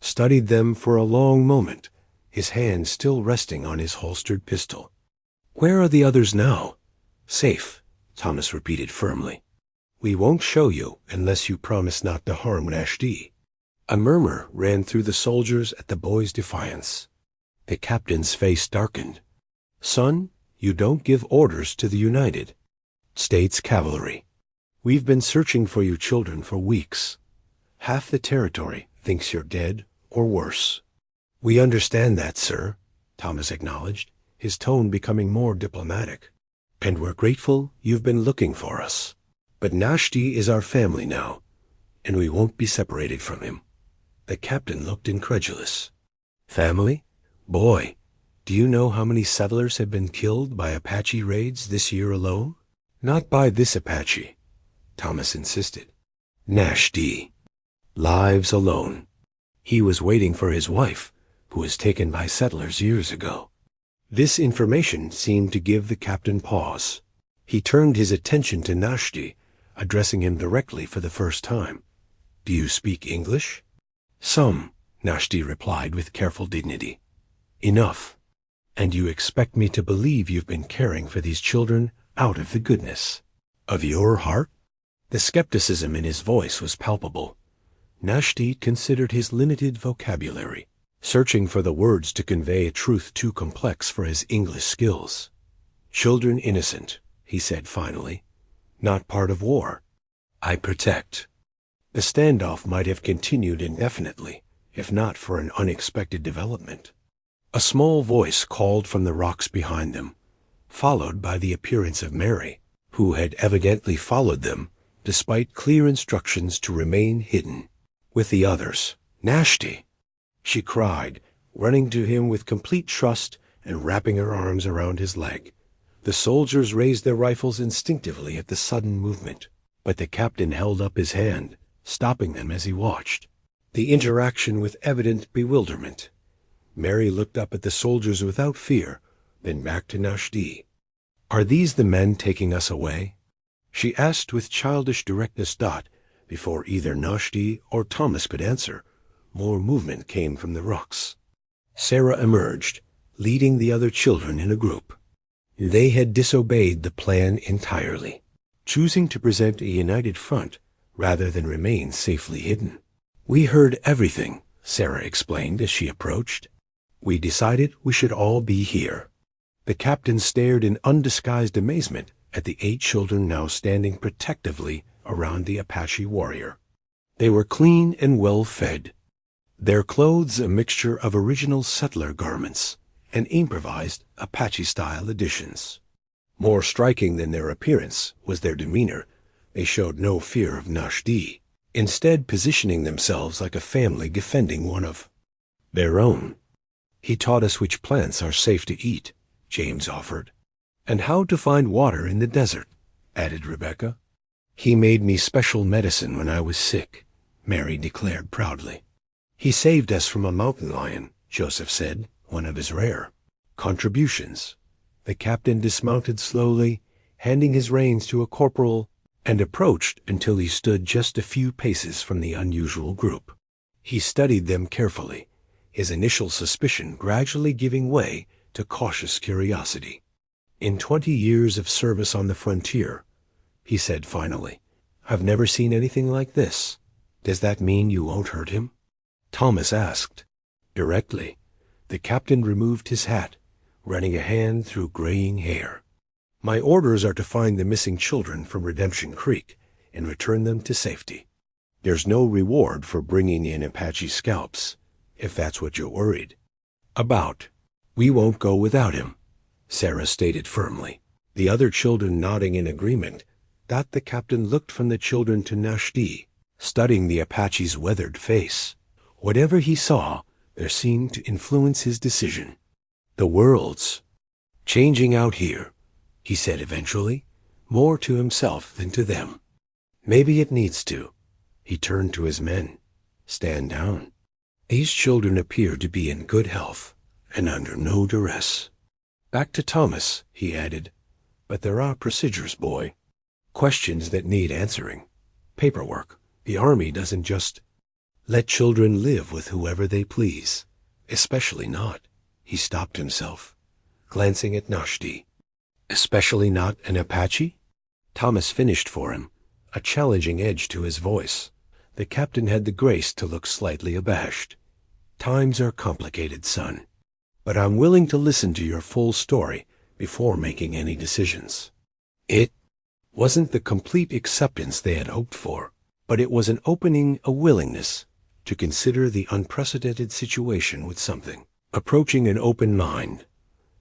studied them for a long moment, his hand still resting on his holstered pistol. Where are the others now? Safe, Thomas repeated firmly. We won't show you unless you promise not to harm Náshdí. A murmur ran through the soldiers at the boy's defiance. The captain's face darkened. Son, you don't give orders to the United States Cavalry. We've been searching for you children for weeks. Half the territory thinks you're dead or worse. We understand that, sir, Thomas acknowledged, his tone becoming more diplomatic. And we're grateful you've been looking for us. But Náshdí is our family now, and we won't be separated from him. The captain looked incredulous. Family? Boy, do you know how many settlers have been killed by Apache raids this year alone? Not by this Apache, Thomas insisted. Náshdí. Lives alone. He was waiting for his wife, who was taken by settlers years ago. This information seemed to give the captain pause. He turned his attention to Náshdí, addressing him directly for the first time. Do you speak English? Some, Náshdí replied with careful dignity. Enough. And you expect me to believe you've been caring for these children out of the goodness of your heart? The skepticism in his voice was palpable. Náshdí considered his limited vocabulary, searching for the words to convey a truth too complex for his English skills. Children innocent, he said finally. Not part of war. I protect. The standoff might have continued indefinitely, if not for an unexpected development. A small voice called from the rocks behind them, followed by the appearance of Mary, who had evidently followed them, despite clear instructions to remain hidden. With the others. Náshdí, she cried, running to him with complete trust and wrapping her arms around his leg. The soldiers raised their rifles instinctively at the sudden movement, but the captain held up his hand, stopping them as he watched. The interaction with evident bewilderment. Mary looked up at the soldiers without fear, then back to Náshdí. Are these the men taking us away? She asked with childish directness. Before either Náshdí or Thomas could answer, more movement came from the rocks. Sarah emerged, leading the other children in a group. They had disobeyed the plan entirely, choosing to present a united front rather than remain safely hidden. We heard everything, Sarah explained as she approached. We decided we should all be here. The captain stared in undisguised amazement at the 8 children now standing protectively around the Apache warrior. They were clean and well-fed, their clothes a mixture of original settler garments and improvised Apache-style additions. More striking than their appearance was their demeanor. They showed no fear of Náshdí, instead positioning themselves like a family defending one of their own. He taught us which plants are safe to eat, James offered. And how to find water in the desert, added Rebecca. He made me special medicine when I was sick, Mary declared proudly. He saved us from a mountain lion, Joseph said, one of his rare contributions. The captain dismounted slowly, handing his reins to a corporal, and approached until he stood just a few paces from the unusual group. He studied them carefully, his initial suspicion gradually giving way to cautious curiosity. In 20 years of service on the frontier, he said finally, I've never seen anything like this. Does that mean you won't hurt him? Thomas asked. Directly. The captain removed his hat, running a hand through graying hair. My orders are to find the missing children from Redemption Creek and return them to safety. There's no reward for bringing in Apache scalps, if that's what you're worried about. We won't go without him, Sarah stated firmly, the other children nodding in agreement, That the captain looked from the children to Náshdí, studying the Apache's weathered face. Whatever he saw, there seemed to influence his decision. "The world's changing out here," he said eventually, more to himself than to them. "Maybe it needs to." He turned to his men. "Stand down. These children appear to be in good health and under no duress." "Back to Thomas," he added. "But there are procedures, boy. Questions that need answering. Paperwork. The army doesn't just let children live with whoever they please. Especially not." He stopped himself, glancing at Náshdí. "Especially not an Apache?" Thomas finished for him, a challenging edge to his voice. The captain had the grace to look slightly abashed. "Times are complicated, son. But I'm willing to listen to your full story before making any decisions." It wasn't the complete acceptance they had hoped for, but it was an opening, a willingness to consider the unprecedented situation with something. Approaching an open mind,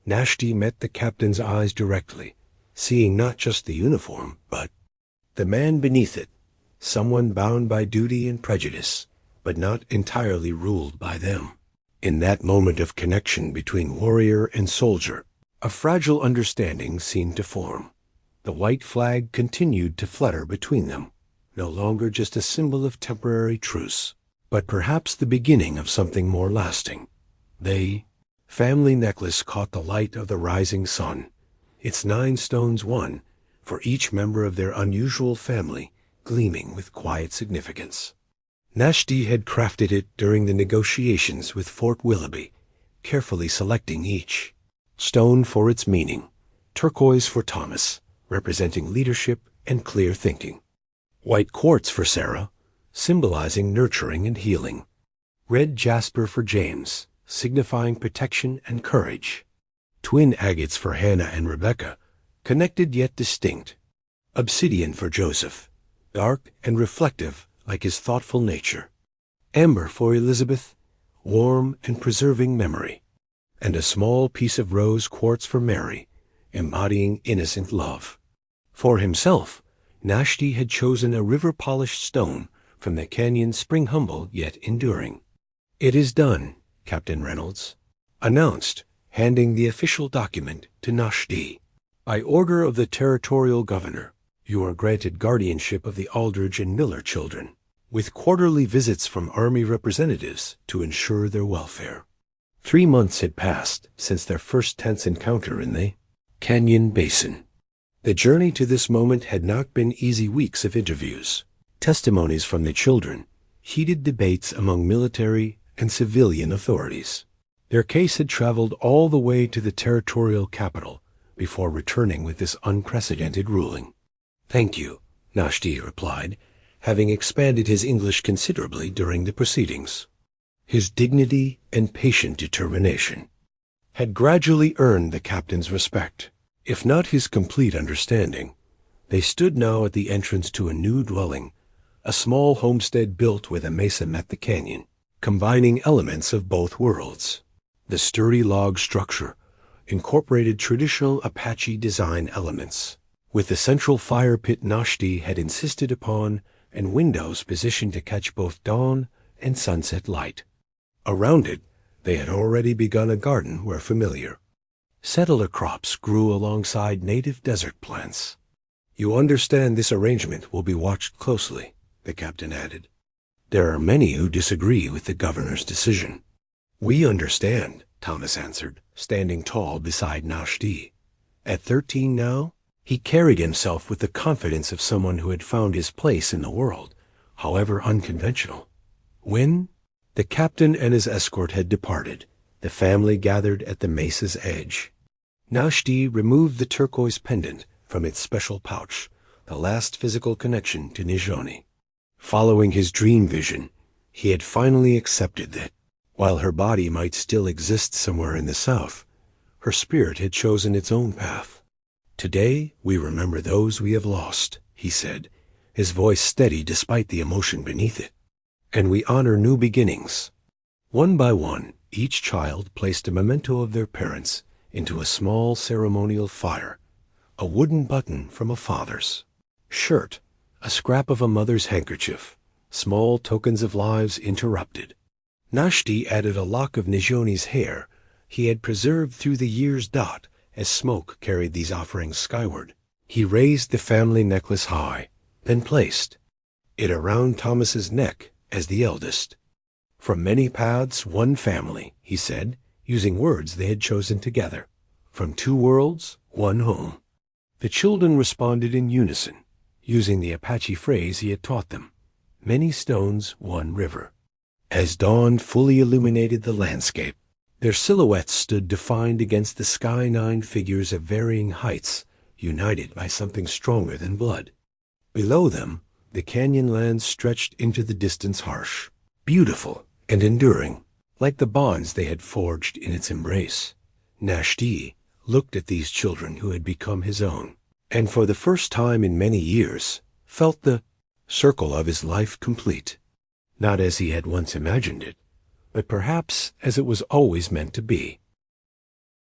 Náshdí met the captain's eyes directly, seeing not just the uniform, but the man beneath it, someone bound by duty and prejudice, but not entirely ruled by them. In that moment of connection between warrior and soldier, a fragile understanding seemed to form. The white flag continued to flutter between them, no longer just a symbol of temporary truce, but perhaps the beginning of something more lasting. The family necklace caught the light of the rising sun, its 9 stones one, for each member of their unusual family, gleaming with quiet significance. Náshdí had crafted it during the negotiations with Fort Willoughby, carefully selecting each stone for its meaning. Turquoise for Thomas, representing leadership and clear thinking. White quartz for Sarah, symbolizing nurturing and healing. Red jasper for James, signifying protection and courage. Twin agates for Hannah and Rebecca, connected yet distinct. Obsidian for Joseph, dark and reflective like his thoughtful nature. Amber for Elizabeth, warm and preserving memory. And a small piece of rose quartz for Mary, embodying innocent love. For himself, Náshdí had chosen a river-polished stone from the canyon, spring humble yet enduring. "It is done," Captain Reynolds announced, handing the official document to Náshdí. "By order of the territorial governor, you are granted guardianship of the Aldridge and Miller children, with quarterly visits from Army representatives to ensure their welfare." 3 months had passed since their first tense encounter in the Canyon Basin. The journey to this moment had not been easy weeks of interviews, testimonies from the children, heated debates among military and civilian authorities. Their case had traveled all the way to the territorial capital before returning with this unprecedented ruling. "Thank you," Náshdí replied, having expanded his English considerably during the proceedings. His dignity and patient determination had gradually earned the captain's respect, if not his complete understanding. They stood now at the entrance to a new dwelling, a small homestead built where the mesa met the canyon, combining elements of both worlds. The sturdy log structure incorporated traditional Apache design elements, with the central fire pit Náshdí had insisted upon and windows positioned to catch both dawn and sunset light. Around it, they had already begun a garden where familiar settler crops grew alongside native desert plants. "You understand this arrangement will be watched closely," the captain added. "There are many who disagree with the governor's decision." "We understand," Thomas answered, standing tall beside Náshdí. At 13 now, he carried himself with the confidence of someone who had found his place in the world, however unconventional. When the captain and his escort had departed, the family gathered at the mesa's edge. Náshdí removed the turquoise pendant from its special pouch, the last physical connection to Nizhoni. Following his dream vision, he had finally accepted that, while her body might still exist somewhere in the south, her spirit had chosen its own path. "Today we remember those we have lost," he said, his voice steady despite the emotion beneath it. "And we honor new beginnings." One by one, each child placed a memento of their parents into a small ceremonial fire, a wooden button from a father's shirt, a scrap of a mother's handkerchief, small tokens of lives interrupted. Náshdí added a lock of Nijoni's hair he had preserved through the years. As smoke carried these offerings skyward, he raised the family necklace high, then placed it around Thomas's neck as the eldest. From many paths, one family, he said, using words they had chosen together. From two worlds, one home. The children responded in unison, using the Apache phrase he had taught them. Many stones, one river. As dawn fully illuminated the landscape, their silhouettes stood defined against the sky, 9 figures of varying heights, united by something stronger than blood. Below them, the canyon lands stretched into the distance, harsh, beautiful, and enduring, like the bonds they had forged in its embrace. Náshdí looked at these children who had become his own, and for the first time in many years felt the circle of his life complete, not as he had once imagined it, but perhaps as it was always meant to be.